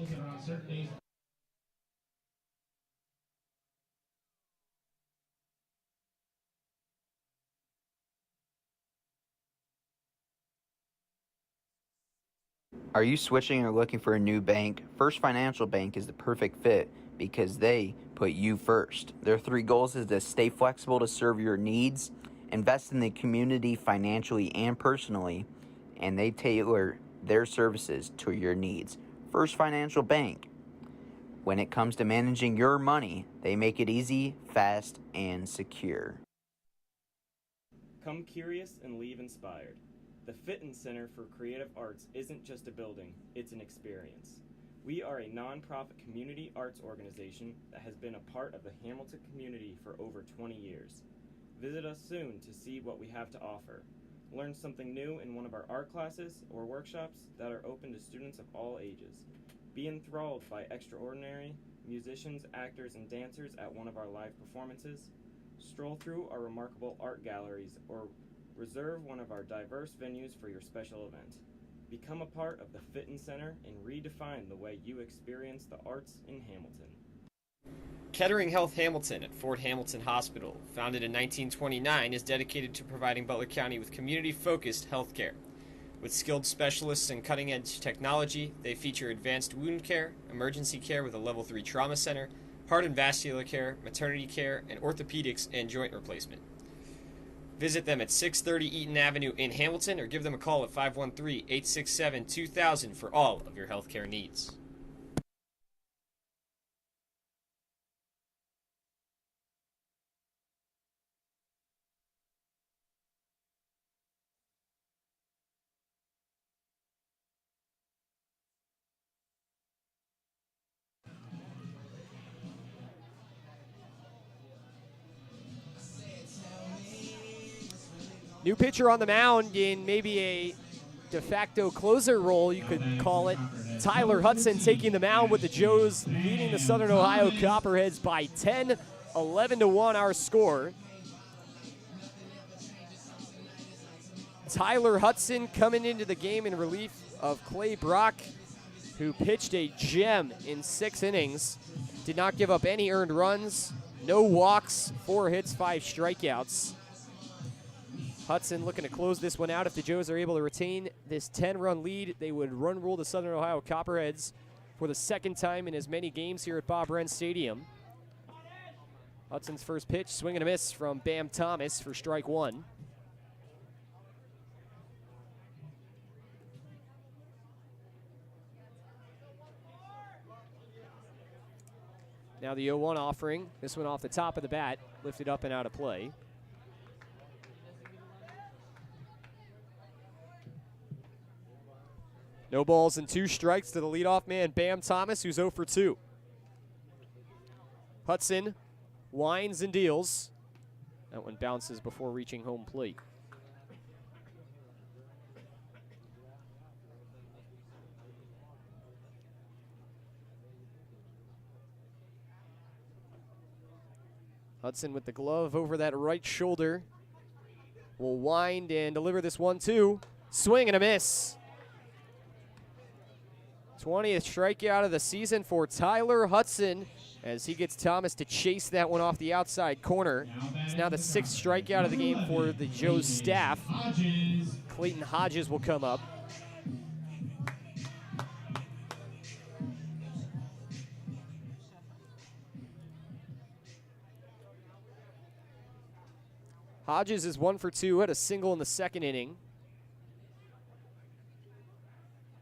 Are you switching or looking for a new bank? First Financial Bank is the perfect fit because they put you first. Their 3 goals is to stay flexible to serve your needs, invest in the community financially and personally, and they tailor their services to your needs. First Financial Bank. When it comes to managing your money, they make it easy, fast, and secure. Come curious and leave inspired. The Fitton Center for Creative Arts isn't just a building, it's an experience. We are a nonprofit community arts organization that has been a part of the Hamilton community for over 20 years. Visit us soon to see what we have to offer. Learn something new in one of our art classes or workshops that are open to students of all ages. Be enthralled by extraordinary musicians, actors, and dancers at one of our live performances. Stroll through our remarkable art galleries or Reserve one of our diverse venues for your special event. Become a part of the Fitness Center and redefine the way you experience the arts in Hamilton. Kettering Health Hamilton at Fort Hamilton Hospital, founded in 1929, is dedicated to providing Butler County with community-focused health care. With skilled specialists and cutting-edge technology, they feature advanced wound care, emergency care with a Level 3 trauma center, heart and vascular care, maternity care, and orthopedics and joint replacement. Visit them at 630 Eaton Avenue in Hamilton or give them a call at 513-867-2000 for all of your healthcare needs. New pitcher on the mound in maybe a de facto closer role, you could call it. Tyler Hudson taking the mound with the Joes, leading the Southern Ohio Copperheads by 10, 11-1 our score. Tyler Hudson coming into the game in relief of Clay Brock, who pitched a gem in 6 innings. Did not give up any earned runs, no walks, 4 hits, 5 strikeouts. Hudson looking to close this one out. If the Joes are able to retain this 10-run lead, they would run rule the Southern Ohio Copperheads for the second time in as many games here at Bob Wren Stadium. Hudson's first pitch, swing and a miss from Bam Thomas for strike 1. Now the 0-1 offering. This one off the top of the bat, lifted up and out of play. No balls and 2 strikes to the leadoff man, Bam Thomas, who's 0 for 2. Hudson winds and deals. That one bounces before reaching home plate. Hudson with the glove over that right shoulder. Will wind and deliver this 1-2. Swing and a miss. 20th strikeout of the season for Tyler Hudson as he gets Thomas to chase that one off the outside corner. It's now the 6th strikeout of the game for the Joes staff. Clayton Hodges will come up. Hodges is 1 for 2, had a single in the 2nd inning.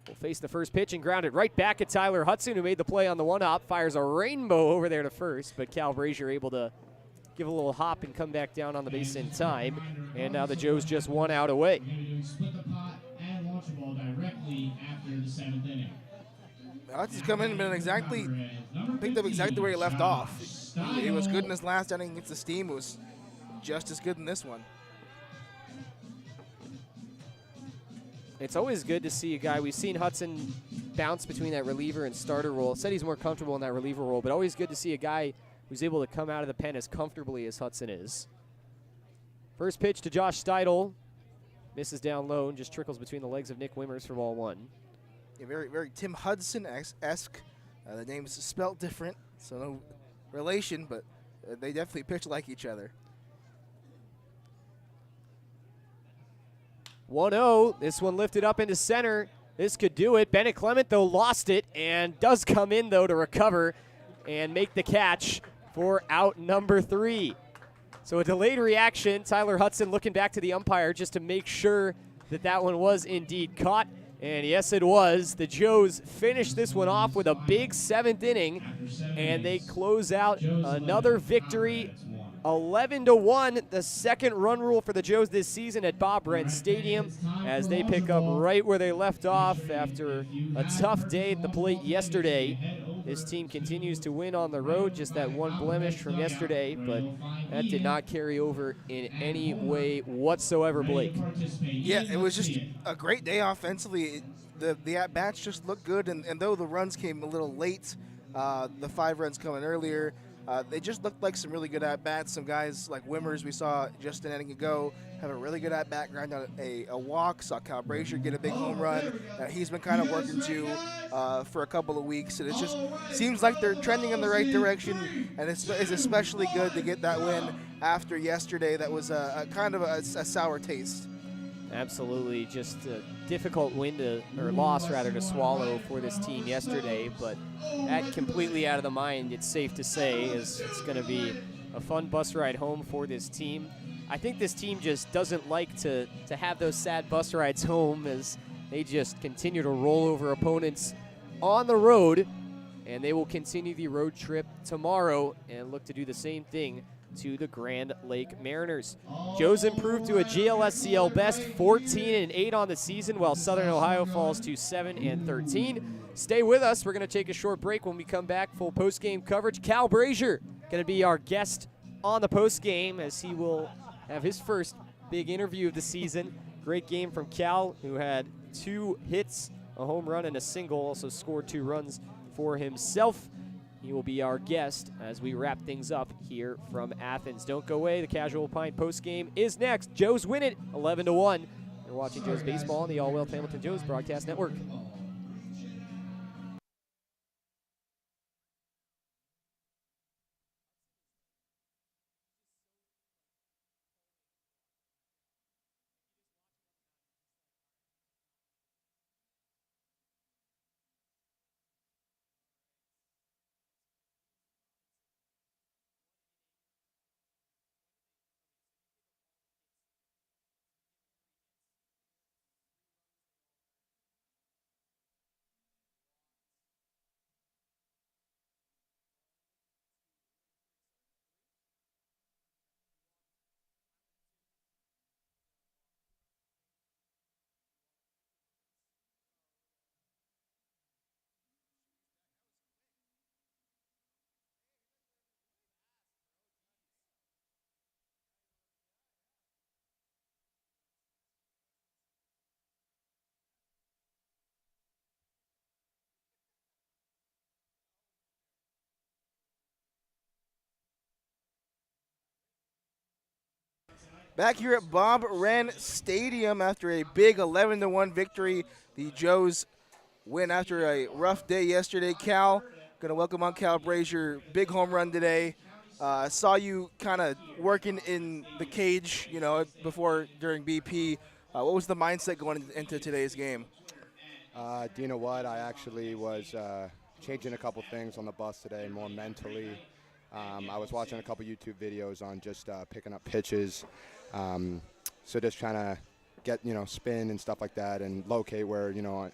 Will face the first pitch and ground it right back at Tyler Hudson, who made the play on the 1-hop. Fires a rainbow over there to first, but Cal Brazier able to give a little hop and come back down on the base in time. And now the Joes just 1 out away. Hudson's come in and been picked up exactly where he left off. He was good in his last inning against the Steam. It was just as good in this one. It's always good to see a guy. We've seen Hudson bounce between that reliever and starter role. Said he's more comfortable in that reliever role, but always good to see a guy who's able to come out of the pen as comfortably as Hudson is. First pitch to Josh Steidel. Misses down low and just trickles between the legs of Nick Wimmers for ball 1. Yeah, very, very Tim Hudson-esque. The name is spelt different, so no relation, but they definitely pitch like each other. 1-0. This one lifted up into center. This could do it. Bennett Clement, though, lost it and does come in, though, to recover and make the catch for out number 3. So a delayed reaction. Tyler Hudson looking back to the umpire just to make sure that that one was indeed caught. And yes, it was. The Joes finished this one off with a big 7th inning, and they close out another victory. 11-1, the 2nd run rule for the Joes this season at Bob Wren Stadium as they pick up right where they left off after a tough day at the plate yesterday. This team continues to win on the road, just that one blemish from yesterday, but that did not carry over in any way whatsoever, Blake. Yeah, it was just a great day offensively. The at-bats just looked good, and though the runs came a little late, the 5 runs coming earlier, They just looked like some really good at-bats. Some guys like Wimmers we saw just an inning ago have a really good at-bat, grind out a walk. Saw Cal Brazier get a big home run that he's been kind of working to for a couple of weeks. And it just seems like they're trending in the right direction, and it's especially good to get that win after yesterday. That was a kind of a sour taste. Absolutely, just a difficult loss to swallow for this team yesterday, but that completely out of the mind, it's safe to say, is it's going to be a fun bus ride home for this team. I think this team just doesn't like to have those sad bus rides home, as they just continue to roll over opponents on the road, and they will continue the road trip tomorrow and look to do the same thing to the Grand Lake Mariners. Joe's improved to a GLSCL best 14-8 on the season, while Southern Ohio falls to 7-13. Stay with us. We're going to take a short break. When we come back, full post-game coverage. Cal Brazier going to be our guest on the post-game, as he will have his first big interview of the season. Great game from Cal, who had 2 hits, a home run, and a single. Also scored 2 runs for himself. He will be our guest as we wrap things up here from Athens. Don't go away. The Casual Pint postgame is next. Joe's win it 11-1. You're watching Joe's Baseball on the All Wealth Hamilton Joe's Broadcast Network. Back here at Bob Wren Stadium after a big 11-1 victory. The Joes win after a rough day yesterday. Cal, going to welcome on Cal Brazier. Big home run today. Saw you kind of working in the cage, during BP. What was the mindset going into today's game? Do you know what? I actually was changing a couple things on the bus today, more mentally. I was watching a couple YouTube videos on just picking up pitches. So just trying to get, spin and stuff like that and locate where,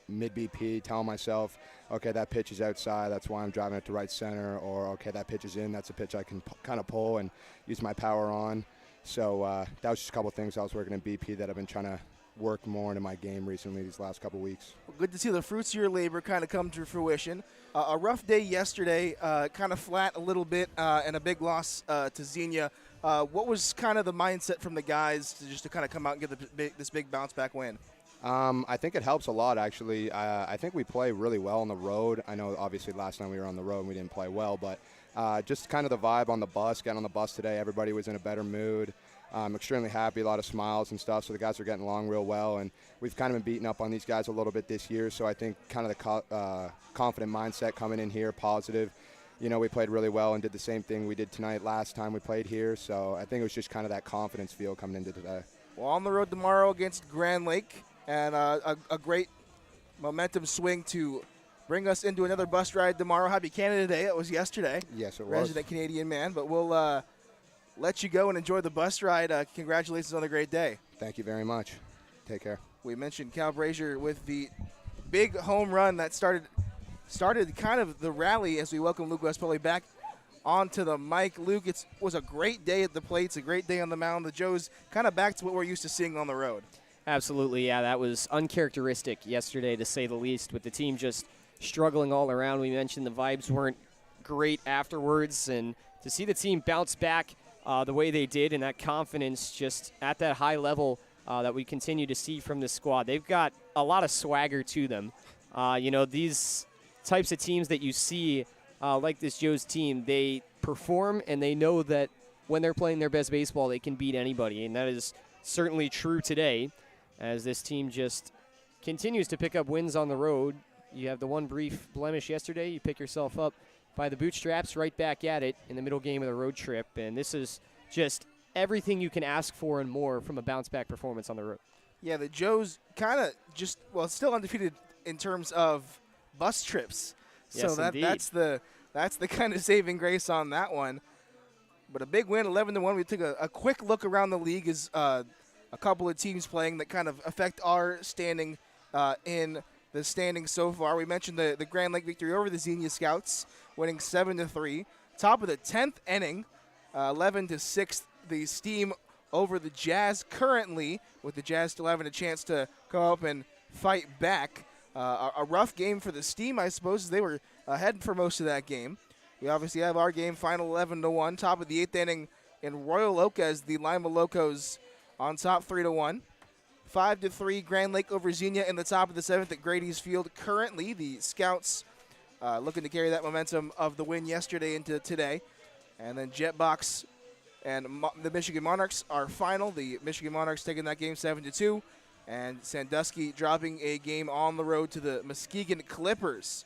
mid-BP, telling myself, okay, that pitch is outside, that's why I'm driving it to right center, or okay, that pitch is in, that's a pitch I can kind of pull and use my power on. So that was just a couple things I was working in BP that I've been trying to work more into my game recently these last couple weeks. Well, good to see the fruits of your labor kind of come to fruition. A rough day yesterday, kind of flat a little bit, and a big loss to Xenia. What was kind of the mindset from the guys to kind of come out and get this big bounce back win? I think it helps a lot, actually. I think we play really well on the road. I know obviously last time we were on the road and we didn't play well, but just kind of the vibe on the bus, getting on the bus today, everybody was in a better mood. I'm extremely happy, a lot of smiles and stuff, so the guys are getting along real well, and we've kind of been beating up on these guys a little bit this year, so I think kind of the confident mindset coming in here, positive. We played really well and did the same thing we did tonight last time we played here, so I think it was just kind of that confidence feel coming into today. Well, on the road tomorrow against Grand Lake, and a great momentum swing to bring us into another bus ride tomorrow. Happy Canada Day. That was yesterday. Yes, it was. Resident Canadian man, but we'll let you go and enjoy the bus ride. Congratulations on a great day. Thank you very much. Take care. We mentioned Cal Brazier with the big home run that started kind of the rally as we welcome Luke Westpoli back onto the mic. Luke, it was a great day at the plate. It's a great day on the mound. The Joes kind of back to what we're used to seeing on the road. Absolutely, yeah. That was uncharacteristic yesterday, to say the least, with the team just struggling all around. We mentioned the vibes weren't great afterwards, and to see the team bounce back the way they did, and that confidence just at that high level that we continue to see from this squad. They've got a lot of swagger to them. These types of teams that you see, like this Joe's team, they perform, and they know that when they're playing their best baseball, they can beat anybody, and that is certainly true today as this team just continues to pick up wins on the road. You have the one brief blemish yesterday. You pick yourself up by the bootstraps, right back at it in the middle game of the road trip, and this is just everything you can ask for and more from a bounce-back performance on the road. Yeah, the Joes kind of still undefeated in terms of bus trips. Yes, so indeed. that's the kind of saving grace on that one. But a big win, 11-1. We took a quick look around the league as a couple of teams playing that kind of affect our standing in the standings so far. We mentioned the Grand Lake victory over the Xenia Scouts, winning 7-3. Top of the 10th inning, 11-6. The Steam over the Jazz currently, with the Jazz still having a chance to come up and fight back. A rough game for the Steam, I suppose. They were ahead for most of that game. We obviously have our game, final 11-1. Top of the 8th inning in Royal Oak as the Lima Locos on top 3-1. 5-3 Grand Lake over Xenia in the top of the 7th at Grady's Field. Currently, the Scouts looking to carry that momentum of the win yesterday into today. And then Jetbox and the Michigan Monarchs are final. The Michigan Monarchs taking that game 7-2. And Sandusky dropping a game on the road to the Muskegon Clippers.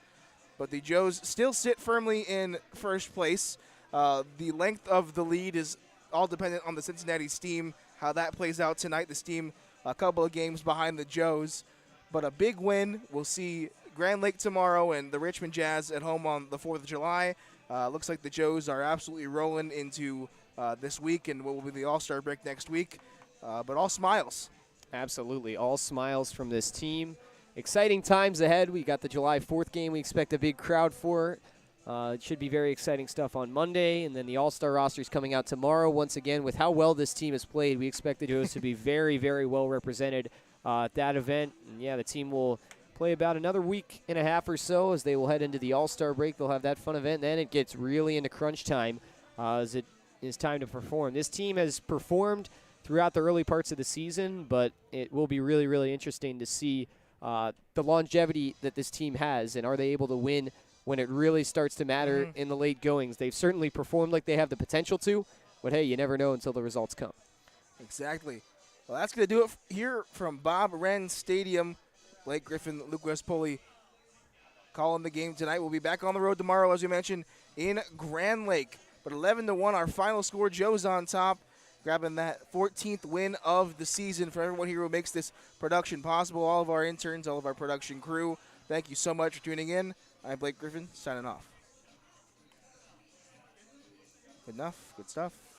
But the Joes still sit firmly in first place. The length of the lead is all dependent on the Cincinnati Steam, how that plays out tonight. The Steam a couple of games behind the Joes. But a big win. We'll see Grand Lake tomorrow and the Richmond Jazz at home on the 4th of July. Looks like the Joes are absolutely rolling into this week and what will be the All-Star break next week. But all smiles. Absolutely. All smiles from this team. Exciting times ahead. We got the July 4th game we expect a big crowd for. It should be very exciting stuff on Monday. And then the All-Star roster is coming out tomorrow. Once again, with how well this team has played, we expect the Joes to be very, very well represented at that event. And, yeah, the team will play about another week and a half or so as they will head into the All-Star break. They'll have that fun event. Then it gets really into crunch time as it is time to perform. This team has performed throughout the early parts of the season, but it will be really, really interesting to see the longevity that this team has, and are they able to win when it really starts to matter in the late goings. They've certainly performed like they have the potential to, but hey, you never know until the results come. Exactly. Well, that's going to do it here from Bob Wren Stadium. Blake Griffin, Luke Westpoli calling the game tonight. We'll be back on the road tomorrow, as you mentioned, in Grand Lake. But 11-1, our final score. Joe's on top, grabbing that 14th win of the season. For everyone here who makes this production possible, all of our interns, all of our production crew, thank you so much for tuning in. I'm Blake Griffin, signing off. Good enough. Good stuff.